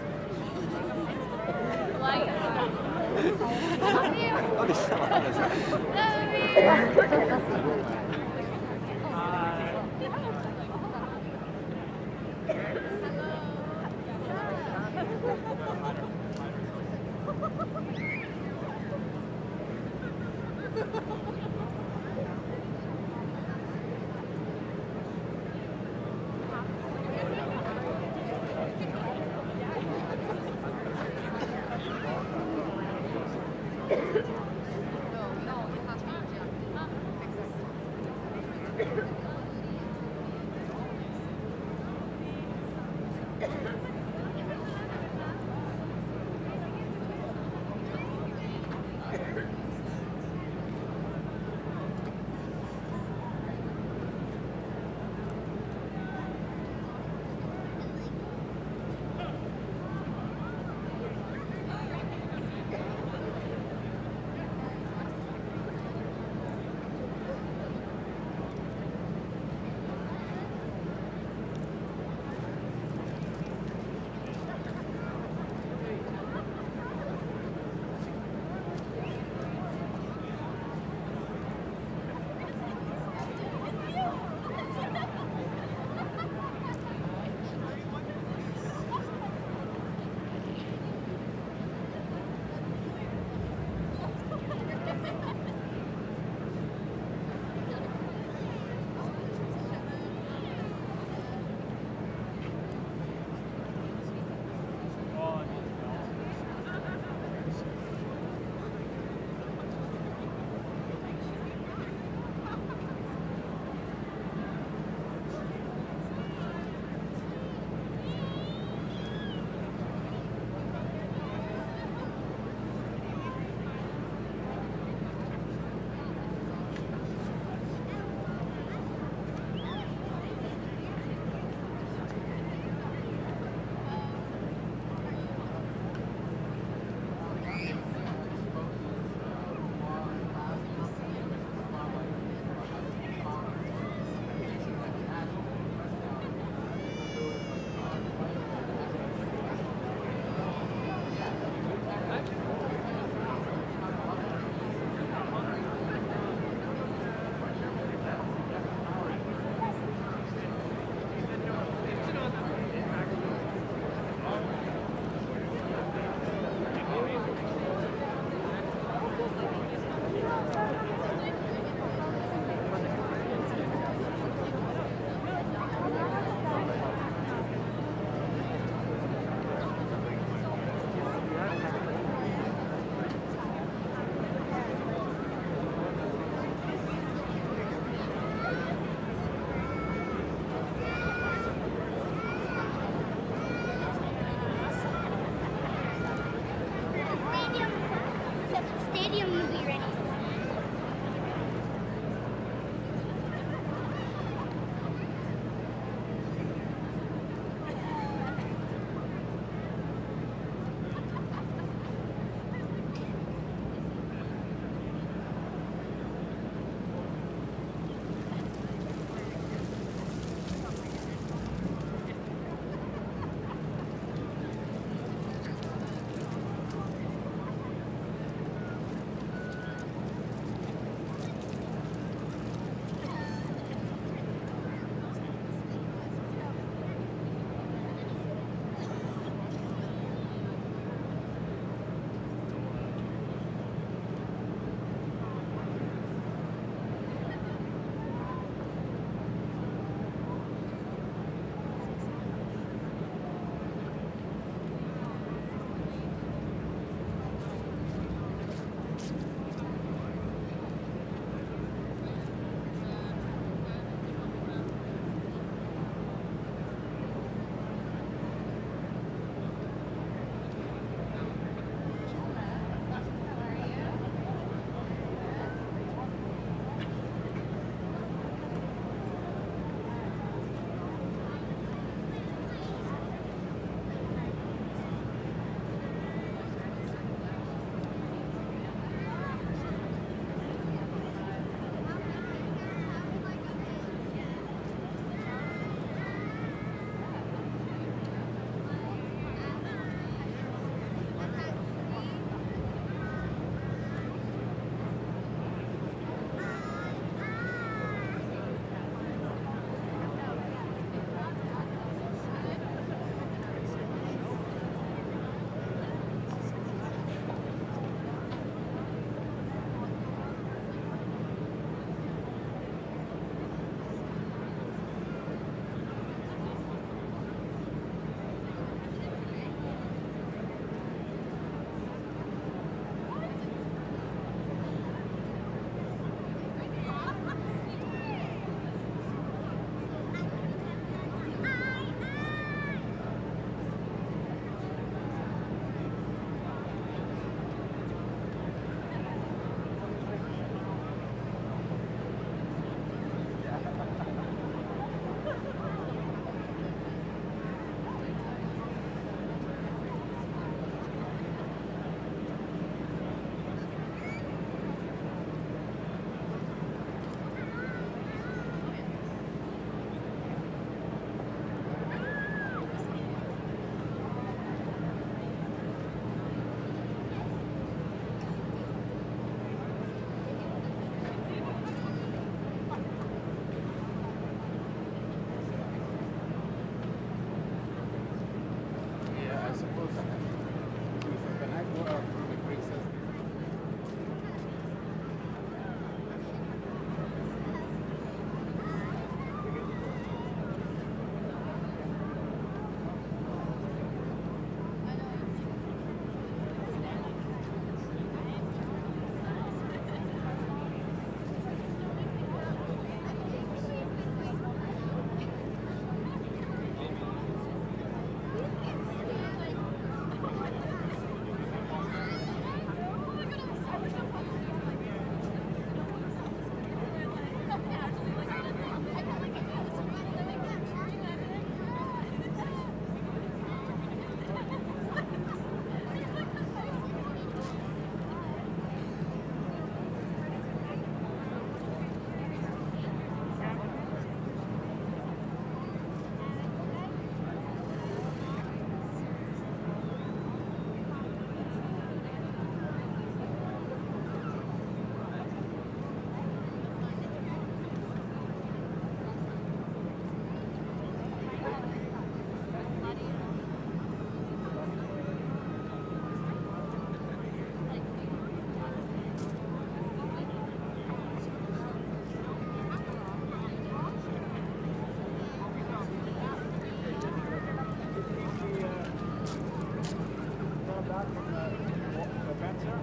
Advance here.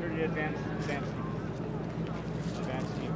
30 advance team. Advance team.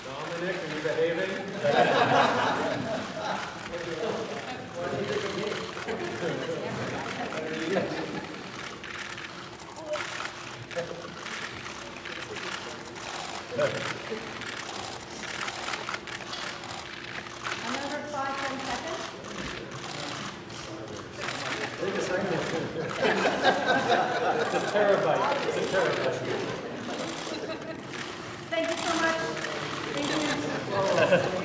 Dominic, are you behaving? What do you think of me? Another 5-10 seconds. Take a second. It's a terabyte. It's a terabyte. Thank you so much. Thank you.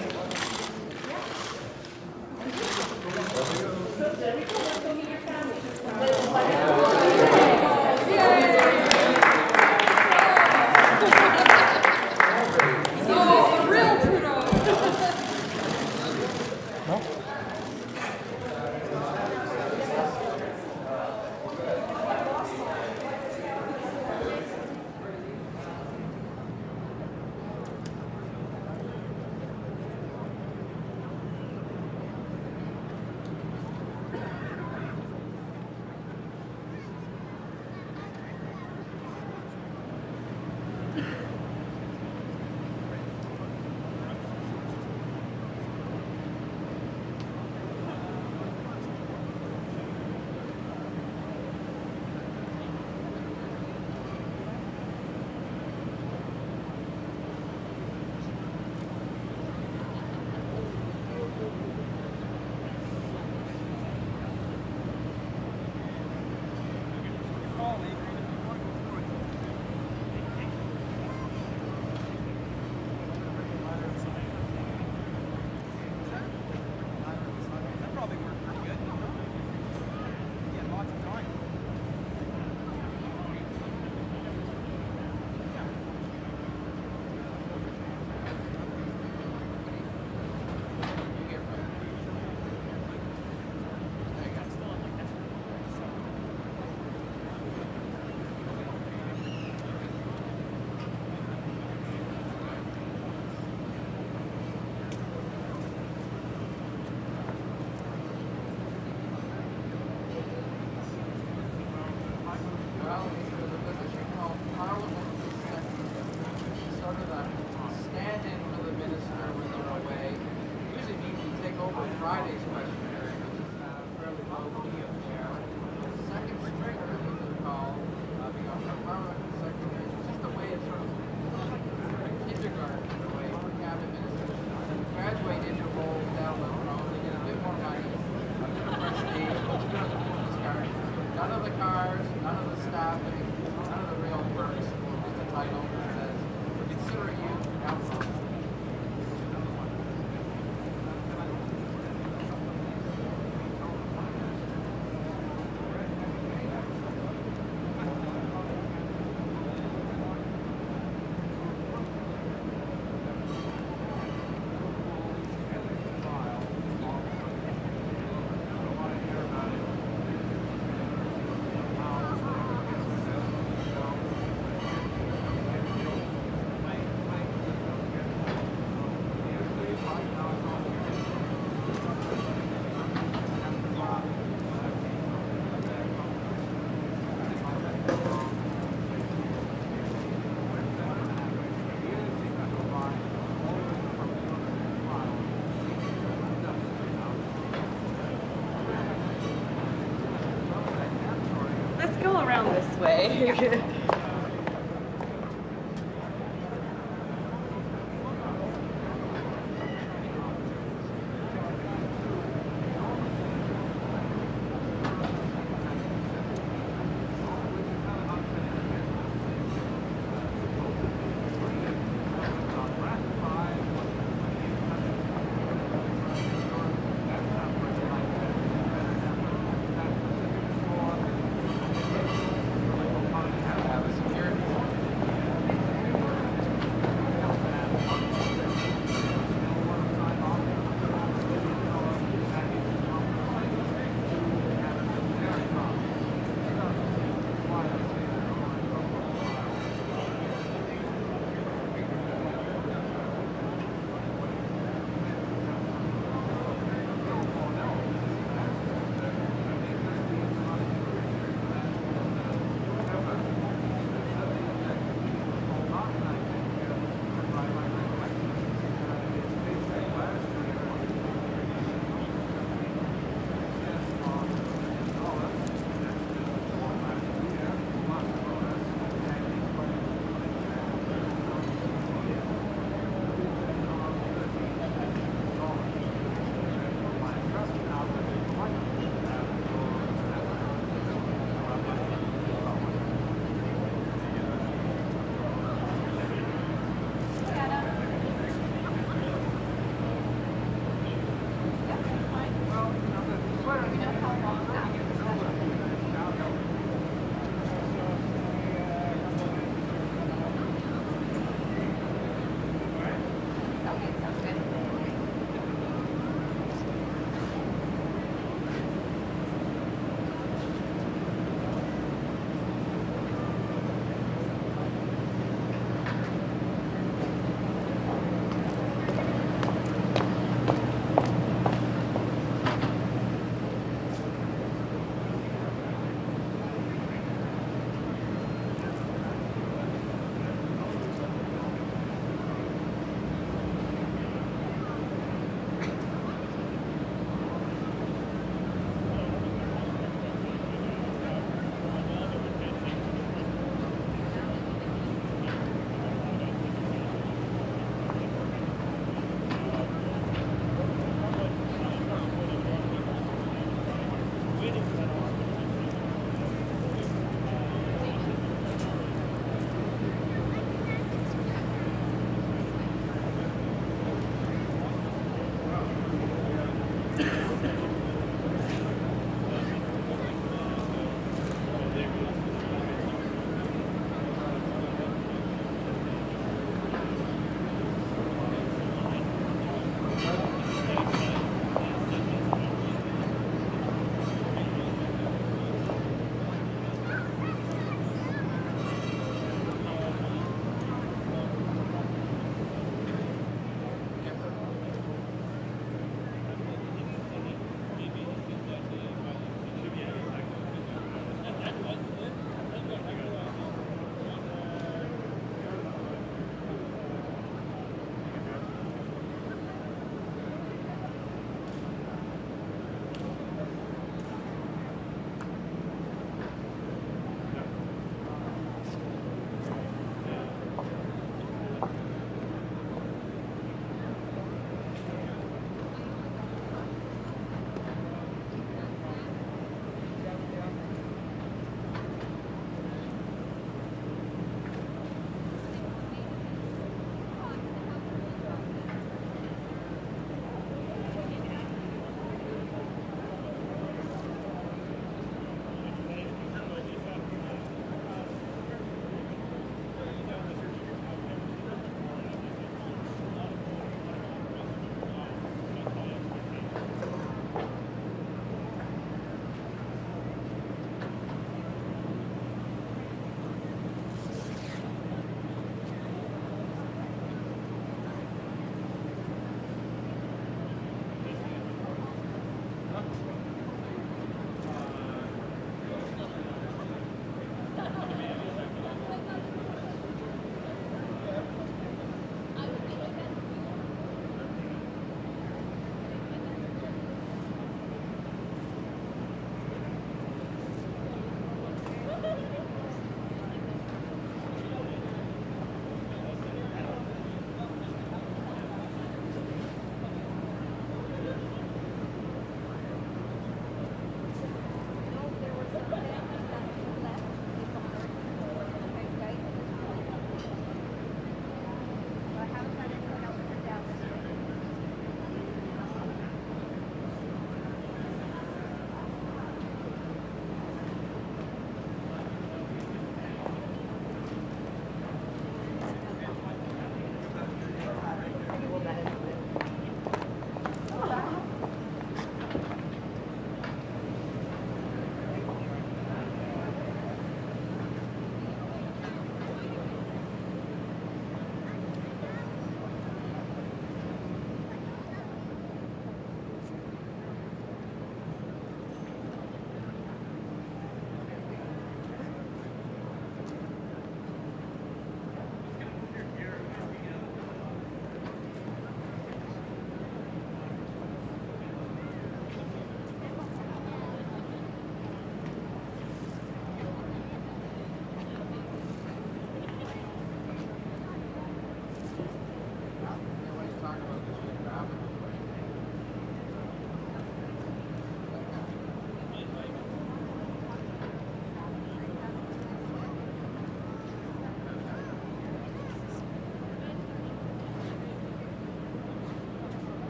around this way.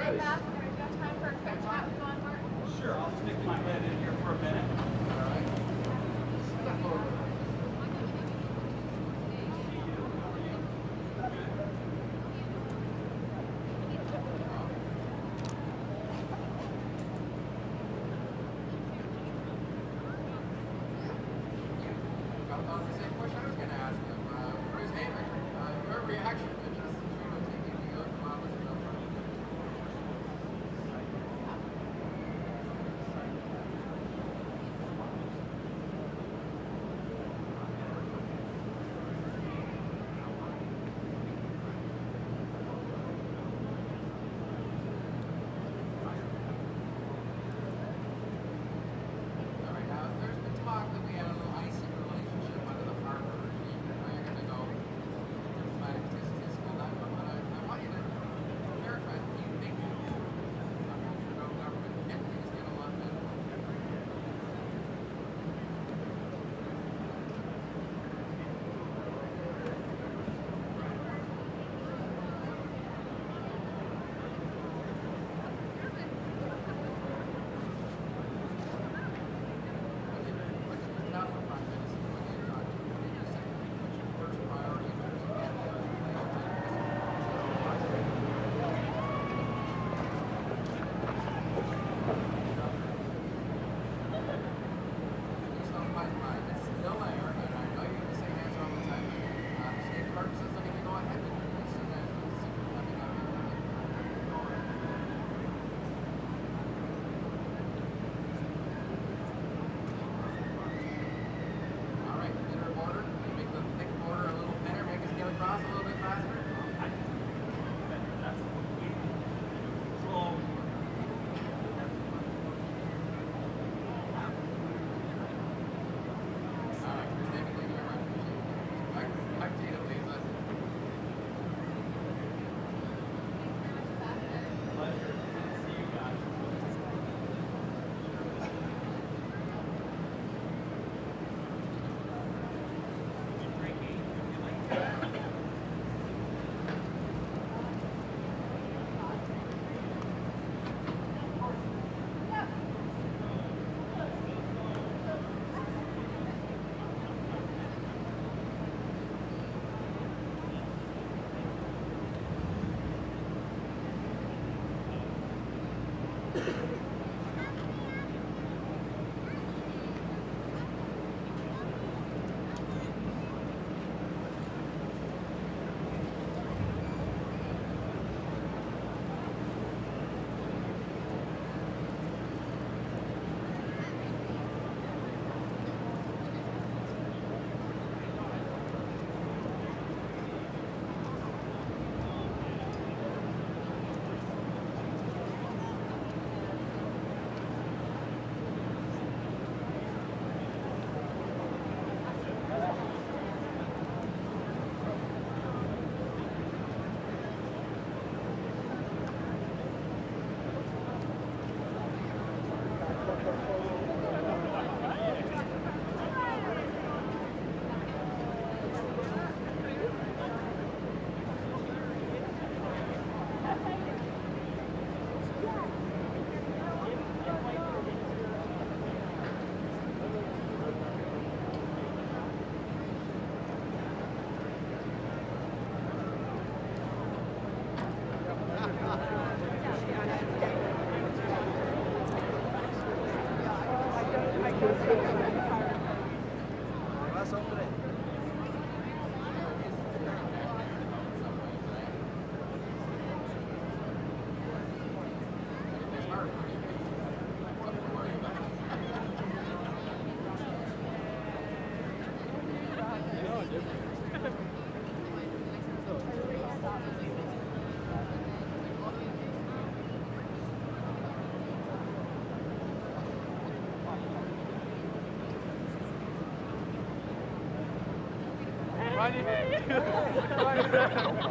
Ambassador, do you have time for a quick chat with John Martin? Sure, I'll stick my head in here for a minute. All right.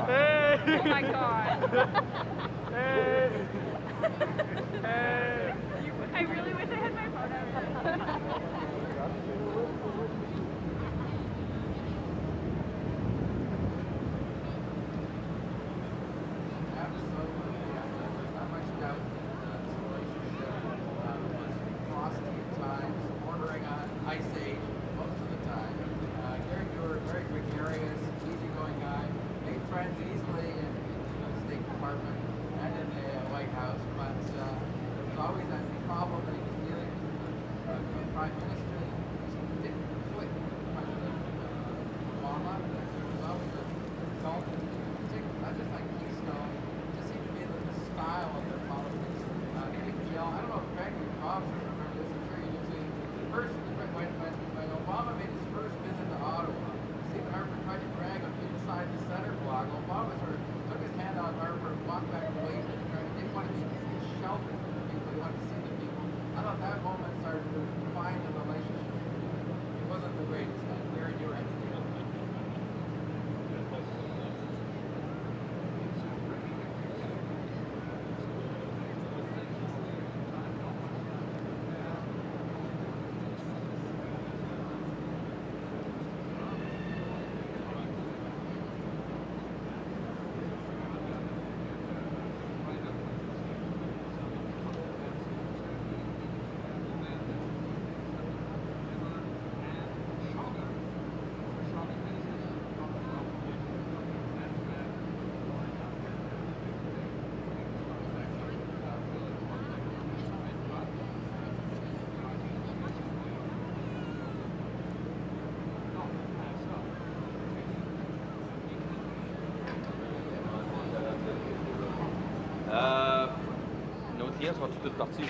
Hey! Oh my god. Hey! Hey! I really wish I had my phone. Absolutely. There's not much that moment started to define the relationship. It wasn't the greatest. Gary, you're right. Nos clients sont toutes parties.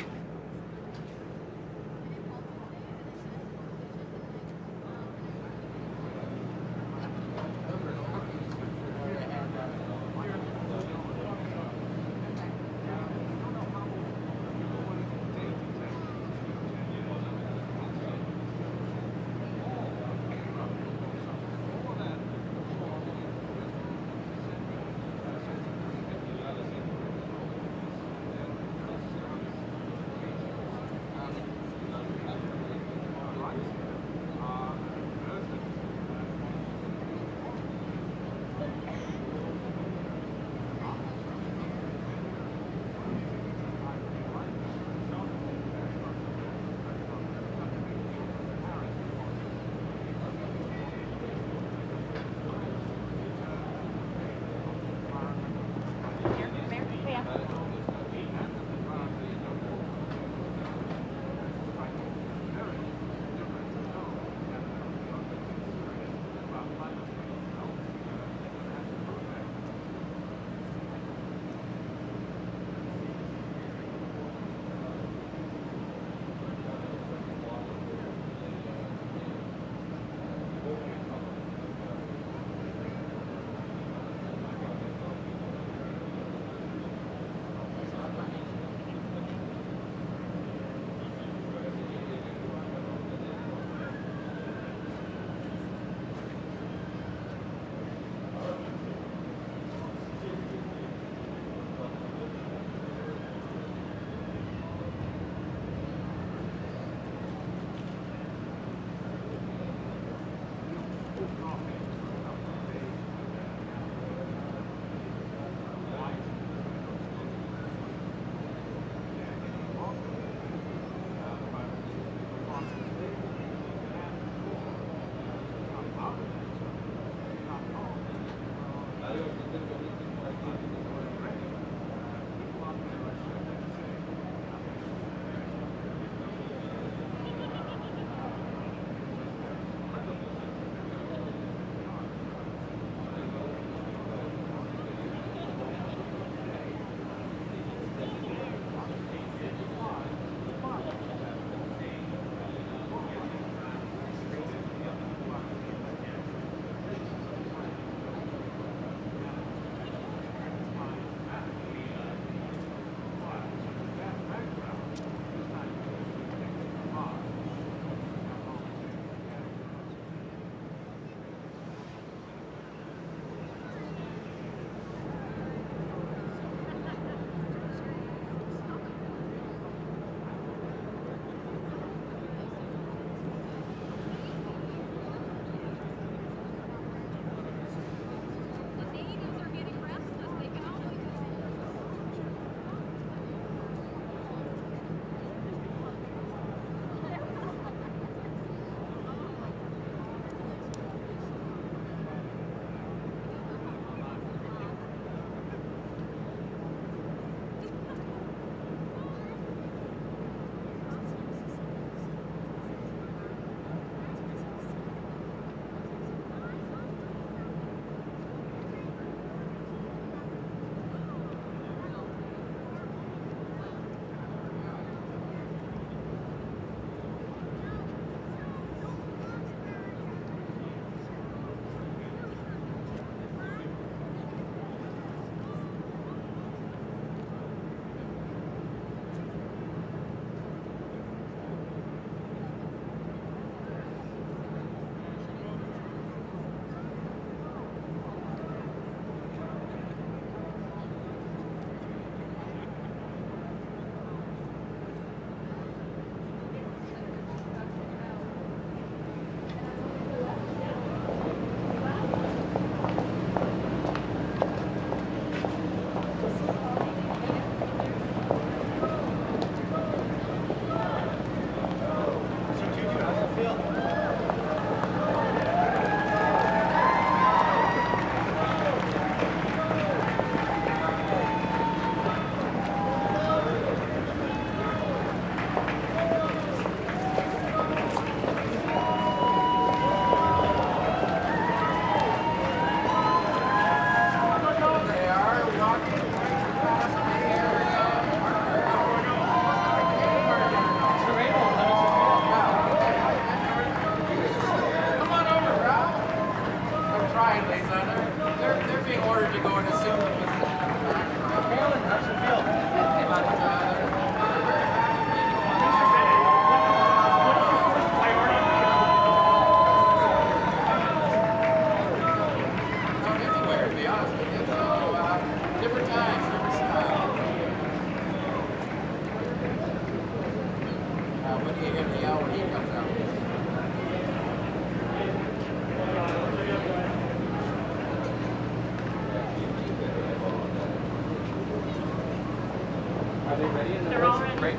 Are they ready? They're all ready. Great.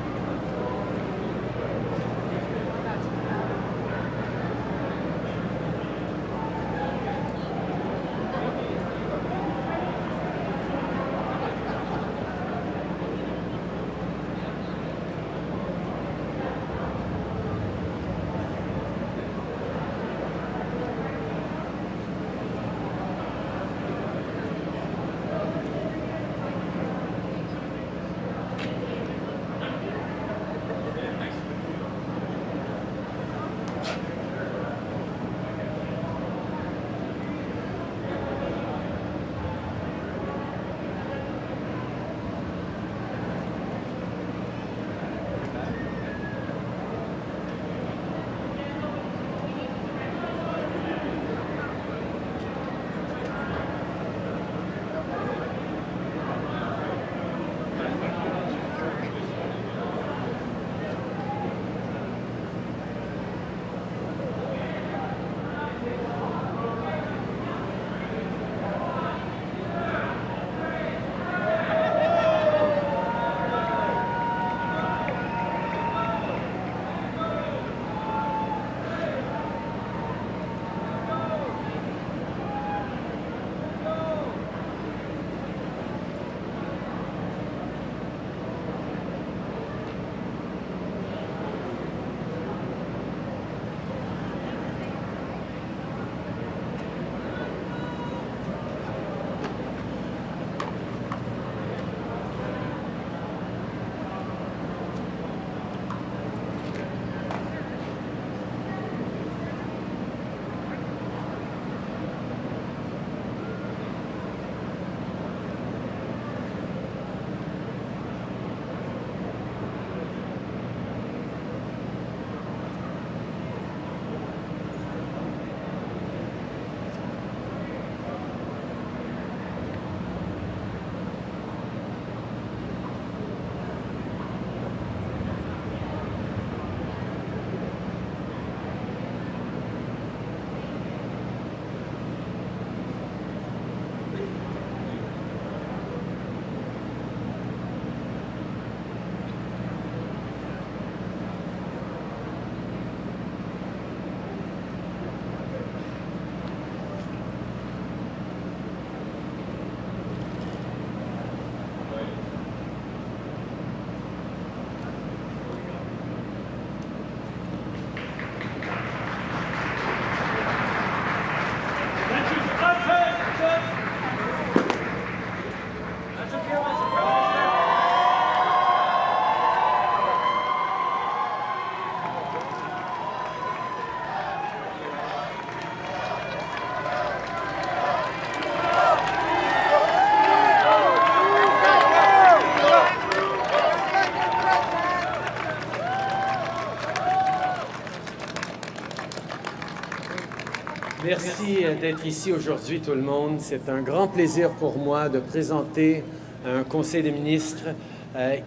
Merci d'être ici aujourd'hui, tout le monde. C'est un grand plaisir pour moi de présenter un Conseil des ministres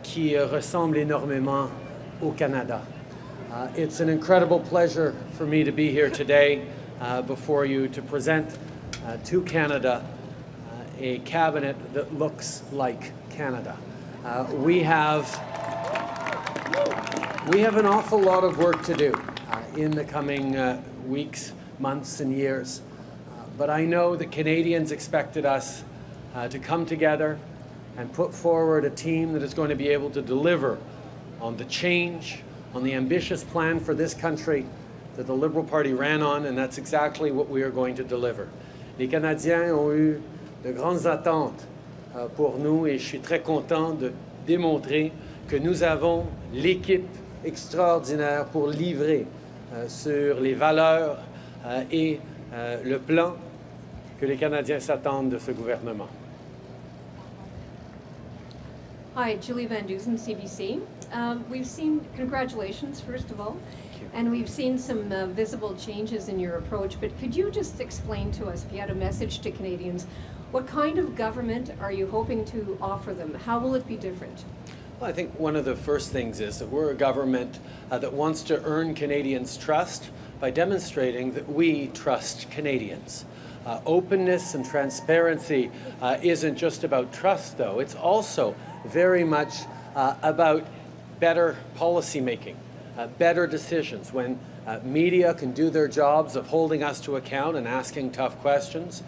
qui ressemble énormément au Canada. It's an incredible pleasure for me to be here today before you to present to Canada a cabinet that looks like Canada. We have an awful lot of work to do in the coming weeks, months and years. But I know that Canadians expected us to come together and put forward a team that is going to be able to deliver on the change, on the ambitious plan for this country that the Liberal Party ran on, and that's exactly what we are going to deliver. Les Canadiens ont eu de grandes attentes pour nous et je suis très content de démontrer que nous avons l'équipe extraordinaire pour livrer sur les valeurs et le plan que les Canadiens s'attendent de ce gouvernement. Hi, Julie Van Dusen, CBC. We've seen, congratulations, first of all, and we've seen some visible changes in your approach, but could you just explain to us, if you had a message to Canadians, what kind of government are you hoping to offer them? How will it be different? Well, I think one of the first things is that we're a government that wants to earn Canadians' trust by demonstrating that we trust Canadians. Openness and transparency isn't just about trust, though. It's also very much about better policy making, better decisions. When media can do their jobs of holding us to account and asking tough questions,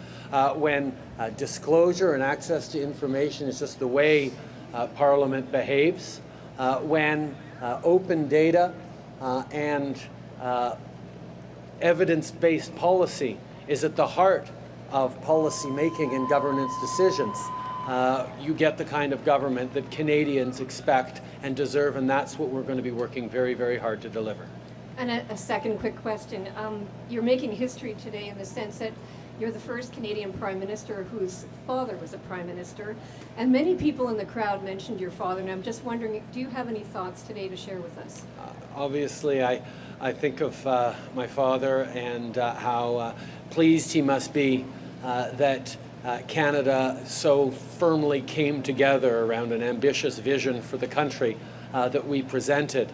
when disclosure and access to information is just the way Parliament behaves, when open data and evidence-based policy is at the heart of policy making and governance decisions, you get the kind of government that Canadians expect and deserve, and that's what we're going to be working very, very hard to deliver. And a second quick question. You're making history today in the sense that you're the first Canadian Prime Minister whose father was a Prime Minister, and many people in the crowd mentioned your father, and I'm just wondering, do you have any thoughts today to share with us? Obviously, I think of my father and how pleased he must be that Canada so firmly came together around an ambitious vision for the country that we presented.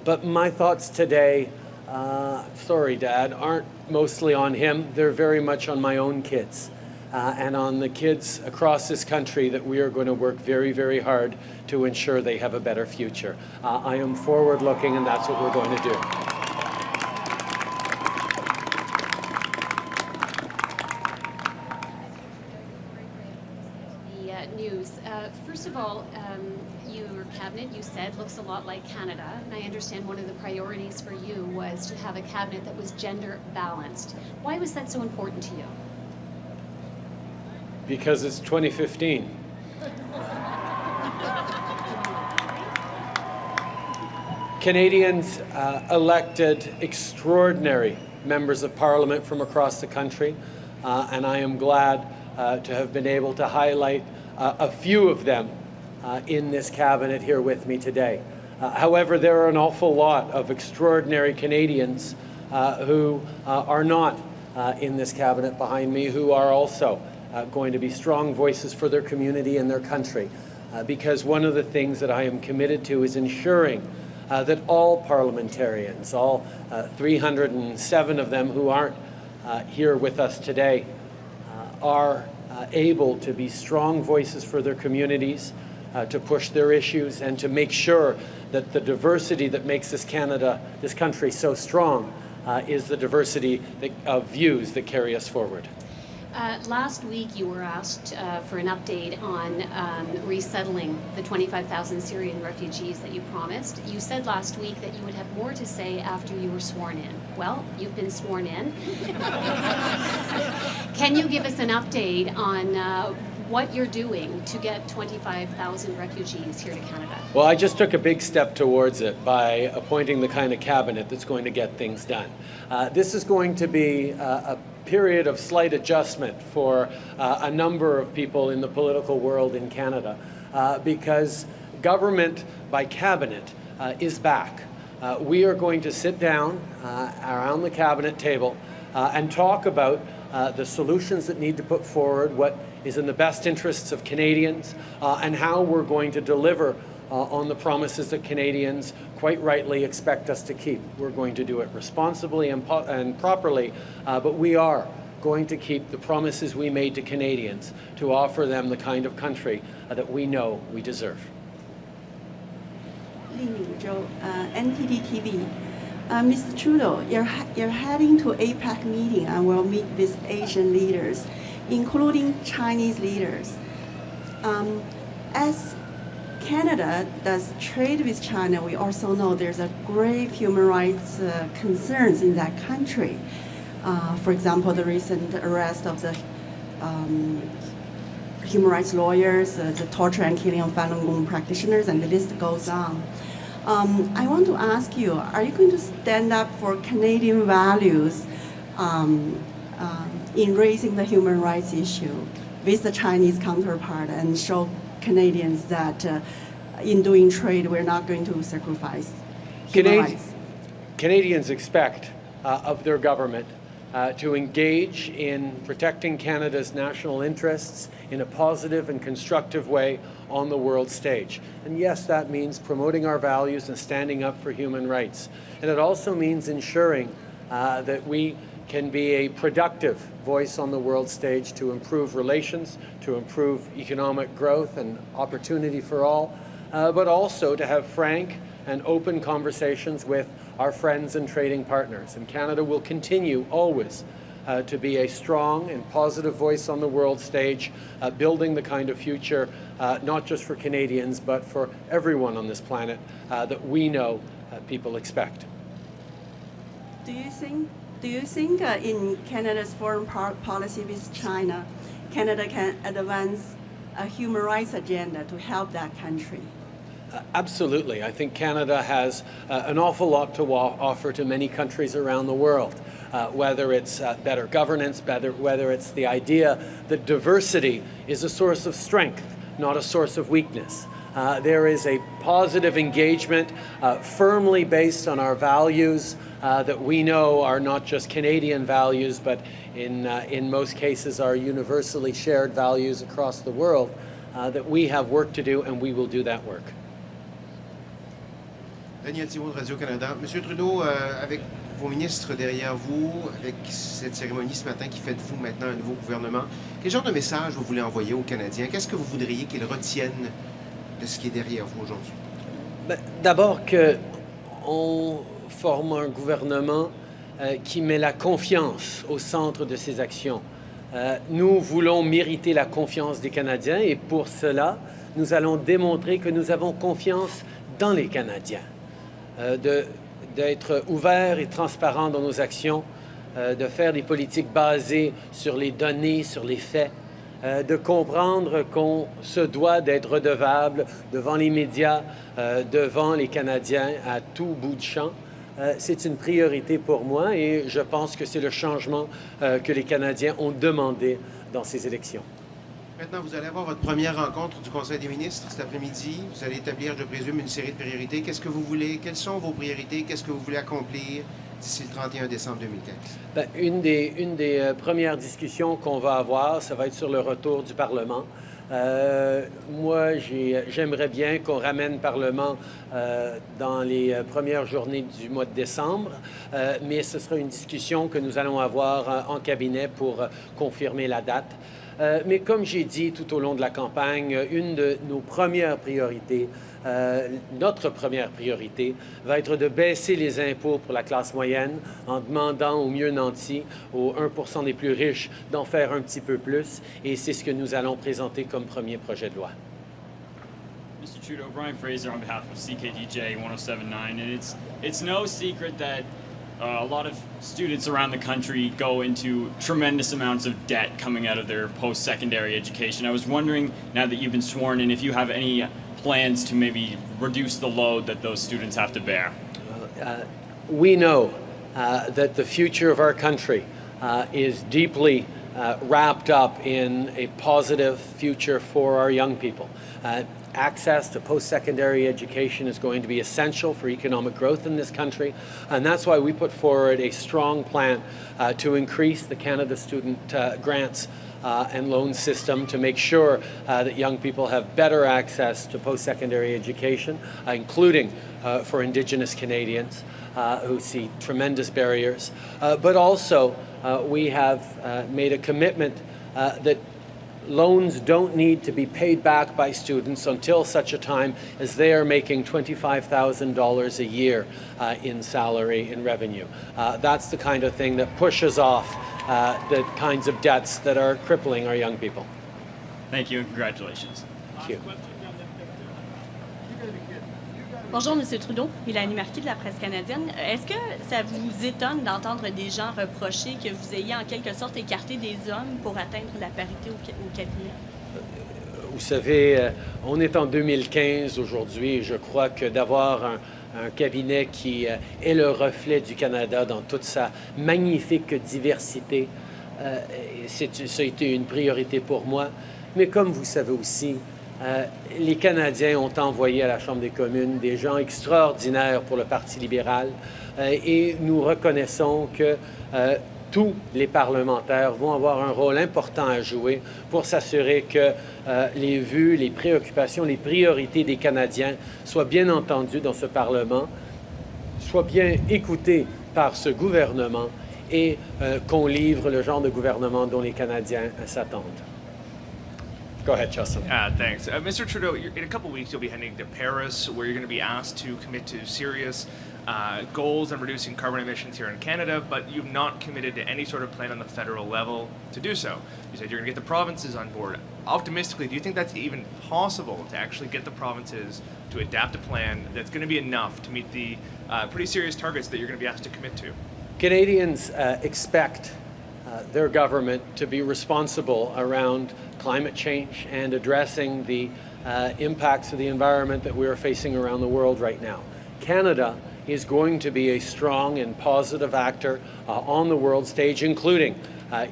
But my thoughts today, sorry Dad, aren't mostly on him. They're very much on my own kids and on the kids across this country that we are going to work very, very hard to ensure they have a better future. I am forward-looking, and that's what we're going to do. News. First of all, your cabinet, you said, looks a lot like Canada, and I understand one of the priorities for you was to have a cabinet that was gender balanced. Why was that so important to you? Because it's 2015. Canadians elected extraordinary members of Parliament from across the country, and I am glad to have been able to highlight a few of them in this cabinet here with me today. However, there are an awful lot of extraordinary Canadians who are not in this cabinet behind me, who are also going to be strong voices for their community and their country. Because one of the things that I am committed to is ensuring that all parliamentarians, all 307 of them who aren't here with us today, are able to be strong voices for their communities, to push their issues, and to make sure that the diversity that makes this country so strong is the diversity of views that carry us forward. Last week you were asked for an update on resettling the 25,000 Syrian refugees that you promised. You said last week that you would have more to say after you were sworn in. Well, you've been sworn in. Can you give us an update on what you're doing to get 25,000 refugees here to Canada? Well, I just took a big step towards it by appointing the kind of cabinet that's going to get things done. This is going to be a period of slight adjustment for a number of people in the political world in Canada because government by cabinet is back. We are going to sit down around the cabinet table and talk about the solutions that need to put forward, what is in the best interests of Canadians, and how we're going to deliver on the promises that Canadians quite rightly expect us to keep. We're going to do it responsibly and properly, but we are going to keep the promises we made to Canadians to offer them the kind of country that we know we deserve. Li Mingzhou, NTD TV. Mr. Trudeau, you're heading to APEC meeting and will meet with Asian leaders, including Chinese leaders. As Canada does trade with China, we also know there's a grave human rights concerns in that country. For example, the recent arrest of the human rights lawyers, the torture and killing of Falun Gong practitioners, and the list goes on. I want to ask you, are you going to stand up for Canadian values in raising the human rights issue with the Chinese counterpart and show Canadians that in doing trade, we're not going to sacrifice human rights? Canadians expect of their government to engage in protecting Canada's national interests in a positive and constructive way on the world stage. And yes, that means promoting our values and standing up for human rights. And it also means ensuring that we can be a productive voice on the world stage to improve relations, to improve economic growth and opportunity for all, but also to have frank and open conversations with our friends and trading partners. And Canada will continue always to be a strong and positive voice on the world stage, building the kind of future not just for Canadians but for everyone on this planet that we know people expect. Do you think in Canada's foreign policy with China, Canada can advance a human rights agenda to help that country? Absolutely. I think Canada has an awful lot to offer to many countries around the world, whether it's better governance, whether it's the idea that diversity is a source of strength, not a source of weakness. There is a positive engagement firmly based on our values that we know are not just Canadian values, but in most cases are universally shared values across the world, that we have work to do and we will do that work. Daniel Thibault de Radio-Canada. Monsieur Trudeau, avec vos ministres derrière vous, avec cette cérémonie ce matin qui fait de vous maintenant un nouveau gouvernement, quel genre de message vous voulez envoyer aux Canadiens? Qu'est-ce que vous voudriez qu'ils retiennent de ce qui est derrière vous aujourd'hui? D'abord qu'on forme un gouvernement qui met la confiance au centre de ses actions. Nous voulons mériter la confiance des Canadiens et pour cela, nous allons démontrer que nous avons confiance dans les Canadiens. D'être ouverts et transparents dans nos actions, de faire des politiques basées sur les données, sur les faits, de comprendre qu'on se doit d'être redevable devant les médias, devant les Canadiens à tout bout de champ. C'est une priorité pour moi et je pense que c'est le changement que les Canadiens ont demandé dans ces élections. Maintenant, vous allez avoir votre première rencontre du Conseil des ministres cet après-midi. Vous allez établir, je présume, une série de priorités. Qu'est-ce que vous voulez? Quelles sont vos priorités? Qu'est-ce que vous voulez accomplir d'ici le 31 décembre 2015? Une des premières discussions qu'on va avoir, ça va être sur le retour du Parlement. Moi, j'aimerais bien qu'on ramène le Parlement dans les premières journées du mois de décembre, mais ce sera une discussion que nous allons avoir en cabinet pour confirmer la date. Mais comme j'ai dit tout au long de la campagne, une de nos premières priorités, notre première priorité, va être de baisser les impôts pour la classe moyenne en demandant aux mieux nantis, aux 1% des plus riches, d'en faire un petit peu plus. Et c'est ce que nous allons présenter comme premier projet de loi. Mr. Trudeau, Brian Fraser on behalf of CKDJ 1079, and it's no secret that a lot of students around the country go into tremendous amounts of debt coming out of their post-secondary education. I was wondering, now that you've been sworn in, if you have any plans to maybe reduce the load that those students have to bear. We know that the future of our country is deeply wrapped up in a positive future for our young people. Access to post-secondary education is going to be essential for economic growth in this country, and that's why we put forward a strong plan to increase the Canada Student Grants and loan system to make sure that young people have better access to post-secondary education, including for Indigenous Canadians who see tremendous barriers. But also, we have made a commitment that loans don't need to be paid back by students until such a time as they are making $25,000 a year in salary and revenue. That's the kind of thing that pushes off the kinds of debts that are crippling our young people. Thank you and congratulations. Thank you. Bonjour, M. Trudeau, Mélanie Marquis de la presse canadienne. Est-ce que ça vous étonne d'entendre des gens reprocher que vous ayez en quelque sorte écarté des hommes pour atteindre la parité au cabinet? Vous savez, on est en 2015 aujourd'hui et je crois que d'avoir un cabinet qui est le reflet du Canada dans toute sa magnifique diversité, ça a été une priorité pour moi. Mais comme vous savez aussi, les Canadiens ont envoyé à la Chambre des communes des gens extraordinaires pour le Parti libéral et nous reconnaissons que tous les parlementaires vont avoir un rôle important à jouer pour s'assurer que les vues, les préoccupations, les priorités des Canadiens soient bien entendues dans ce Parlement, soient bien écoutées par ce gouvernement et qu'on livre le genre de gouvernement dont les Canadiens s'attendent. Go ahead, Justin. Thanks. Mr. Trudeau, in a couple weeks you'll be heading to Paris, where you're going to be asked to commit to serious goals on reducing carbon emissions here in Canada, but you've not committed to any sort of plan on the federal level to do so. You said you're going to get the provinces on board. Optimistically, do you think that's even possible to actually get the provinces to adapt a plan that's going to be enough to meet the pretty serious targets that you're going to be asked to commit to? Canadians expect their government to be responsible around climate change and addressing the impacts of the environment that we are facing around the world right now. Canada is going to be a strong and positive actor on the world stage, including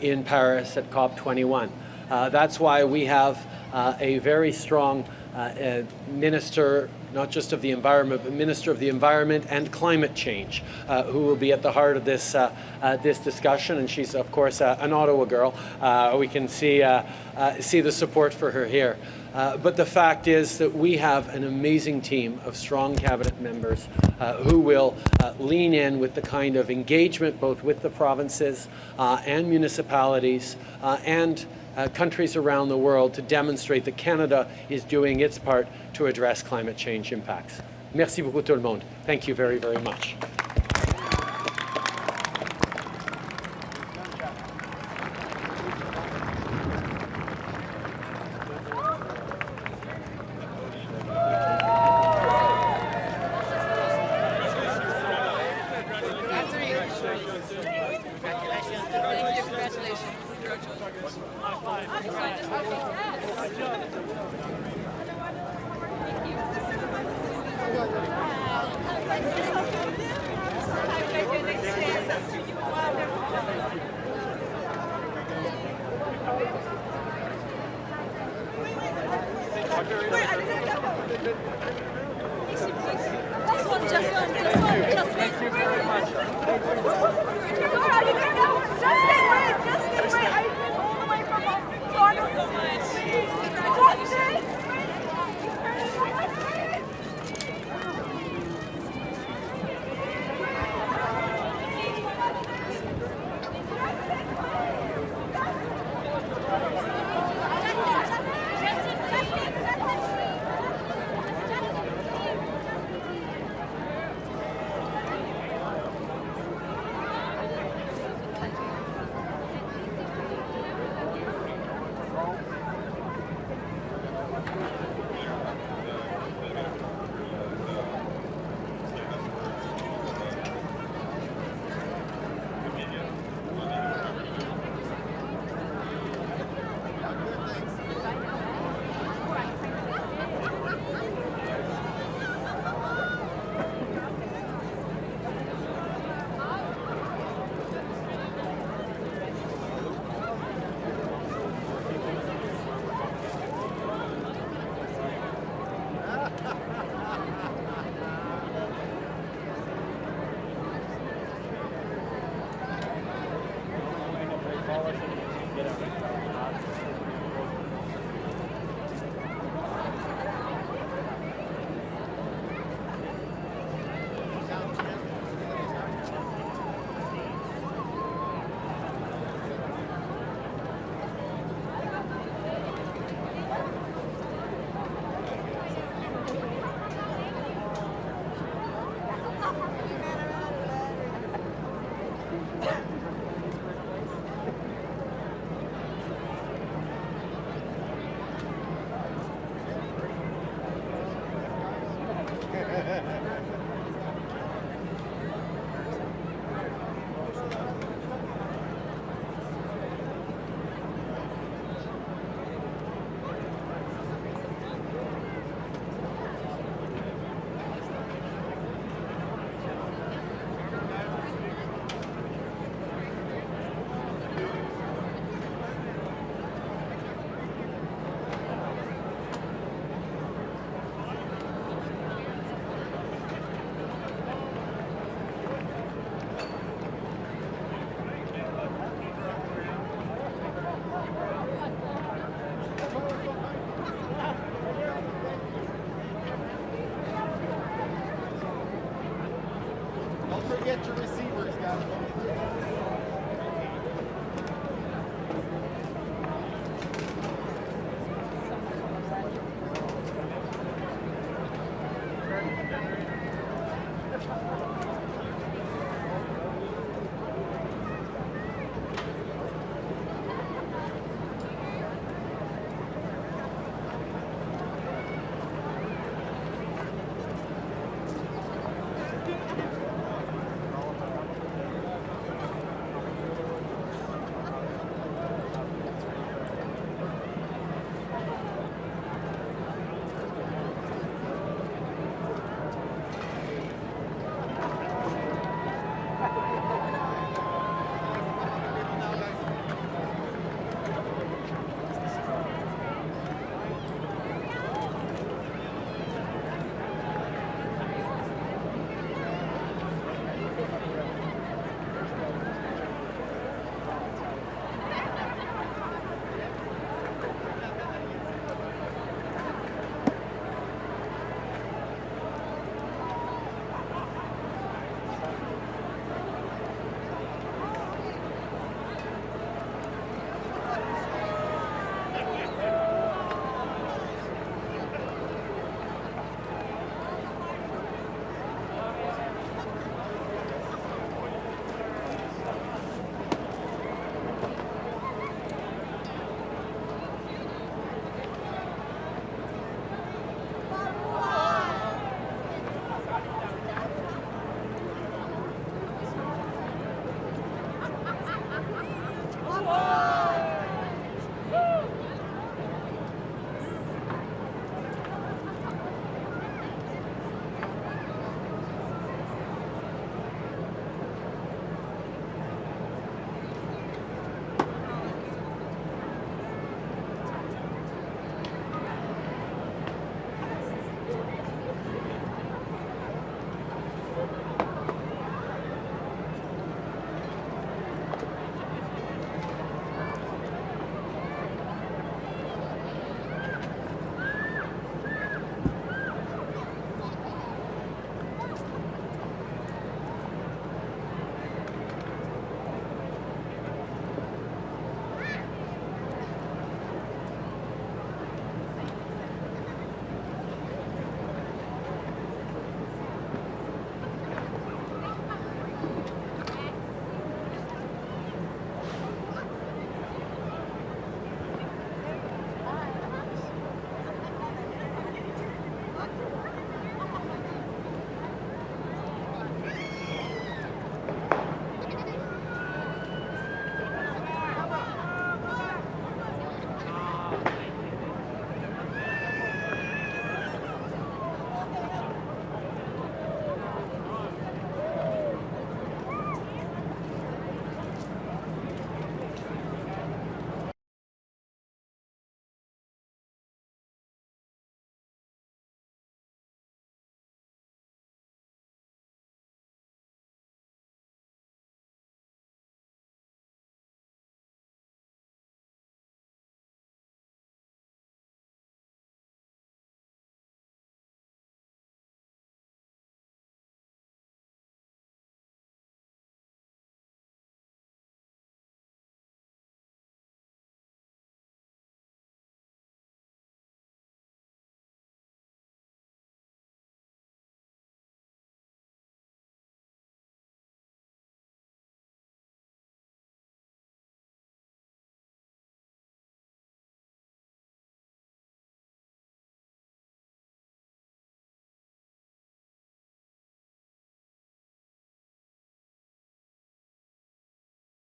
in Paris at COP21. That's why we have a very strong minister, not just of the environment, but Minister of the Environment and Climate Change, who will be at the heart of this this discussion. And she's, of course, an Ottawa girl. We can see the support for her here. But the fact is that we have an amazing team of strong cabinet members who will lean in with the kind of engagement both with the provinces and municipalities and countries around the world to demonstrate that Canada is doing its part to address climate change impacts. Merci beaucoup tout le monde. Thank you very, very much. Don't forget your receivers, guys.